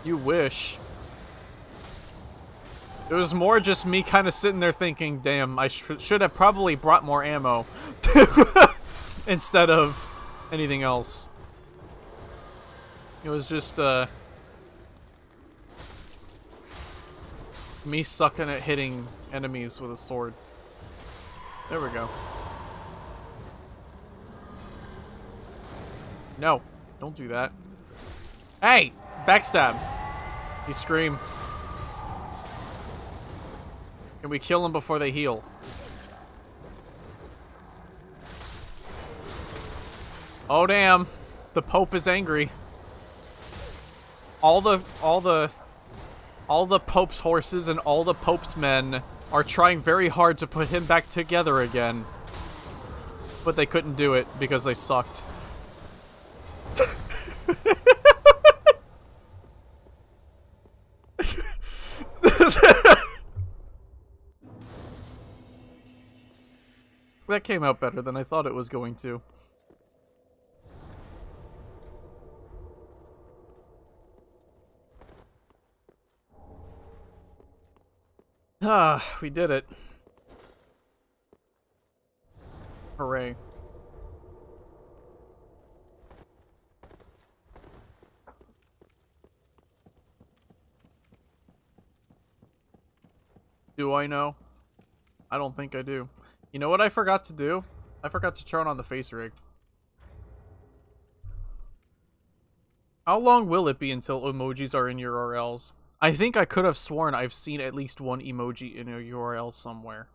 A: You wish. It was more just me kind of sitting there thinking, damn, I should have probably brought more ammo. Instead of anything else. It was just, me sucking at hitting enemies with a sword. There we go. No, don't do that. Hey! Backstab. You scream. Can we kill them before they heal? Oh damn. The Pope is angry. All the Pope's horses and all the Pope's men are trying very hard to put him back together again. But they couldn't do it because they sucked. That came out better than I thought it was going to. Ah, we did it. Hooray. Do I know? I don't think I do. You know what I forgot to do? I forgot to turn on the face rig. How long will it be until emojis are in URLs? I think I could have sworn I've seen at least one emoji in a URL somewhere.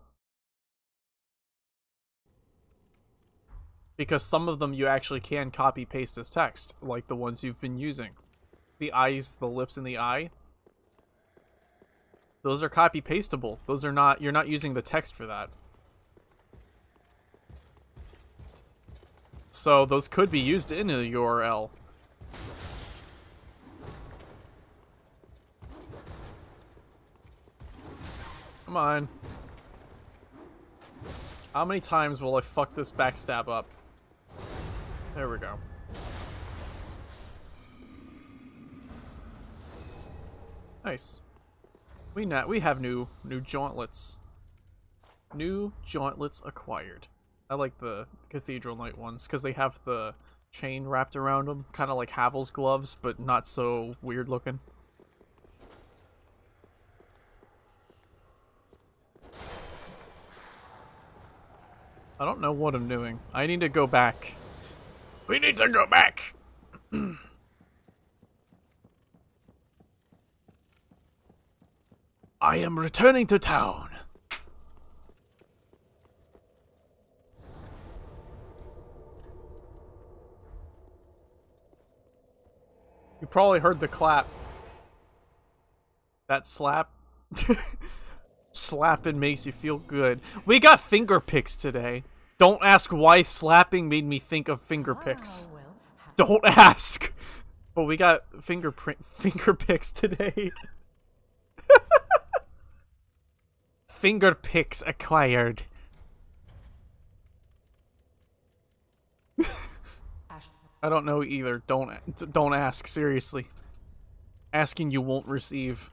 A: Because some of them you actually can copy paste as text, like the ones you've been using. The eyes, the lips, and the eye. Those are copy pastable. Those are not, you're not using the text for that. So those could be used in a URL. Come on. How many times will I fuck this backstab up? There we go. Nice. We have new gauntlets. New gauntlets acquired. I like the Cathedral Knight ones because they have the chain wrapped around them, kind of like Havel's gloves, but not so weird looking. I don't know what I'm doing. I need to go back. We need to go back! I am returning to town. You probably heard the clap. That slap. Slapping makes you feel good. We got finger picks today. Don't ask why slapping made me think of finger picks.
E: Well,
A: Don't ask. But we got finger picks today. Finger picks acquired. I don't know either. Don't ask, seriously. Asking you won't receive.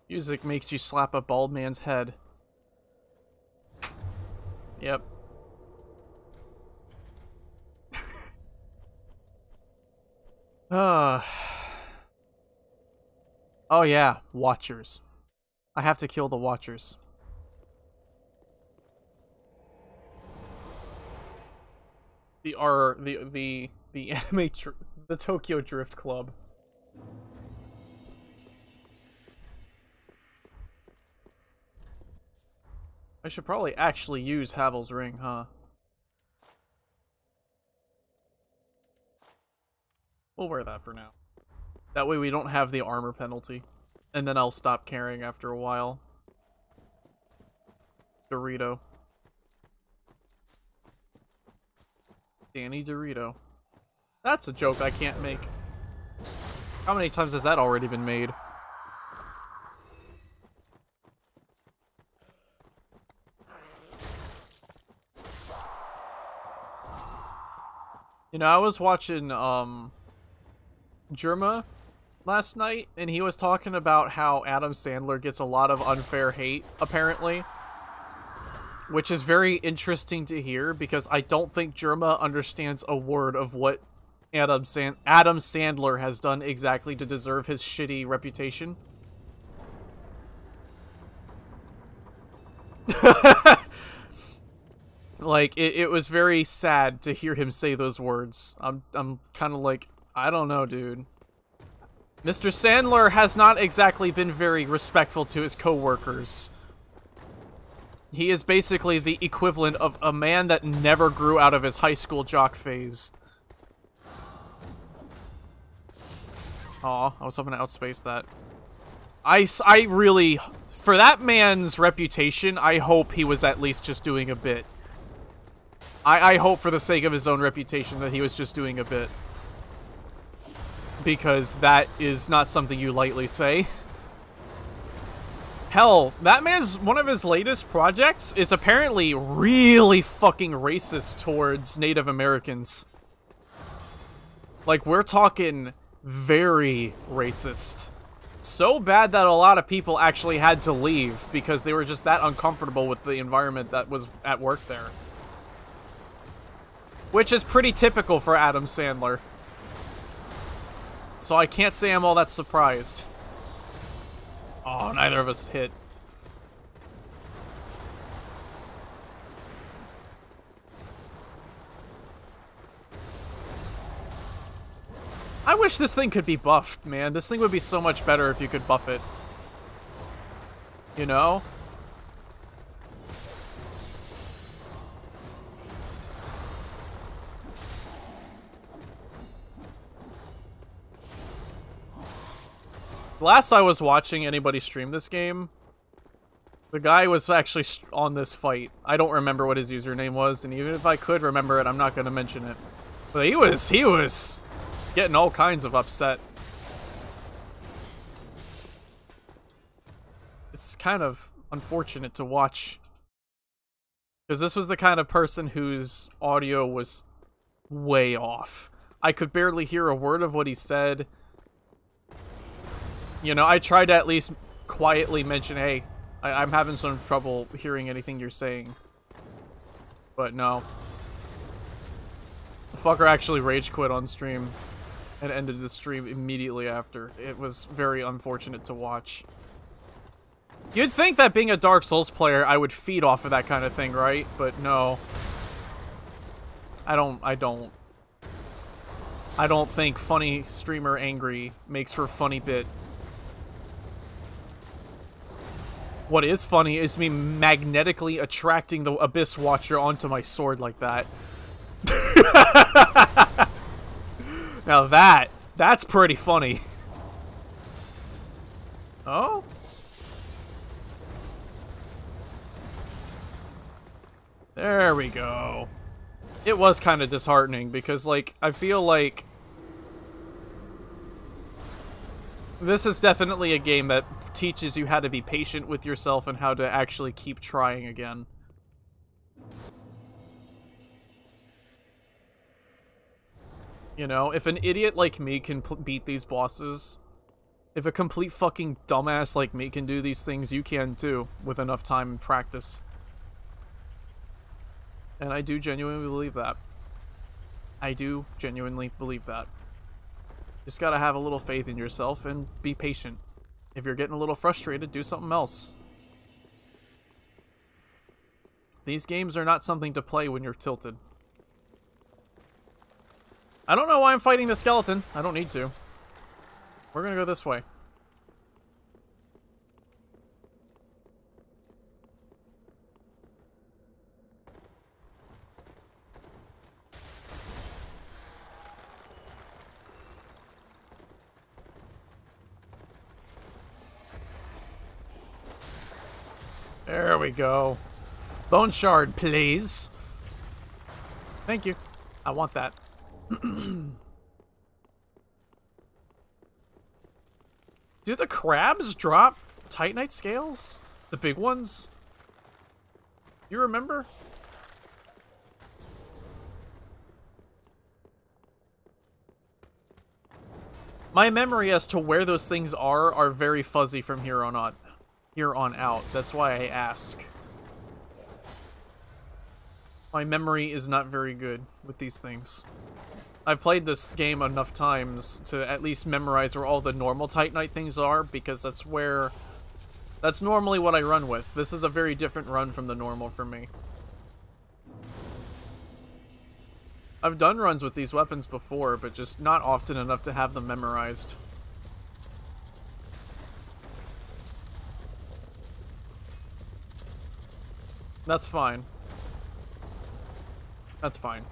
A: Music makes you slap a bald man's head. Yep. Oh yeah, Watchers. I have to kill the Watchers. The anime the Tokyo Drift Club. I should probably actually use Havel's ring, huh? We'll wear that for now. That way we don't have the armor penalty. And then I'll stop caring after a while. Dorito. Danny Dorito. That's a joke I can't make. How many times has that already been made? You know, I was watching, Germa last night, and he was talking about how Adam Sandler gets a lot of unfair hate, apparently. Which is very interesting to hear, because I don't think Germa understands a word of what Adam Sandler has done exactly to deserve his shitty reputation. Like, it was very sad to hear him say those words. I'm kind of like, I don't know, dude. Mr. Sandler has not exactly been very respectful to his coworkers. He is basically the equivalent of a man that never grew out of his high school jock phase. Aw, I was hoping to outspace that. I really... For that man's reputation, I hope he was at least just doing a bit. I hope for the sake of his own reputation that he was just doing a bit. Because that is not something you lightly say. Hell, that man's... One of his latest projects is apparently really fucking racist towards Native Americans. Like, we're talking very racist. So bad that a lot of people actually had to leave because they were just that uncomfortable with the environment that was at work there. Which is pretty typical for Adam Sandler. So I can't say I'm all that surprised. Oh, neither of us hit. I wish this thing could be buffed, man. This thing would be so much better if you could buff it. You know? Last I was watching anybody stream this game, the guy was actually on this fight. I don't remember what his username was, and even if I could remember it, I'm not going to mention it. But he was getting all kinds of upset. It's kind of unfortunate to watch. Because this was the kind of person whose audio was way off. I could barely hear a word of what he said. You know, I tried to at least quietly mention, hey, I'm having some trouble hearing anything you're saying. But no. The fucker actually rage quit on stream and ended the stream immediately after. It was very unfortunate to watch. You'd think that being a Dark Souls player, I would feed off of that kind of thing, right? But no. I don't think funny streamer angry makes for a funny bit. What is funny is me magnetically attracting the Abyss Watcher onto my sword like that. Now that's pretty funny. Oh? There we go. It was kind of disheartening because, like, I feel like this is definitely a game that teaches you how to be patient with yourself and how to actually keep trying again. You know, if an idiot like me can beat these bosses, if a complete fucking dumbass like me can do these things, you can too, with enough time and practice. And I do genuinely believe that. I do genuinely believe that. Just gotta have a little faith in yourself and be patient. If you're getting a little frustrated, do something else. These games are not something to play when you're tilted. I don't know why I'm fighting the skeleton. I don't need to. We're gonna go this way. There we go. Bone shard, please. Thank you. I want that. Do the crabs drop Titanite scales? The big ones? You remember? My memory as to where those things are very fuzzy from here on out. That's why I ask. My memory is not very good with these things. I've played this game enough times to at least memorize where all the normal Titanite things are, because that's normally what I run with. This is a very different run from the normal for me. I've done runs with these weapons before, but just not often enough to have them memorized. That's fine. That's fine.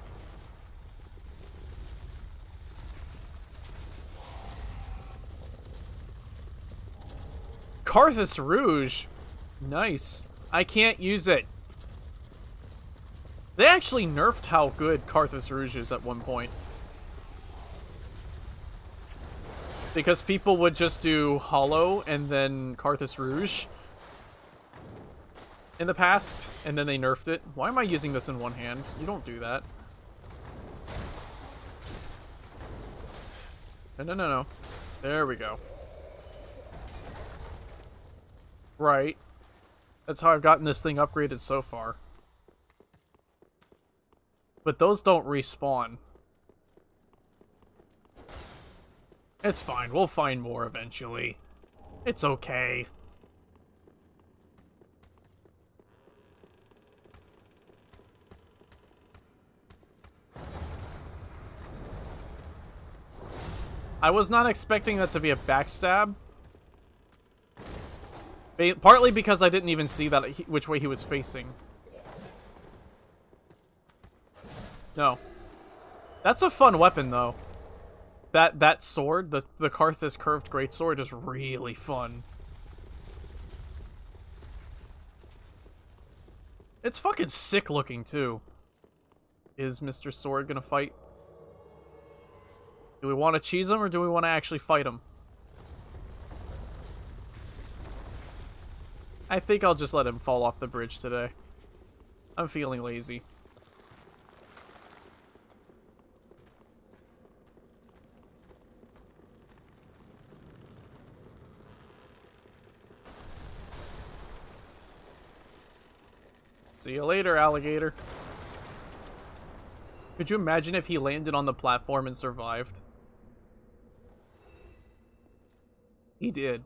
A: Carthus Rouge. Nice. I can't use it. They actually nerfed how good Carthus Rouge is at one point. Because people would just do Hollow and then Carthus Rouge in the past, and then they nerfed it. Why am I using this in one hand? You don't do that. No. There we go. Right. That's how I've gotten this thing upgraded so far. But those don't respawn. It's fine. We'll find more eventually. It's okay. I was not expecting that to be a backstab. Partly because I didn't even see that which way he was facing. No. That's a fun weapon, though. That sword, the Carthus curved greatsword, is really fun. It's fucking sick looking, too. Is Mr. Sword gonna fight? Do we want to cheese him, or do we want to actually fight him? I think I'll just let him fall off the bridge today. I'm feeling lazy. See you later, alligator. Could you imagine if he landed on the platform and survived? He did.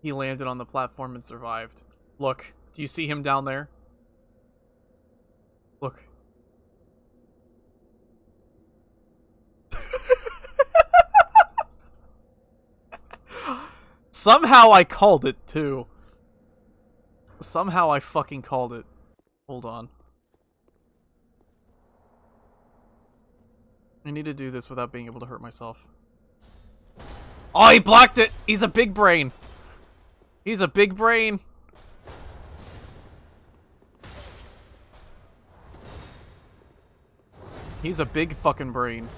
A: He landed on the platform and survived. Look, do you see him down there? Look. Somehow I called it, too. Somehow I fucking called it. Hold on. I need to do this without being able to hurt myself. Oh, he blocked it! He's a big brain! He's a big brain! He's a big fucking brain.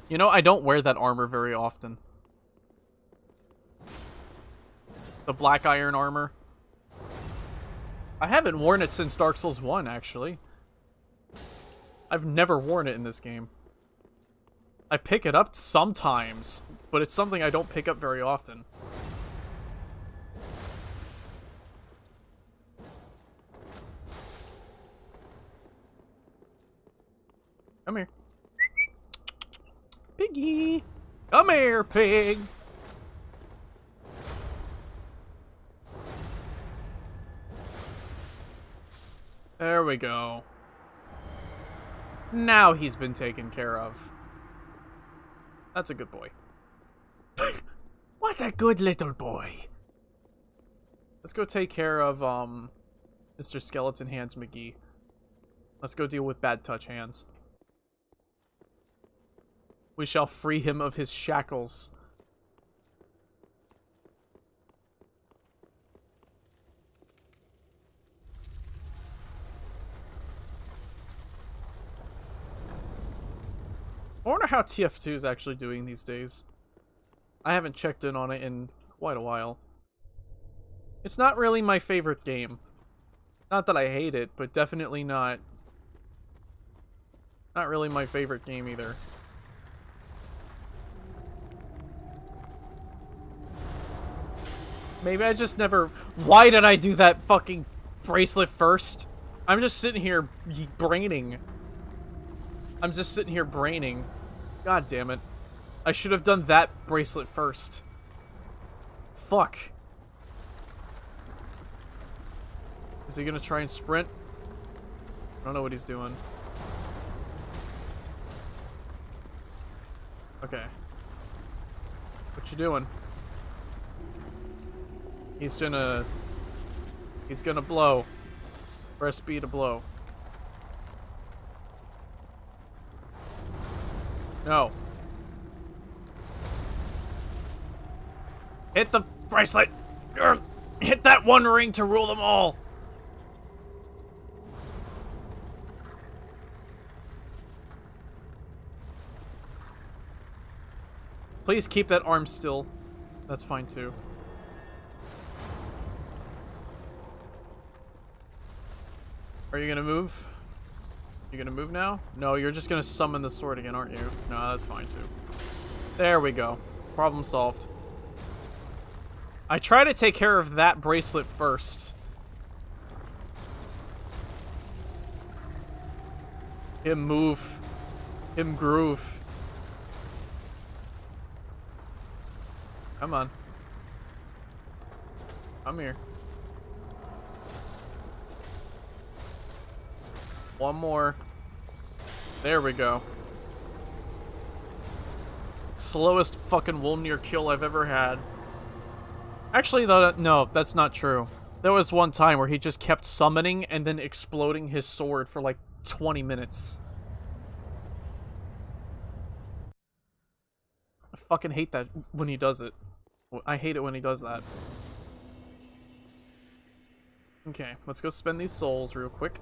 A: You know, I don't wear that armor very often. The black iron armor. I haven't worn it since Dark Souls 1, actually. I've never worn it in this game. I pick it up sometimes, but it's something I don't pick up very often. Come here. Piggy! Come here, pig! There we go. Now he's been taken care of. That's a good boy. What a good little boy. Let's go take care of, Mr. Skeleton Hands McGee. Let's go deal with Bad Touch Hands. We shall free him of his shackles. I wonder how TF2 is actually doing these days. I haven't checked in on it in quite a while. It's not really my favorite game. Not that I hate it, but definitely not really my favorite game either. Maybe I just never... Why did I do that fucking bracelet first? I'm just sitting here braining. I'm just sitting here braining. God damn it. I should have done that bracelet first. Fuck. Is he gonna try and sprint? I don't know what he's doing. Okay. What you doing? He's gonna blow. Press B to blow. No. Hit the bracelet! Hit that one ring to rule them all! Please keep that arm still. That's fine too. Are you gonna move? You gonna move now? No, you're just gonna summon the sword again, aren't you? No, that's fine too. There we go. Problem solved. I try to take care of that bracelet first. Him move. Him groove. Come on. Come here. One more. There we go. Slowest fucking Wolnir kill I've ever had. Actually, though, no, that's not true. There was one time where he just kept summoning and then exploding his sword for like 20 minutes. I fucking hate that when he does it. I hate it when he does that. Okay, let's go spend these souls real quick.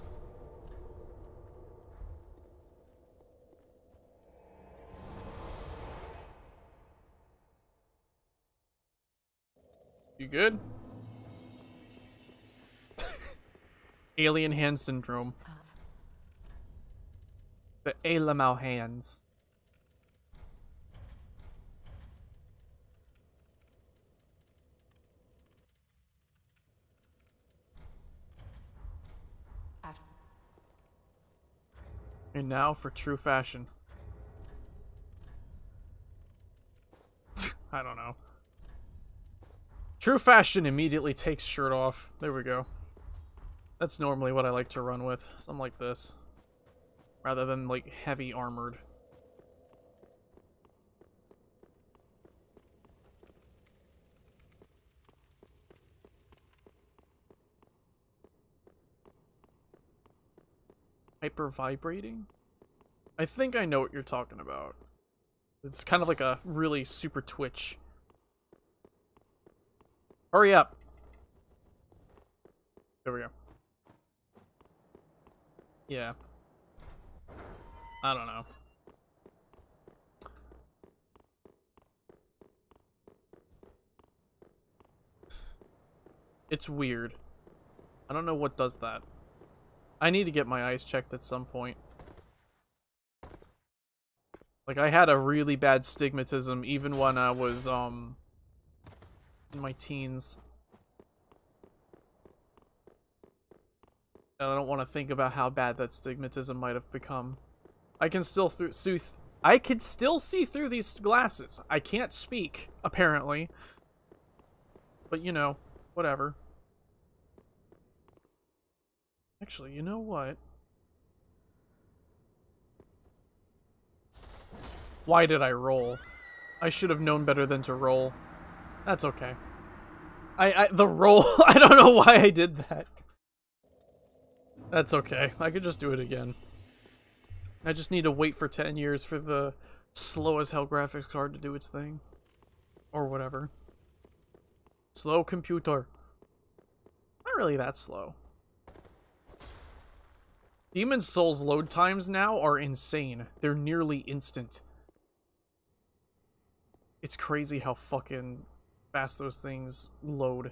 A: You good? Alien hand syndrome. The Alamau hands. And now for true fashion. I don't know. True fashion immediately takes shirt off. There we go. That's normally what I like to run with. Something like this. Rather than, like, heavy armored. Hyper vibrating? I think I know what you're talking about. It's kind of like a really super twitch. Hurry up. There we go. Yeah. I don't know. It's weird. I don't know what does that. I need to get my eyes checked at some point. Like, I had a really bad stigmatism even when I was, in my teens. And I don't want to think about how bad that stigmatism might have become. I can still I can still see through these glasses. I can't speak, apparently. But, you know, whatever. Actually, you know what? Why did I roll? I should have known better than to roll. That's okay. The roll, I don't know why I did that. That's okay. I could just do it again. I just need to wait for 10 years for the slow as hell graphics card to do its thing. Or whatever. Slow computer. Not really that slow. Demon's Souls load times now are insane. They're nearly instant. It's crazy how fucking fast those things load.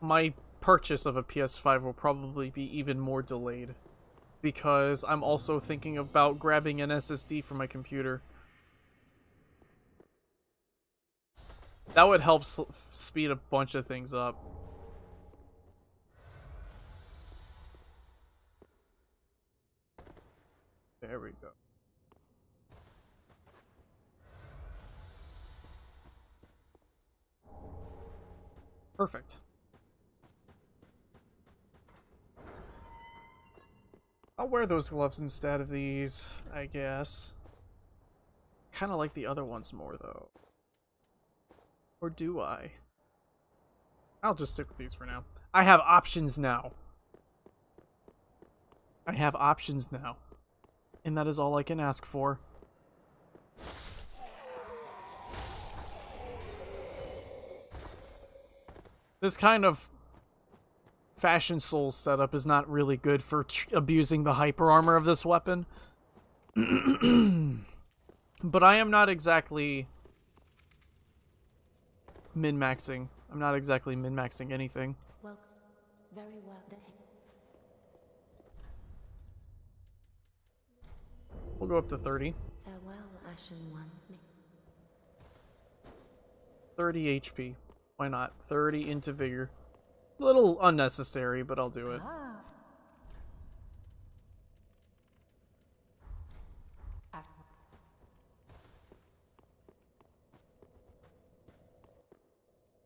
A: My purchase of a PS5 will probably be even more delayed. Because I'm also thinking about grabbing an SSD for my computer. That would help speed a bunch of things up. There we go. Perfect. I'll wear those gloves instead of these, I guess. Kind of like the other ones more, though. Or do I? I'll just stick with these for now. I have options now. I have options now. And that is all I can ask for. This kind of Fashion Souls setup is not really good for abusing the hyper armor of this weapon. But I am not exactly min-maxing. I'm not exactly min-maxing anything.
B: Works very well.
A: We'll go up to 30.
B: Farewell, Ashen One.
A: 30 HP. Why not? 30 into vigor. A little unnecessary, but I'll do it.
E: Ah.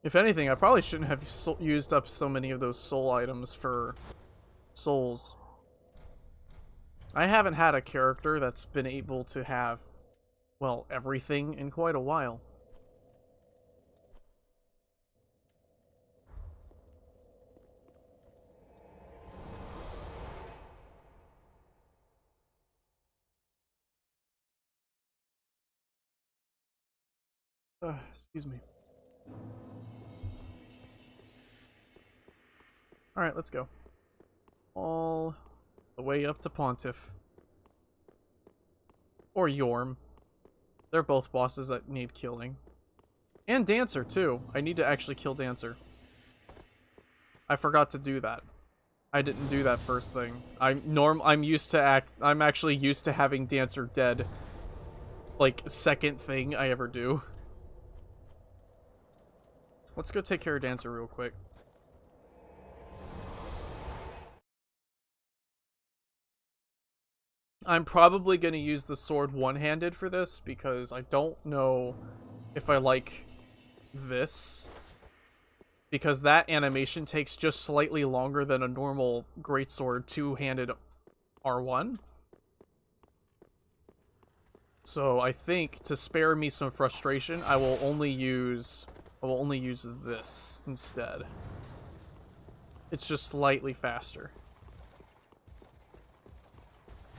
A: If anything, I probably shouldn't have used up so many of those soul items for souls. I haven't had a character that's been able to have, well, everything in quite a while. Excuse me. Alright, let's go. All the way up to Pontiff. Or Yorm. They're both bosses that need killing. And Dancer, too. I need to actually kill Dancer. I forgot to do that. I didn't do that first thing. I'm actually used to having Dancer dead. Like, second thing I ever do. Let's go take care of Dancer real quick. I'm probably going to use the sword one-handed for this, because I don't know if I like this. Because that animation takes just slightly longer than a normal greatsword two-handed R1. So I think, to spare me some frustration, I will only use this instead. It's just slightly faster.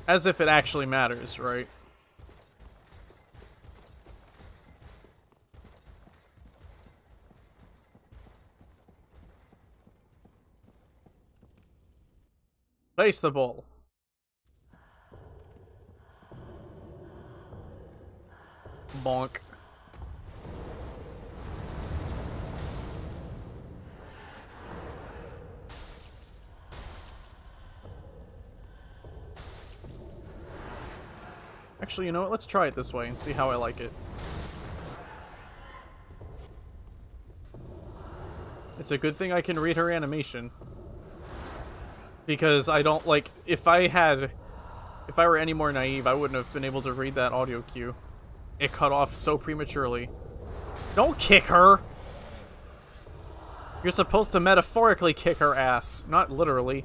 A: As if it actually matters, right? Face the bull. Bonk. Actually, you know what? Let's try it this way and see how I like it. It's a good thing I can read her animation. Because I don't, like, if I were any more naive, I wouldn't have been able to read that audio cue. It cut off so prematurely. Don't kick her! You're supposed to metaphorically kick her ass, not literally.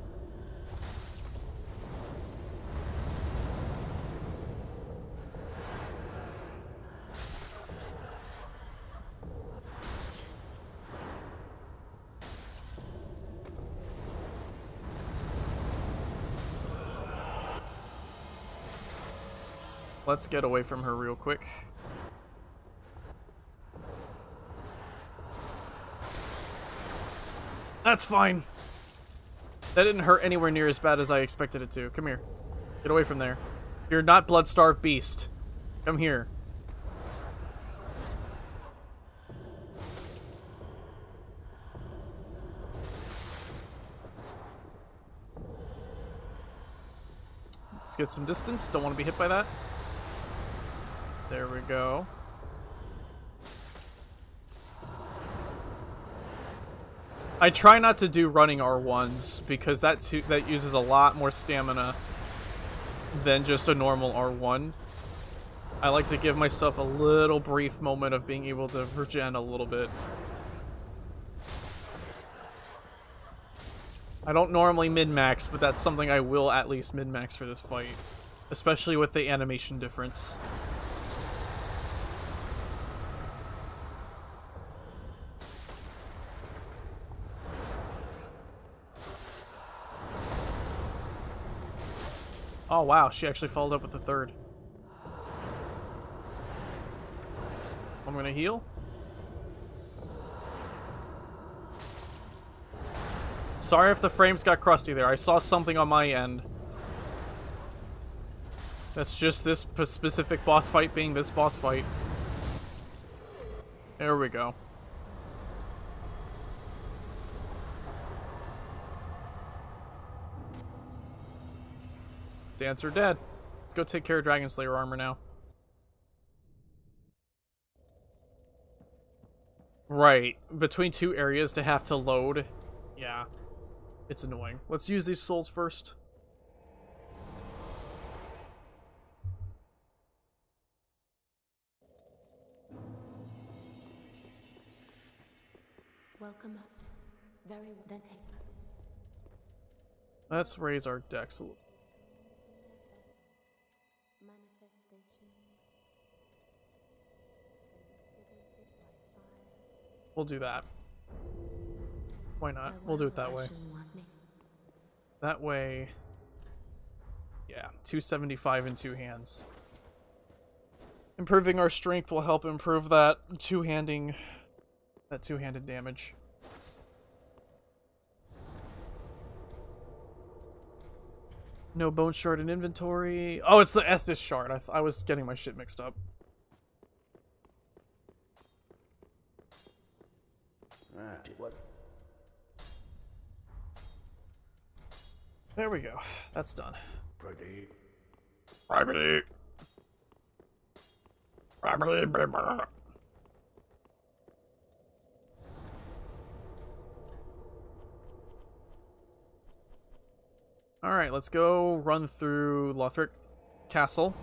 A: Let's get away from her real quick. That's fine. That didn't hurt anywhere near as bad as I expected it to. Come here. Get away from there. You're not blood-starved beast. Come here. Let's get some distance. Don't want to be hit by that. There we go. I try not to do running R1s because that uses a lot more stamina than just a normal R1. I like to give myself a little brief moment of being able to regen a little bit. I don't normally min-max, but that's something I will at least min-max for this fight. Especially with the animation difference. Oh wow, she actually followed up with the third. I'm gonna heal. Sorry if the frames got crusty there. I saw something on my end. That's just this specific boss fight being this boss fight. There we go. Dancer dead. Let's go take care of Dragon Slayer armor now. Right. Between two areas to have to load. Yeah. It's annoying. Let's use these souls first.
B: Welcome us. Very well. Then take.
A: Let's raise our dex a little.
B: Manifestation. Elucidated by fire.
A: We'll do that. Why not? We'll do it that way. That way... Yeah, 275 in two hands. Improving our strength will help improve that two-handed damage. No bone shard in inventory. Oh, it's the Estus shard. I was getting my shit mixed up.
C: What?
A: There we go. That's done.
C: Pretty.
A: Alright, let's go run through Lothric Castle.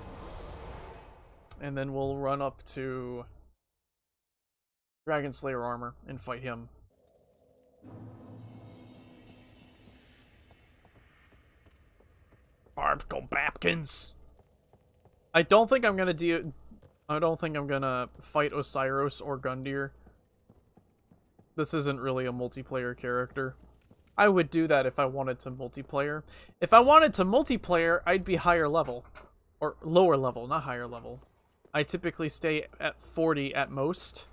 A: And then we'll run up to Dragon Slayer armor and fight him. Go Babkins. I don't think I'm gonna fight Osiris or Gundyr. This isn't really a multiplayer character. I would do that if I wanted to multiplayer. If I wanted to multiplayer, I'd be higher level. Or lower level, not higher level. I typically stay at 40 at most.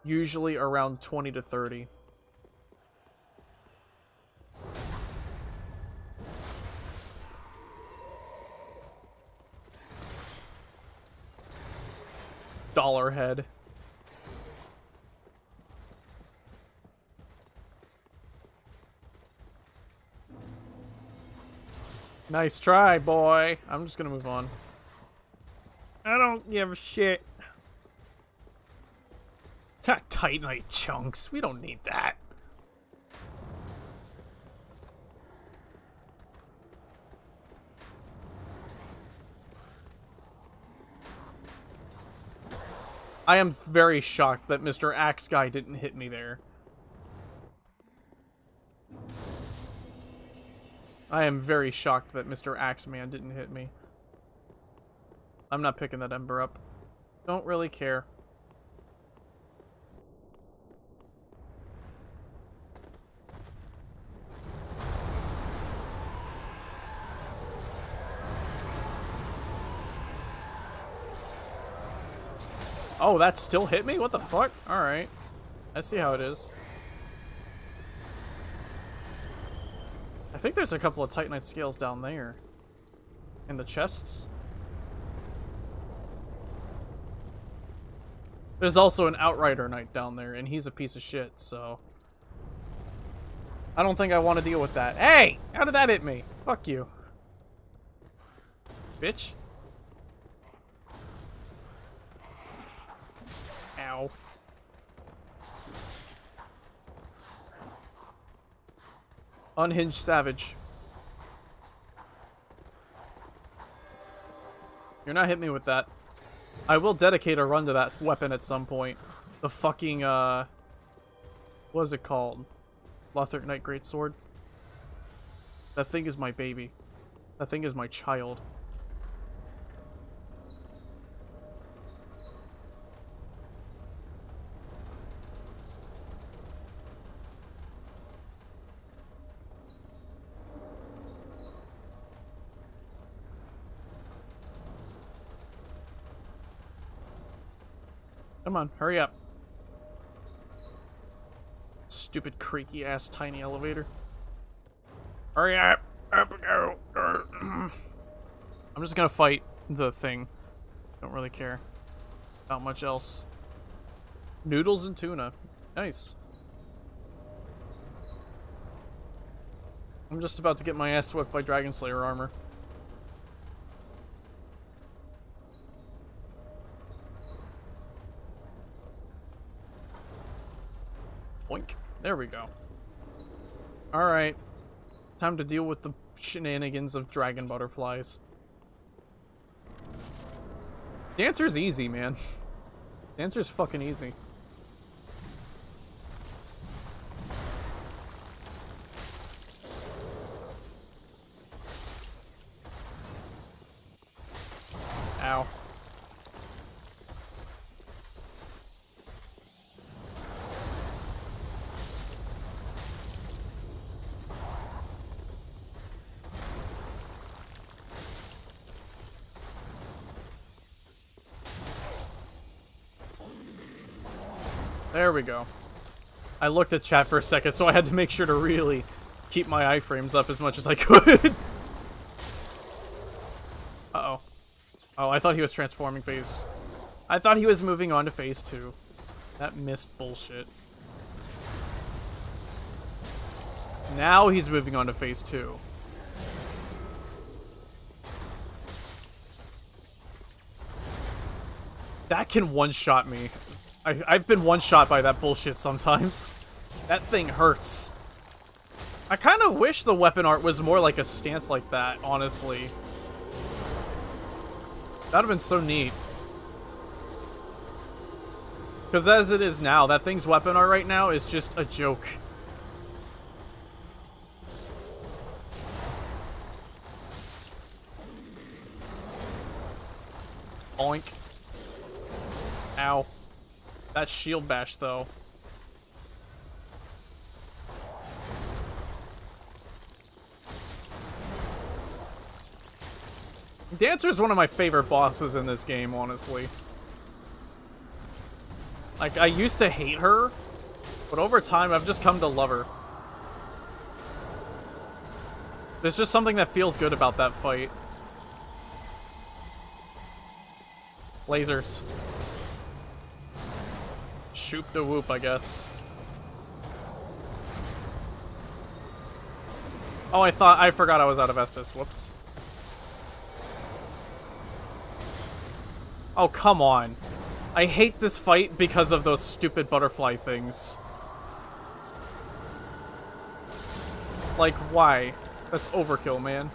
A: Usually around 20 to 30. Dollar head. Nice try, boy. I'm just gonna move on. I don't give a shit. Titanite chunks. We don't need that. I am very shocked that Mr. Axe Guy didn't hit me there. I am very shocked that Mr. Axeman didn't hit me. I'm not picking that ember up. Don't really care. Oh, that still hit me? What the fuck? Alright. I see how it is. I think there's a couple of Titanite scales down there. In the chests. There's also an Outrider Knight down there, and he's a piece of shit, so... I don't think I want to deal with that. Hey! How did that hit me? Fuck you. Bitch. Ow. Unhinged Savage. You're not hitting me with that. I will dedicate a run to that weapon at some point. The fucking, what is it called? Lothric Knight Greatsword? That thing is my baby. That thing is my child. Come on, hurry up. Stupid creaky ass tiny elevator. Hurry up! Up we go! I'm just gonna fight the thing. Don't really care. Not much else. Noodles and tuna. Nice. I'm just about to get my ass swept by Dragon Slayer armor. Boink. There we go. Alright. Time to deal with the shenanigans of dragon butterflies. The answer is easy, man. The answer is fucking easy. Ow. There we go. I looked at chat for a second, so I had to make sure to really keep my iframes up as much as I could. Uh-oh. Oh, I thought he was transforming phase. I thought he was moving on to phase 2. That missed bullshit. Now he's moving on to phase 2. That can one-shot me. I've been one-shot by that bullshit sometimes. That thing hurts. I kind of wish the weapon art was more like a stance like that, honestly. That would have been so neat. Because as it is now, that thing's weapon art right now is just a joke. Oink. Ow. That shield bash, though. Dancer is one of my favorite bosses in this game, honestly. Like, I used to hate her, but over time, I've just come to love her. There's just something that feels good about that fight. Lasers. Shoop the whoop, I guess. Oh, I forgot I was out of Estus. Whoops. Oh, come on. I hate this fight because of those stupid butterfly things. Like, why? That's overkill, man.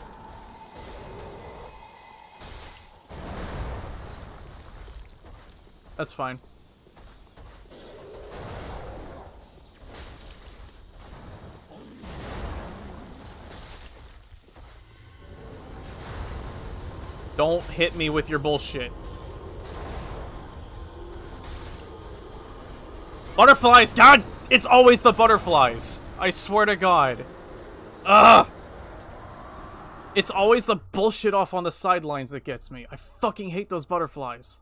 A: That's fine. Don't hit me with your bullshit. Butterflies! God! It's always the butterflies! I swear to God. Ugh! It's always the bullshit off on the sidelines that gets me. I fucking hate those butterflies.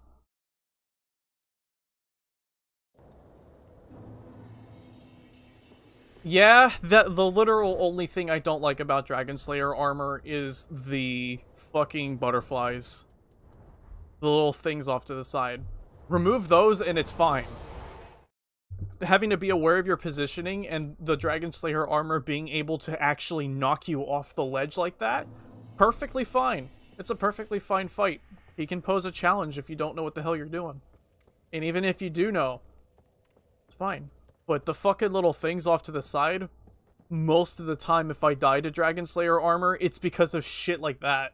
A: Yeah, the literal only thing I don't like about Dragon Slayer armor is the fucking butterflies. The little things off to the side. Remove those and it's fine. Having to be aware of your positioning and the Dragon Slayer armor being able to actually knock you off the ledge like that, perfectly fine. It's a perfectly fine fight. He can pose a challenge if you don't know what the hell you're doing. And even if you do know, it's fine. But the fucking little things off to the side, most of the time if I die to Dragon Slayer armor, it's because of shit like that.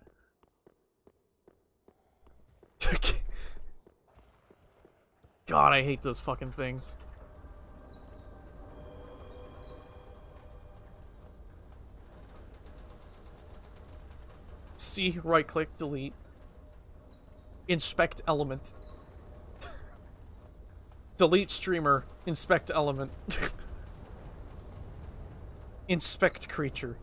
A: God, I hate those fucking things. C, right click, delete. Inspect element. Delete streamer, inspect element. Inspect creature.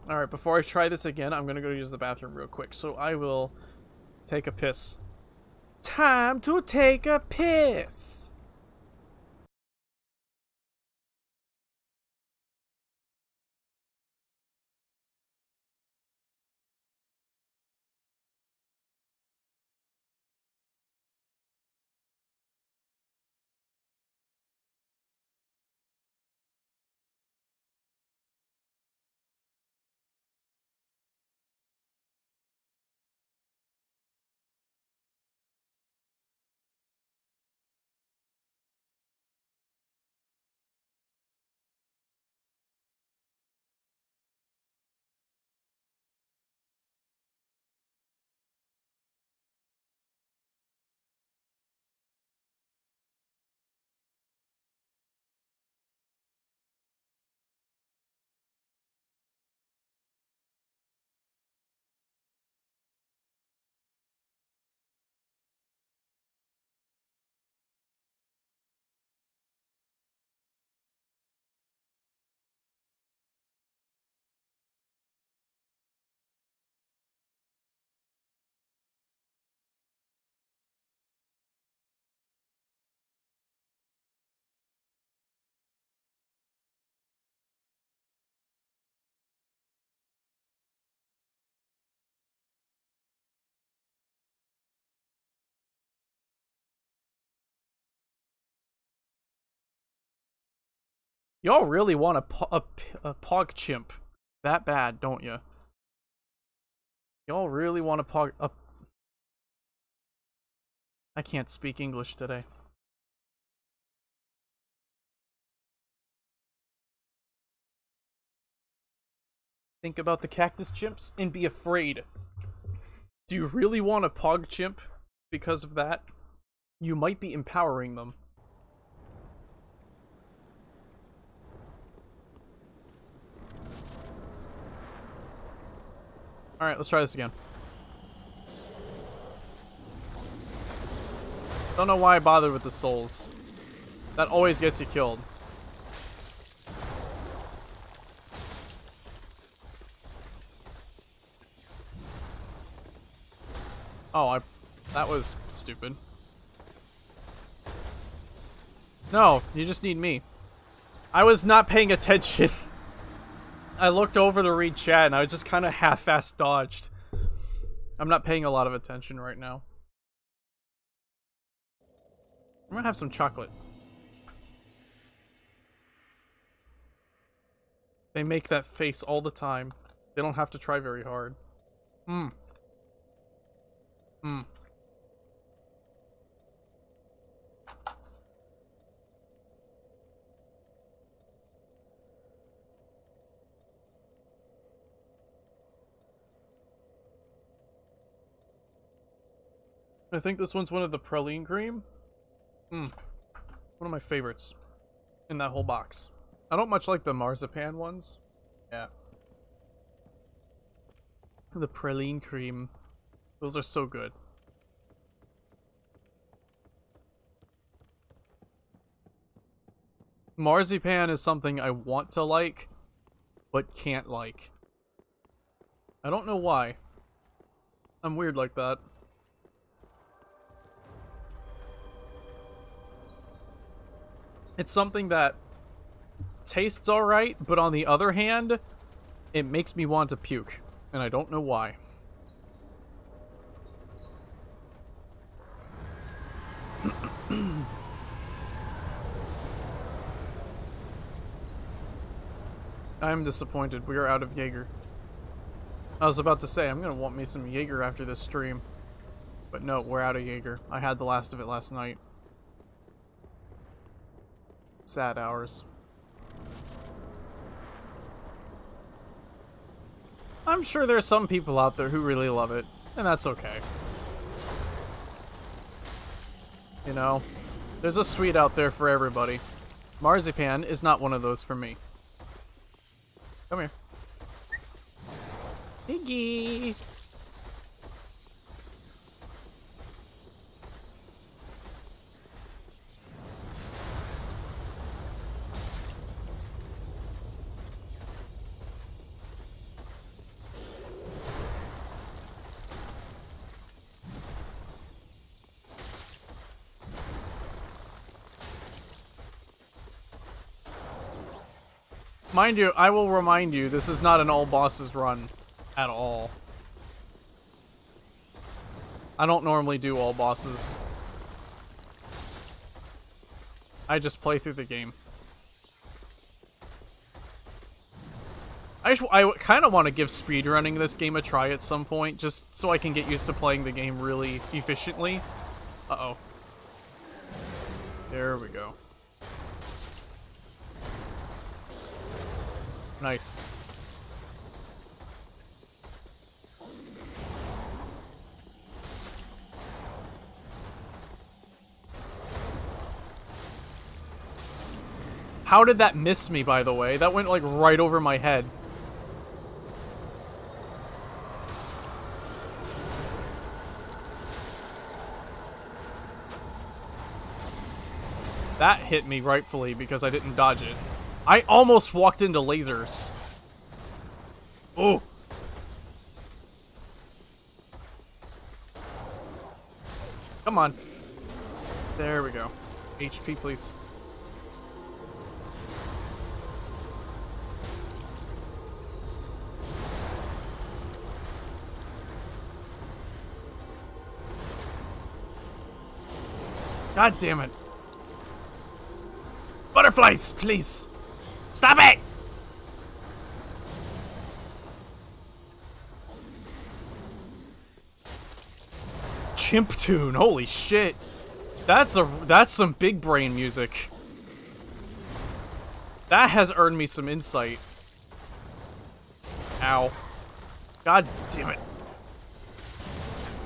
A: Alright, before I try this again, I'm gonna go use the bathroom real quick. So I will take a piss. Time to take a piss! Y'all really want a pog chimp that bad, don't you? Y'all really want a pog... I can't speak English today. Think about the cactus chimps and be afraid. Do you really want a pog chimp because of that? You might be empowering them. Alright, let's try this again. Don't know why I bothered with the souls. That always gets you killed. Oh, that was stupid. No, you just need me. I was not paying attention. I looked over to read chat and I was just kind of half-assed dodged. I'm not paying a lot of attention right now. I'm gonna have some chocolate. They make that face all the time. They don't have to try very hard. Mmm. Mmm. I think this one's one of the praline cream. One of my favorites in that whole box. I don't much like the marzipan ones. Yeah. The praline cream. Those are so good. Marzipan is something I want to like, but can't like. I don't know why. I'm weird like that. It's something that tastes alright, but on the other hand, it makes me want to puke. And I don't know why. I'm disappointed. We are out of Jaeger. I was about to say, I'm gonna want me some Jaeger after this stream. But no, we're out of Jaeger. I had the last of it last night. Sad hours. I'm sure there's some people out there who really love it, and that's okay. You know, there's a sweet out there for everybody. Marzipan is not one of those for me. Come here. Piggy! Mind you, I will remind you, this is not an all bosses run at all. I don't normally do all bosses. I just play through the game. I kind of want to give speedrunning this game a try at some point, just so I can get used to playing the game really efficiently. Uh-oh. There we go. Nice. How did that miss me, by the way? That went, like, right over my head. That hit me rightfully because I didn't dodge it. I almost walked into lasers. Oh. Come on. There we go. HP, please. God damn it. Butterflies, please. Stop it! Chimp tune, holy shit. That's some big brain music. That has earned me some insight. Ow. God damn it.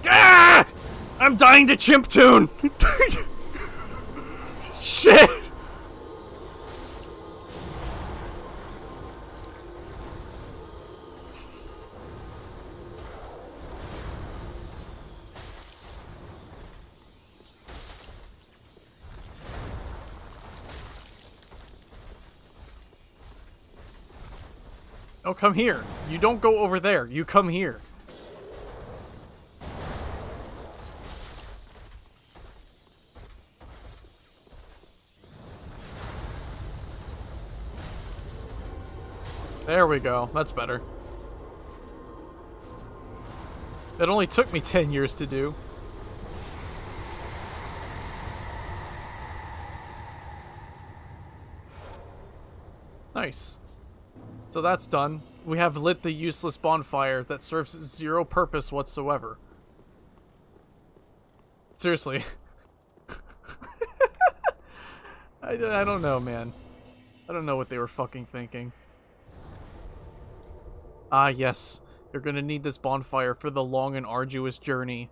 A: Ah! I'm dying to chimp tune! Shit! Oh, come here. You don't go over there. You come here. There we go. That's better. It only took me 10 years to do. Nice. So that's done. We have lit the useless bonfire that serves zero purpose whatsoever. Seriously. I don't know, man. I don't know what they were fucking thinking. Ah, yes. You're gonna need this bonfire for the long and arduous journey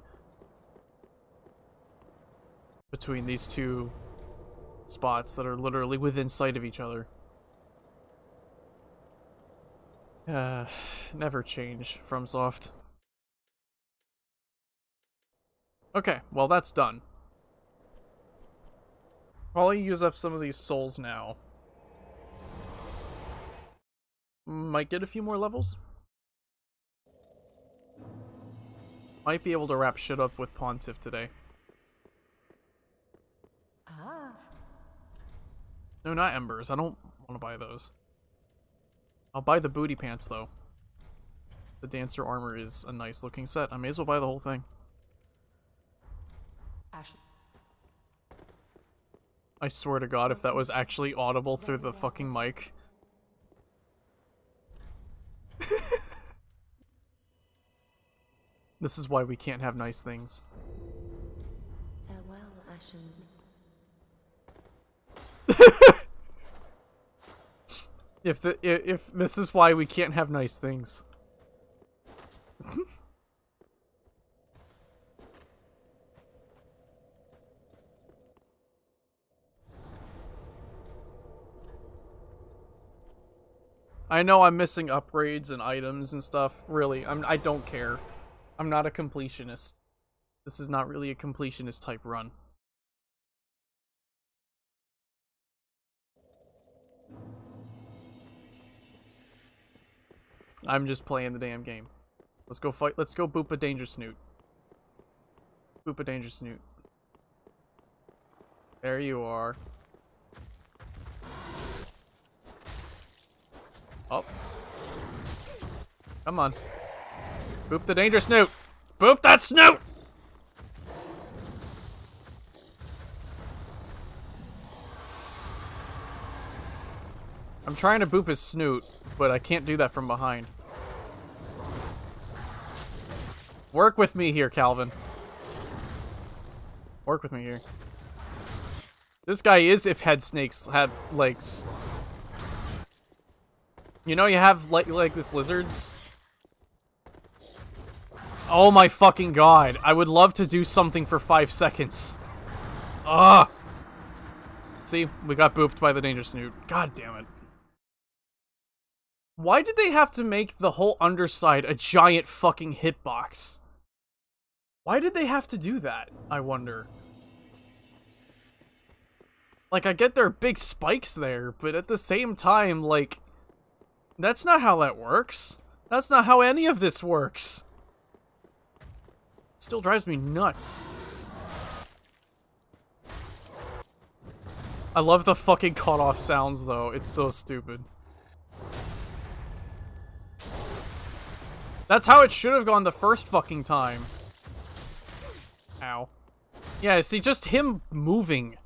A: between these two spots that are literally within sight of each other. Never change, FromSoft. Okay, well that's done. Probably use up some of these souls now. Might get a few more levels. Might be able to wrap shit up with Pontiff today.
E: Ah.
A: No, not embers. I don't want to buy those. I'll buy the booty pants, though. The dancer armor is a nice looking set. I may as well buy the whole thing.
E: Ashen.
A: I swear to God, if that was actually audible through the fucking mic. This is why we can't have nice things.
B: Farewell, Ashen.
A: If this is why we can't have nice things. I know I'm missing upgrades and items and stuff. Really, I don't care. I'm not a completionist. This is not really a completionist type run. I'm just playing the damn game. Let's go fight. Let's go boop a danger snoot. Boop a danger snoot. There you are. Oh. Come on. Boop the danger snoot. Boop that snoot! I'm trying to boop his snoot, but I can't do that from behind. Work with me here, Calvin. Work with me here. This guy is if head snakes had legs. You know you have like this lizards? Oh my fucking god. I would love to do something for 5 seconds. Ugh. See, we got booped by the danger snoot. God damn it. Why did they have to make the whole underside a giant fucking hitbox? Why did they have to do that, I wonder? Like, I get there are big spikes there, but at the same time, like, that's not how that works. That's not how any of this works. Still drives me nuts. I love the fucking cut-off sounds, though. It's so stupid. That's how it should have gone the first fucking time. Ow. Yeah, see, just him moving.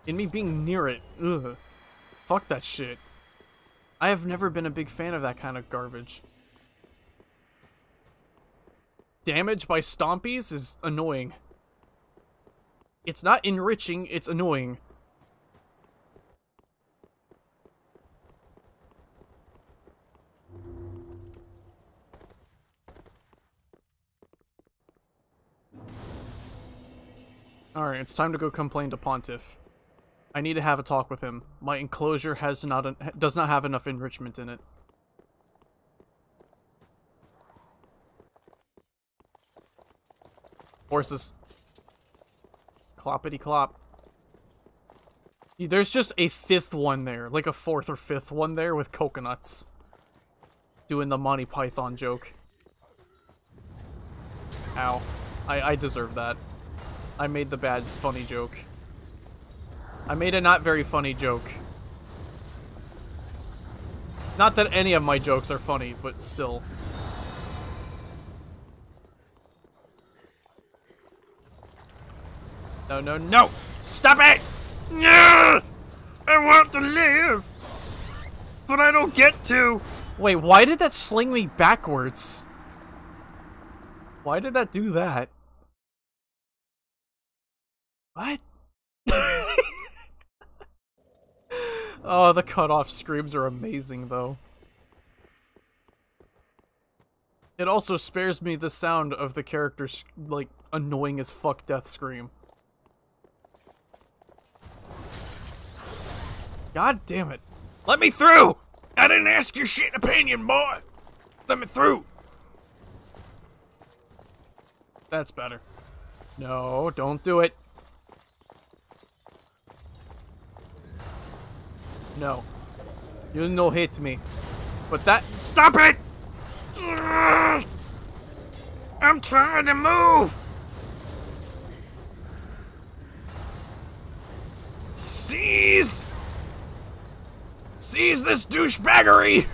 A: And me being near it. Ugh. Fuck that shit. I have never been a big fan of that kind of garbage. Damage by stompies is annoying. It's not enriching, it's annoying. Alright, it's time to go complain to Pontiff. I need to have a talk with him. My enclosure does not have enough enrichment in it. Horses. Cloppity clop. There's just a fifth one there. Like a fourth or fifth one there with coconuts. Doing the Monty Python joke. Ow. I deserve that. I made the bad funny joke. I made a not very funny joke. Not that any of my jokes are funny, but still. No, no, no! Stop it! No! I want to live! But I don't get to! Wait, why did that sling me backwards? Why did that do that? What? Oh, the cut-off screams are amazing, though. It also spares me the sound of the character's, like, annoying as fuck death scream. God damn it. Let me through! I didn't ask your shit opinion, boy! Let me through! That's better. No, don't do it. No. You no hit me. But that— stop it! I'm trying to move! Seize! Seize this douchebaggery!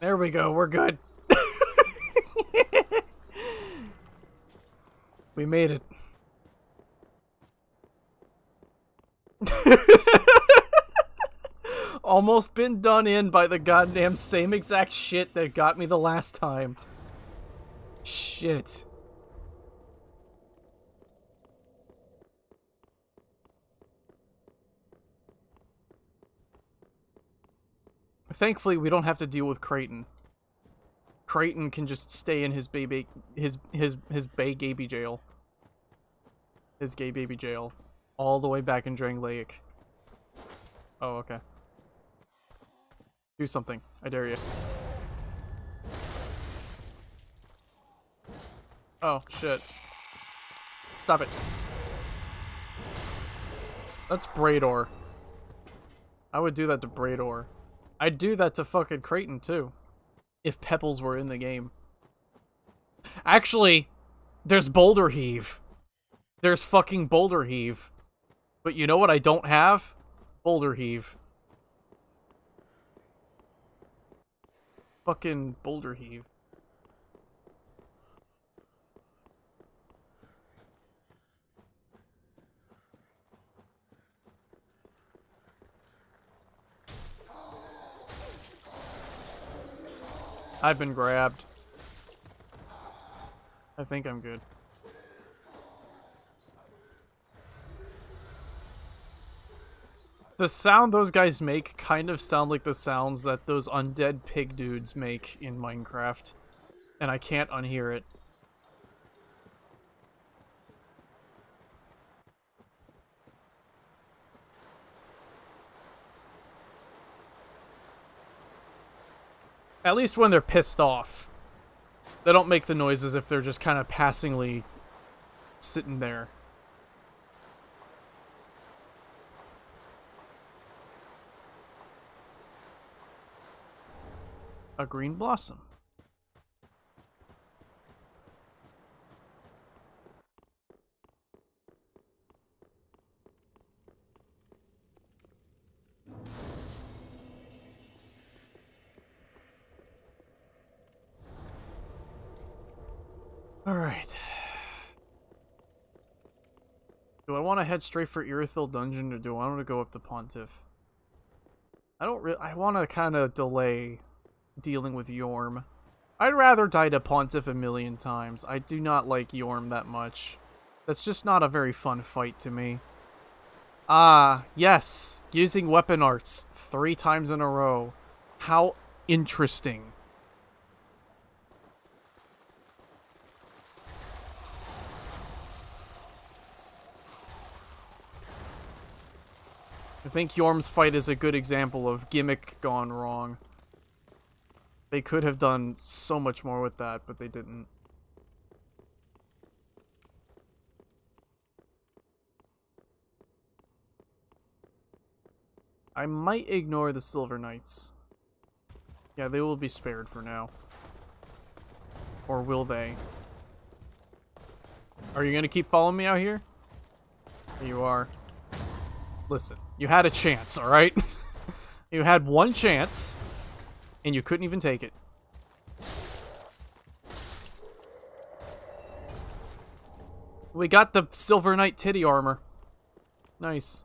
A: There we go, we're good. We made it. Almost been done in by the goddamn same exact shit that got me the last time. Shit. Thankfully, we don't have to deal with Creighton. Creighton can just stay in his baby, his bay baby jail. His gay baby jail. All the way back in Drang Lake. Oh, okay. Do something. I dare you. Oh, shit. Stop it. That's Brador. I would do that to Brador. I'd do that to fucking Creighton, too. If Pebbles were in the game. Actually, there's Boulder Heave. There's fucking Boulder Heave. But you know what I don't have? Boulder Heave. Fucking Boulder Heave. I've been grabbed. I think I'm good. The sound those guys make kind of sound like the sounds that those undead pig dudes make in Minecraft. And I can't unhear it. At least when they're pissed off. They don't make the noises if they're just kind of passingly sitting there. A green blossom. Alright. Do I want to head straight for Irithyll Dungeon, or do I want to go up to Pontiff? I want to kind of delay dealing with Yorm. I'd rather die to Pontiff a million times. I do not like Yorm that much. That's just not a very fun fight to me. Ah, yes. Using weapon arts 3 times in a row. How interesting. I think Yorm's fight is a good example of gimmick gone wrong. They could have done so much more with that, but they didn't. I might ignore the Silver Knights. Yeah, they will be spared for now. Or will they? Are you gonna keep following me out here? There you are. Listen, you had a chance, alright? You had one chance, and you couldn't even take it. We got the Silver Knight titty armor. Nice.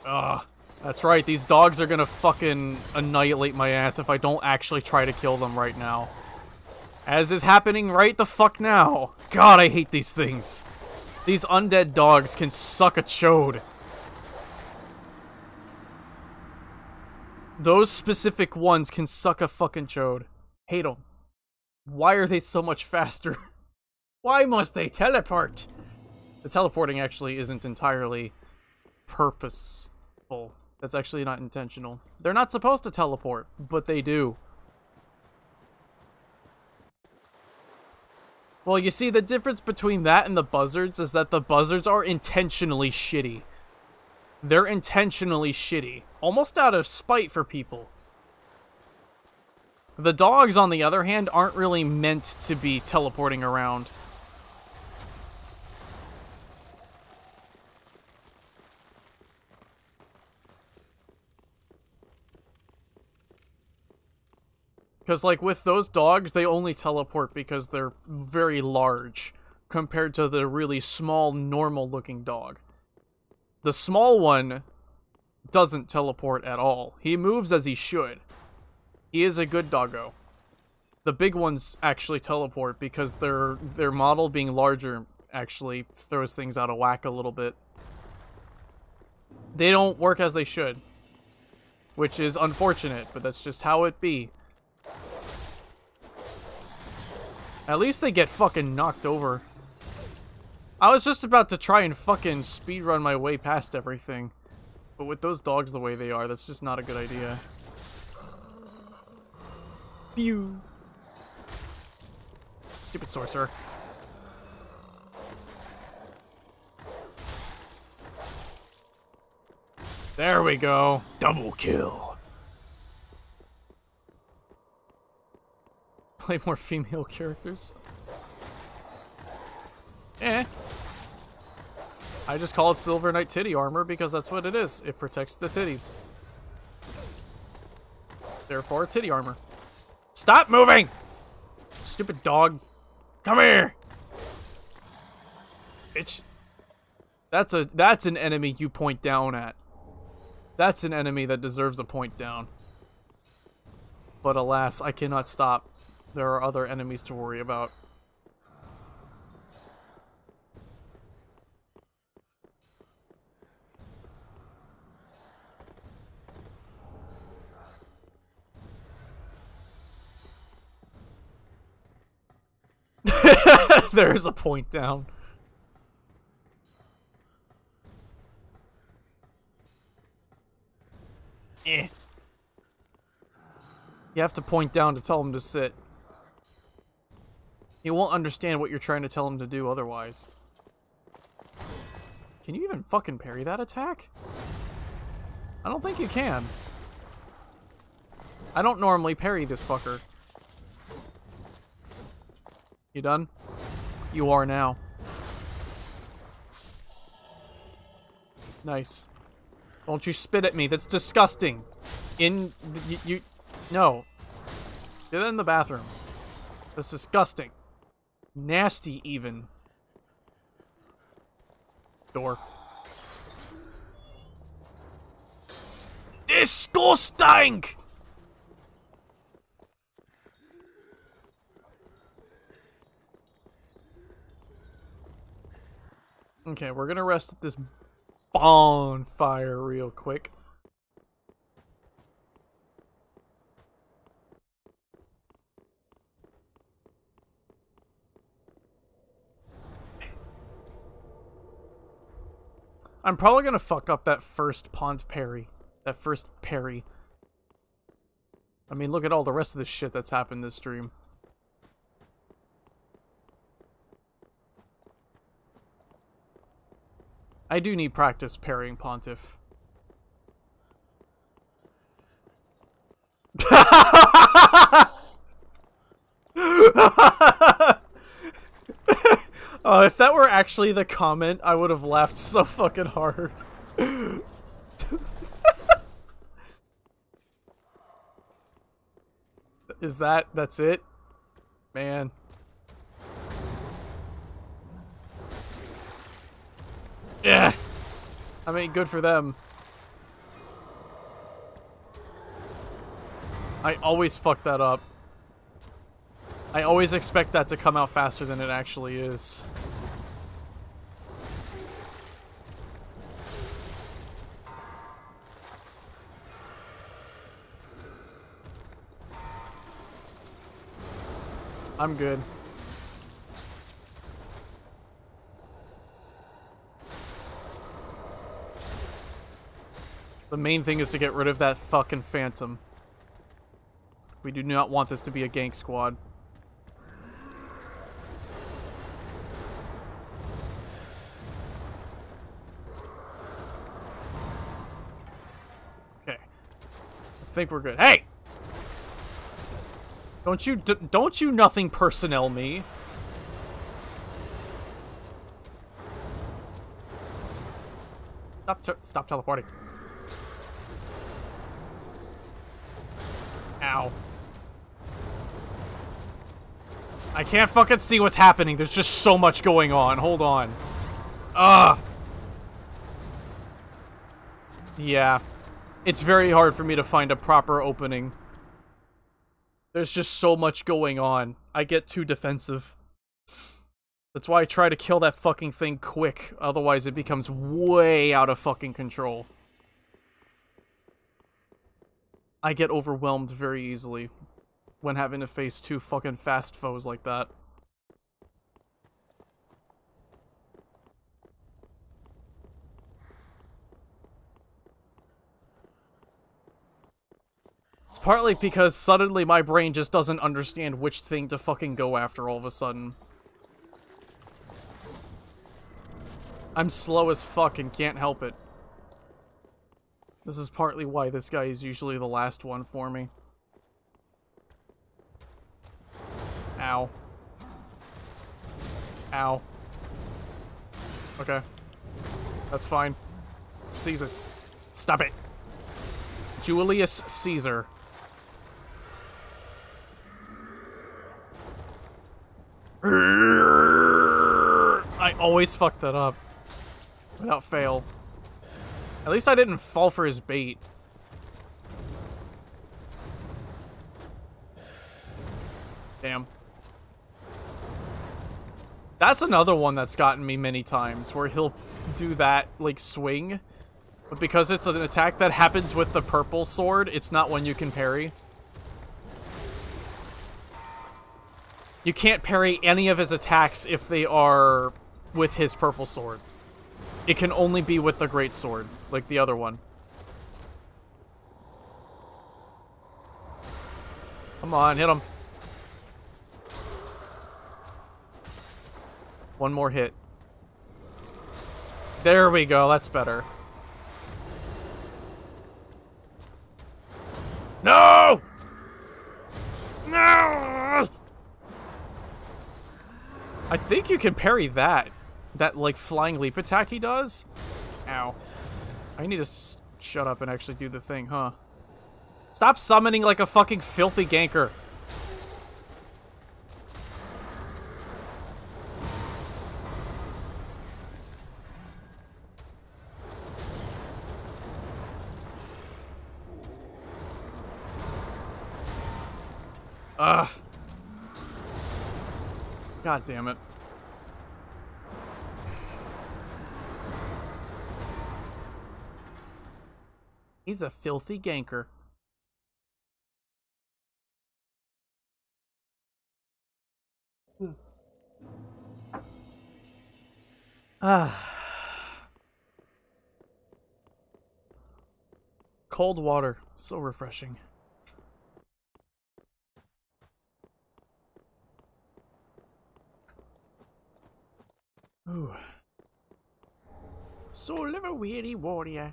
A: Ugh. That's right, these dogs are gonna fucking annihilate my ass if I don't actually try to kill them right now. As is happening right the fuck now. God, I hate these things. These undead dogs can suck a chode. Those specific ones can suck a fucking chode. Hate them. Why are they so much faster? Why must they teleport? The teleporting actually isn't entirely purposeful. That's actually not intentional. They're not supposed to teleport, but they do. Well, you see, the difference between that and the buzzards is that the buzzards are intentionally shitty. They're intentionally shitty. Almost out of spite for people. The dogs, on the other hand, aren't really meant to be teleporting around. Because, like, with those dogs, they only teleport because they're very large compared to the really small, normal-looking dog. The small one doesn't teleport at all. He moves as he should. He is a good doggo. The big ones actually teleport because their model being larger actually throws things out of whack a little bit. They don't work as they should. Which is unfortunate, but that's just how it be. At least they get fucking knocked over. I was just about to try and fucking speedrun my way past everything. But with those dogs the way they are, that's just not a good idea. Pew! Stupid sorcerer. There we go. Double kill. Play more female characters. Eh. I just call it Silver Knight titty armor because that's what it is. It protects the titties. Therefore, titty armor. Stop moving! Stupid dog. Come here! Bitch. That's an enemy you point down at. That's an enemy that deserves a point down. But alas, I cannot stop. There are other enemies to worry about. There's a point down. Eh. You have to point down to tell him to sit. He won't understand what you're trying to tell him to do otherwise. Can you even fucking parry that attack? I don't think you can. I don't normally parry this fucker. You done? You are now. Nice. Don't you spit at me. That's disgusting. No. Do that in the bathroom. That's disgusting. Nasty, even. Door. Disgusting! Okay, we're gonna rest at this bonfire real quick. I'm probably gonna fuck up that first pont parry. That first parry. I mean, look at all the rest of the shit that's happened this stream. I do need practice parrying Pontiff. Oh, if that were actually the comment, I would have laughed so fucking hard. That's it? Man. Yeah. I mean, good for them. I always fuck that up. I always expect that to come out faster than it actually is. I'm good. The main thing is to get rid of that fucking phantom. We do not want this to be a gank squad. Okay. I think we're good. Hey! Don't you nothing personnel me. Stop teleporting. Ow. I can't fucking see what's happening. There's just so much going on. Hold on. Ugh. Yeah. It's very hard for me to find a proper opening. There's just so much going on. I get too defensive. That's why I try to kill that fucking thing quick, otherwise it becomes way out of fucking control. I get overwhelmed very easily when having to face two fucking fast foes like that. It's partly because suddenly my brain just doesn't understand which thing to fucking go after all of a sudden. I'm slow as fuck and can't help it. This is partly why this guy is usually the last one for me. Ow. Ow. Okay. That's fine. Caesar. Stop it. Julius Caesar. I always fuck that up. Without fail. At least I didn't fall for his bait. Damn. That's another one that's gotten me many times, where he'll do that, like, swing. But because it's an attack that happens with the purple sword, it's not one you can parry. You can't parry any of his attacks if they are with his purple sword. It can only be with the great sword, like the other one. Come on, hit him. One more hit. There we go, that's better. No! No! I think you can parry that. That, like, flying leap attack he does? Ow. I need to shut up and actually do the thing, huh? Stop summoning like a fucking filthy ganker. Ugh. God damn it. He's a filthy ganker. Cold water. So refreshing. Ooh. Soul of a weary warrior.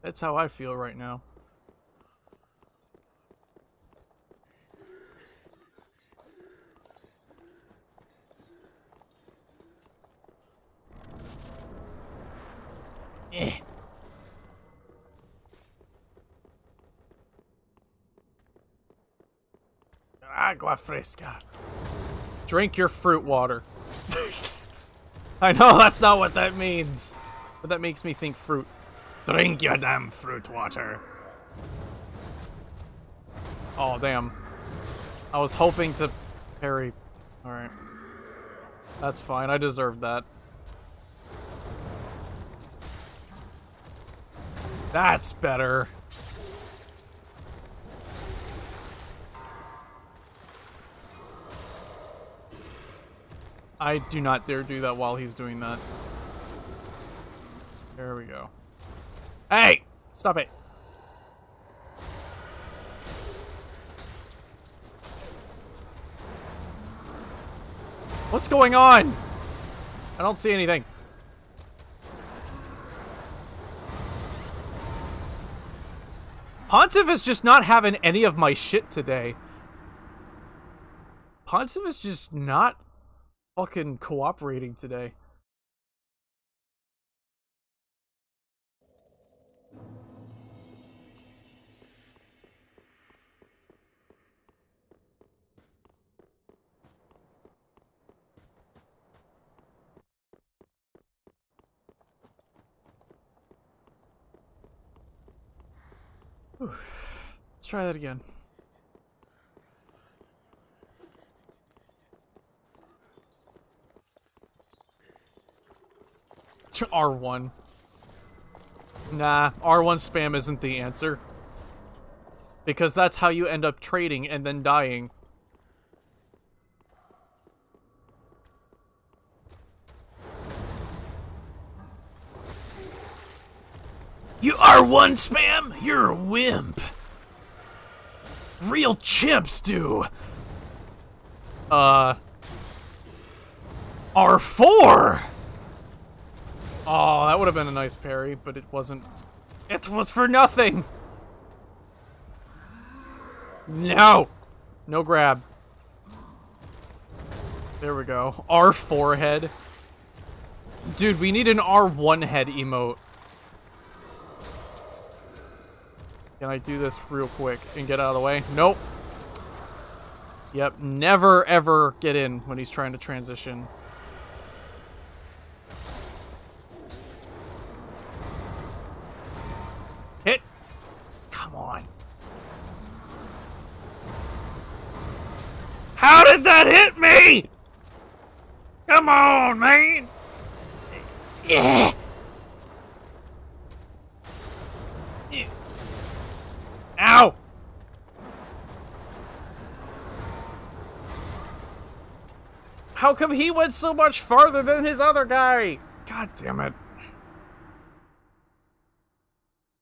A: That's how I feel right now. Eh. Agua fresca. Drink your fruit water. I know that's not what that means, but that makes me think fruit. Drink your damn fruit water. Oh, damn. I was hoping to parry. Alright. That's fine. I deserved that. That's better. I do not dare do that while he's doing that. There we go. Hey! Stop it! What's going on? I don't see anything. Pontiff is just not having any of my shit today. Pontiff is just not fucking cooperating today. Whew. Let's try that again. R1. Nah, R1 spam isn't the answer. Because that's how you end up trading and then dying. You R1 spam? You're a wimp. Real chimps do. R4! Oh, that would have been a nice parry, but it wasn't. It was for nothing! No! No grab. There we go. R4 head. Dude, we need an R1 head emote. Can I do this real quick and get out of the way? Nope. Yep, never ever get in when he's trying to transition. Hit! Come on. How did that hit me? Come on, man! Yeah. Ow! How come he went so much farther than his other guy? God damn it.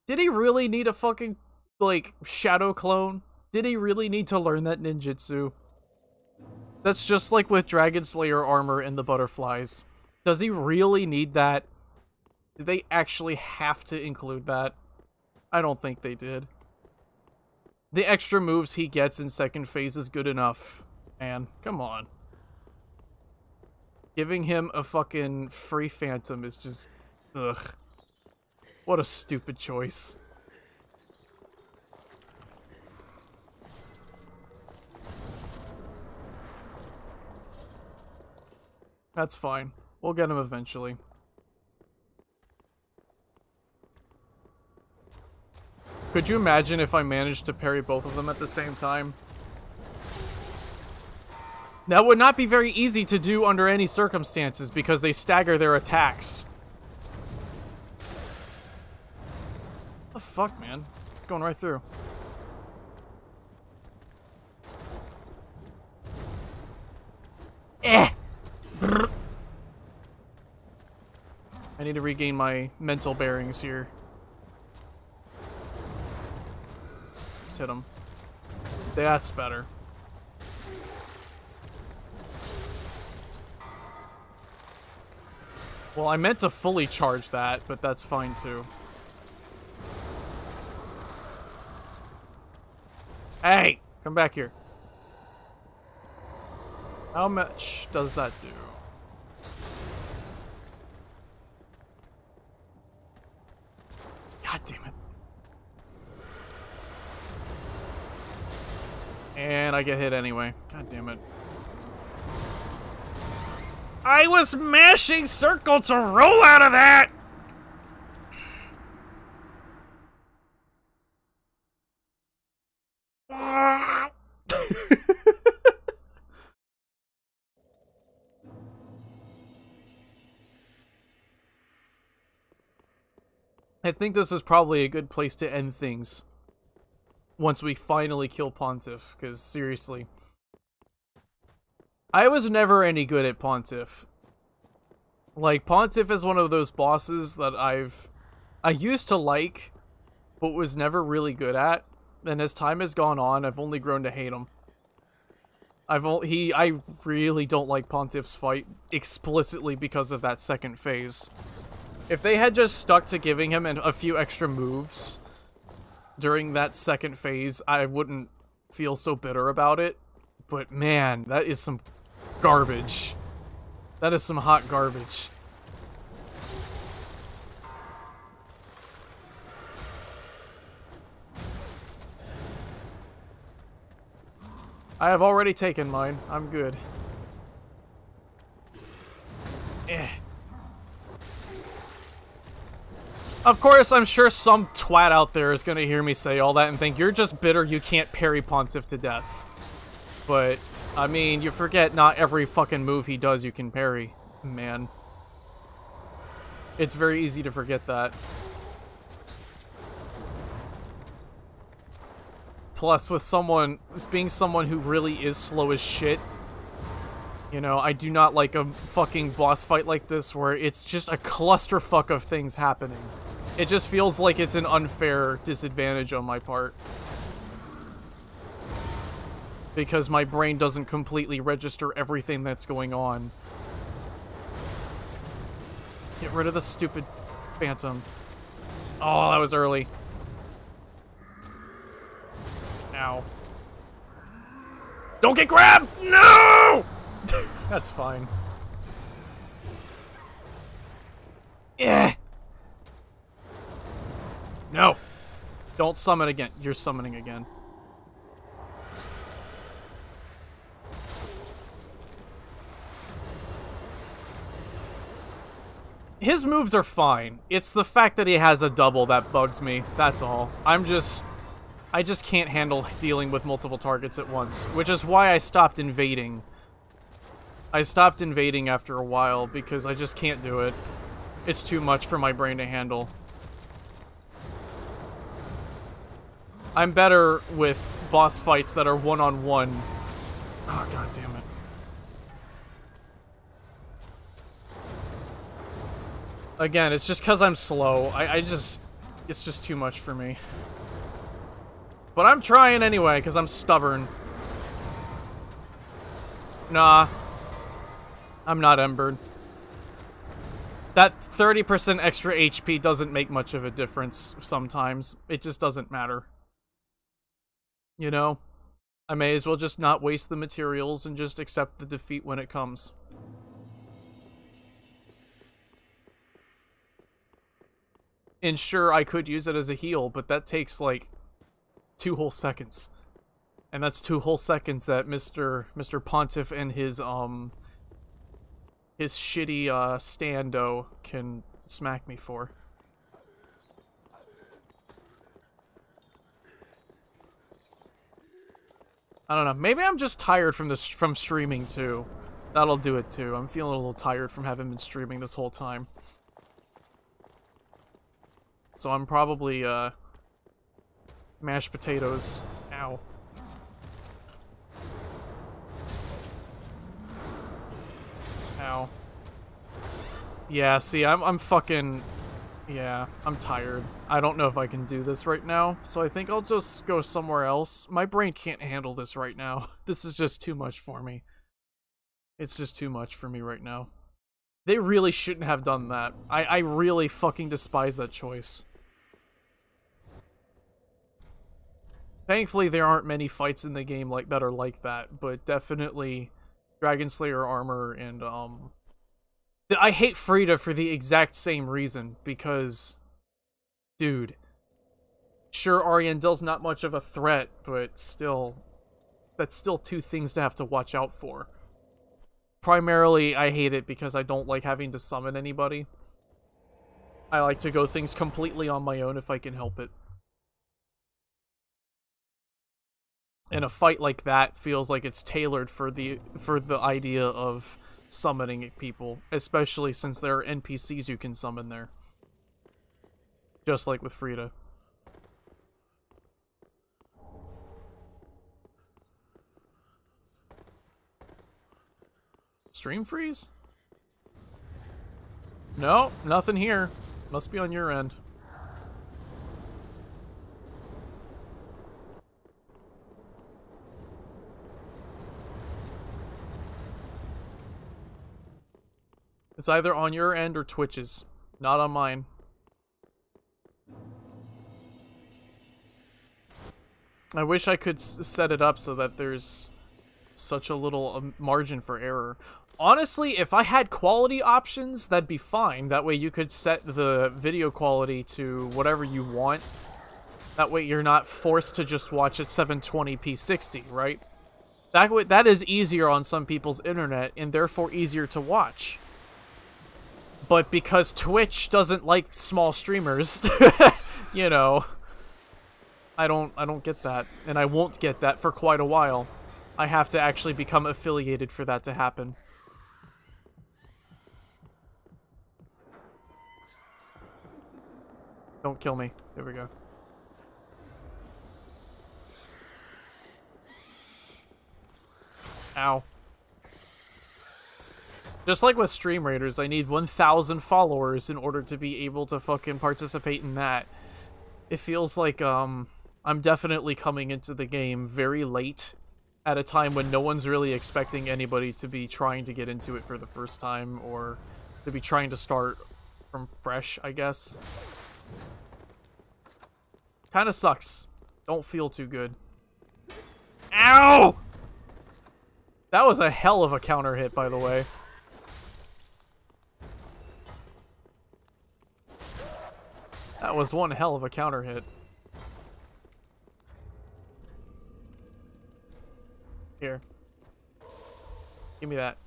A: Did he really need a fucking, like, shadow clone? Did he really need to learn that ninjutsu? That's just like with Dragon Slayer armor and the butterflies. Does he really need that? Did they actually have to include that? I don't think they did. The extra moves he gets in second phase is good enough. Man, come on. Giving him a fucking free phantom is just... ugh. What a stupid choice. That's fine. We'll get him eventually. Could you imagine if I managed to parry both of them at the same time? That would not be very easy to do under any circumstances because they stagger their attacks. What the fuck, man? It's going right through. Brr. I need to regain my mental bearings here. Just hit him. That's better. Well, I meant to fully charge that, but that's fine too. Hey! Come back here. How much does that do? God damn it. And I get hit anyway. God damn it. I was mashing circle to roll out of that! I think this is probably a good place to end things. Once we finally kill Pontiff, because seriously. I was never any good at Pontiff. Like, Pontiff is one of those bosses that I used to like, but was never really good at. And as time has gone on, I've only grown to hate him. I really don't like Pontiff's fight explicitly because of that second phase. If they had just stuck to giving him a few extra moves during that second phase, I wouldn't feel so bitter about it. But man, that is some garbage. That is some hot garbage. I have already taken mine. I'm good. Eh. Of course, I'm sure some twat out there is going to hear me say all that and think, you're just bitter you can't parry Pontiff to death. But, I mean, you forget not every fucking move he does you can parry, man. It's very easy to forget that. Plus, with being someone who really is slow as shit, you know, I do not like a fucking boss fight like this where it's just a clusterfuck of things happening. It just feels like it's an unfair disadvantage on my part. Because my brain doesn't completely register everything that's going on. Get rid of the stupid phantom. Oh, that was early. Ow. Don't get grabbed! No! That's fine. Yeah. No. Don't summon again. You're summoning again. His moves are fine. It's the fact that he has a double that bugs me. That's all. I just can't handle dealing with multiple targets at once, which is why I stopped invading. I stopped invading after a while because I just can't do it. It's too much for my brain to handle. I'm better with boss fights that are one-on-one. Oh, god damn it. Again, it's just because I'm slow. It's just too much for me. But I'm trying anyway, because I'm stubborn. Nah. I'm not embered. That 30% extra HP doesn't make much of a difference sometimes. It just doesn't matter. You know? I may as well just not waste the materials and just accept the defeat when it comes. And sure, I could use it as a heal, but that takes, like, 2 whole seconds. And that's 2 whole seconds that Mr. Pontiff and his shitty, stando can smack me for. I don't know. Maybe I'm just tired from streaming, too. That'll do it, too. I'm feeling a little tired from having been streaming this whole time. So I'm probably, mashed potatoes. Ow. Ow. Yeah, see, I'm fucking... Yeah, I'm tired. I don't know if I can do this right now, so I think I'll just go somewhere else. My brain can't handle this right now. This is just too much for me. It's just too much for me right now. They really shouldn't have done that. I really fucking despise that choice. Thankfully, there aren't many fights in the game that are like that, but definitely Dragon Slayer armor and, I hate Frida for the exact same reason, because, dude, sure, Ariandel's not much of a threat, but still, that's still 2 things to have to watch out for. Primarily, I hate it because I don't like having to summon anybody. I like to go things completely on my own if I can help it. And a fight like that feels like it's tailored for the idea of summoning people, especially since there are NPCs you can summon there. Just like with Frida. Stream freeze? No, nothing here. Must be on your end. It's either on your end or Twitch's. Not on mine. I wish I could set it up so that there's such a little margin for error. Honestly, if I had quality options, that'd be fine. That way you could set the video quality to whatever you want. That way you're not forced to just watch at 720p 60, right? That is easier on some people's internet and therefore easier to watch. But because Twitch doesn't like small streamers, you know, I don't get that, and I won't get that for quite a while. I have to actually become affiliated for that to happen. Don't kill me. There we go. Ow. Just like with Stream Raiders, I need 1,000 followers in order to be able to fucking participate in that. It feels like, I'm definitely coming into the game very late at a time when no one's really expecting anybody to be trying to get into it for the first time, or to be trying to start from fresh, I guess. Kinda sucks. Don't feel too good. Ow! That was a hell of a counter hit, by the way. That was one hell of a counter hit. Here. Give me that.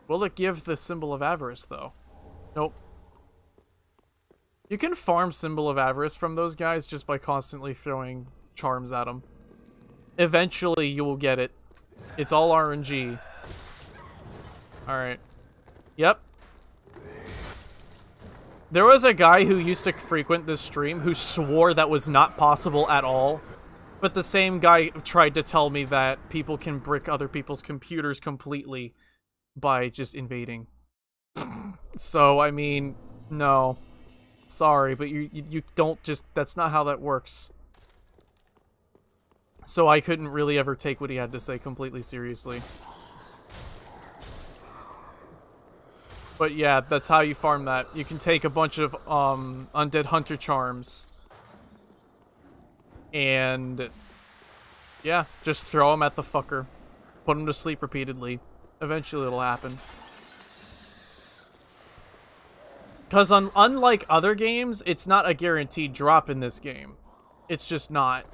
A: Will it give the Symbol of Avarice, though? Nope. You can farm Symbol of Avarice from those guys just by constantly throwing charms at them. Eventually, you will get it. It's all RNG. Alright. Yep. There was a guy who used to frequent this stream who swore that was not possible at all. But the same guy tried to tell me that people can brick other people's computers completely by just invading. So, I mean, no. Sorry, but you don't just... That's not how that works. So I couldn't really ever take what he had to say completely seriously. But yeah, that's how you farm that. You can take a bunch of Undead Hunter charms. And... yeah, just throw them at the fucker. Put him to sleep repeatedly. Eventually it'll happen. Because unlike other games, it's not a guaranteed drop in this game. It's just not.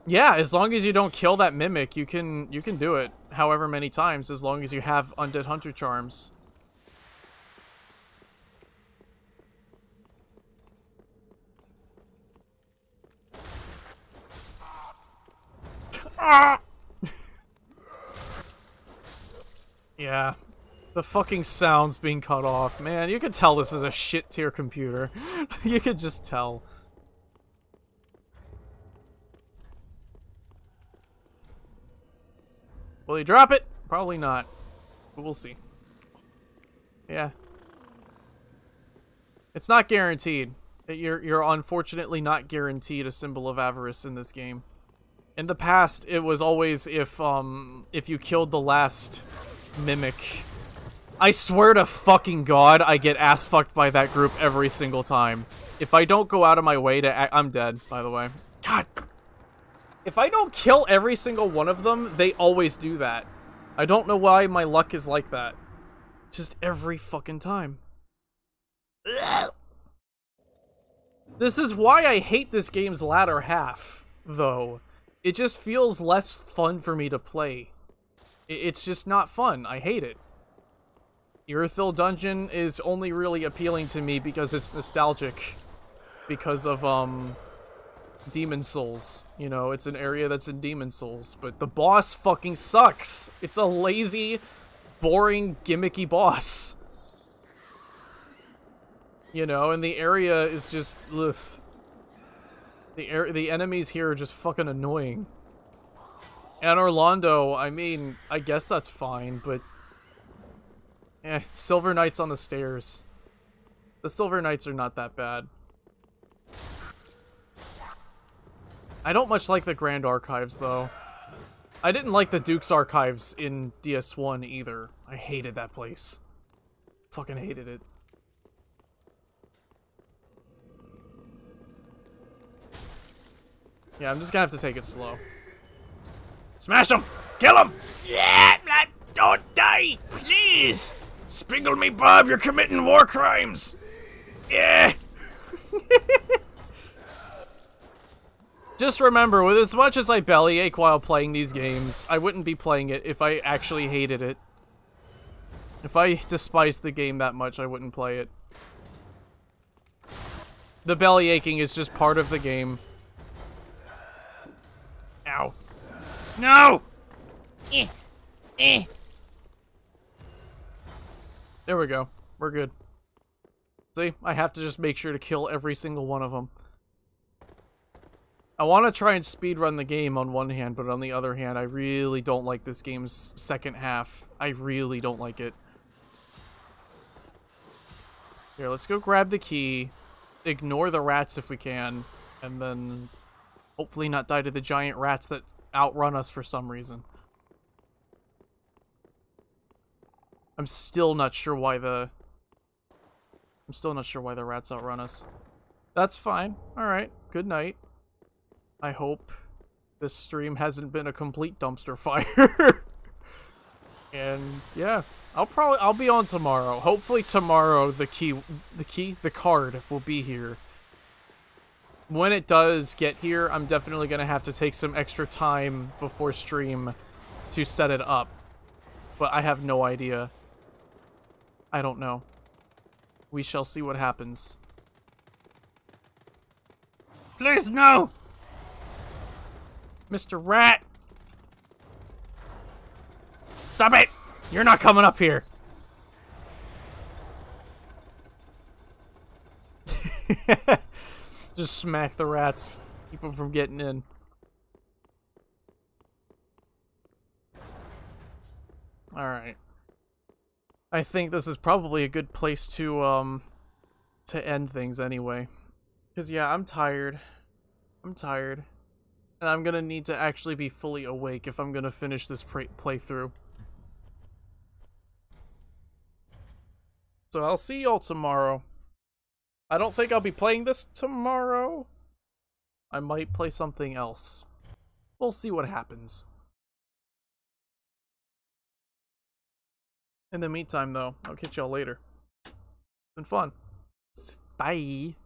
A: Yeah, as long as you don't kill that mimic, you can do it however many times, as long as you have Undead Hunter charms. Ah! Yeah. The fucking sounds being cut off. Man, you can tell this is a shit tier computer. You could just tell. Will he drop it? Probably not. But we'll see. Yeah. It's not guaranteed. You're unfortunately not guaranteed a Symbol of Avarice in this game. In the past, it was always if you killed the last mimic. I swear to fucking God, I get ass fucked by that group every single time. If I don't go out of my way to I'm dead, by the way. God. If I don't kill every single one of them, they always do that. I don't know why my luck is like that. Just every fucking time. This is why I hate this game's latter half, though. It just feels less fun for me to play. It's just not fun. I hate it. Irithyll Dungeon is only really appealing to me because it's nostalgic. Because of, Demon Souls. You know, it's an area that's in Demon Souls. But the boss fucking sucks. It's a lazy, boring, gimmicky boss. You know, and the area is just... ugh. The enemies here are just fucking annoying. And Orlando, I mean, I guess that's fine, but... Silver Knights on the stairs. The Silver Knights are not that bad. I don't much like the Grand Archives, though. I didn't like the Duke's Archives in DS1 either. I hated that place. Fucking hated it. Yeah, I'm just gonna have to take it slow. Smash him! Kill him! Yeah! Don't die! Please! Spingle me, Bob! You're committing war crimes! Yeah! Just remember, with as much as I bellyache while playing these games, I wouldn't be playing it if I actually hated it. If I despised the game that much, I wouldn't play it. The bellyaching is just part of the game. Ow. No! There we go. We're good. See? I have to just make sure to kill every single one of them. I want to try and speedrun the game on one hand, but on the other hand, I really don't like this game's second half. I really don't like it. Here, let's go grab the key. Ignore the rats if we can. And then hopefully not die to the giant rats that outrun us for some reason. I'm still not sure why the rats outrun us. That's fine. Alright. Good night. I hope this stream hasn't been a complete dumpster fire. And yeah, I'll be on tomorrow. Hopefully tomorrow the card will be here. When it does get here, I'm definitely gonna have to take some extra time before stream to set it up. But I have no idea. I don't know. We shall see what happens. Please, no! Mr. Rat! Stop it! You're not coming up here! Just smack the rats. Keep them from getting in. Alright. I think this is probably a good place to end things anyway. Because, yeah, I'm tired. I'm tired. And I'm gonna need to actually be fully awake if I'm gonna finish this playthrough. So I'll see y'all tomorrow. I don't think I'll be playing this tomorrow. I might play something else. We'll see what happens. In the meantime, though, I'll catch y'all later. It's been fun. Bye.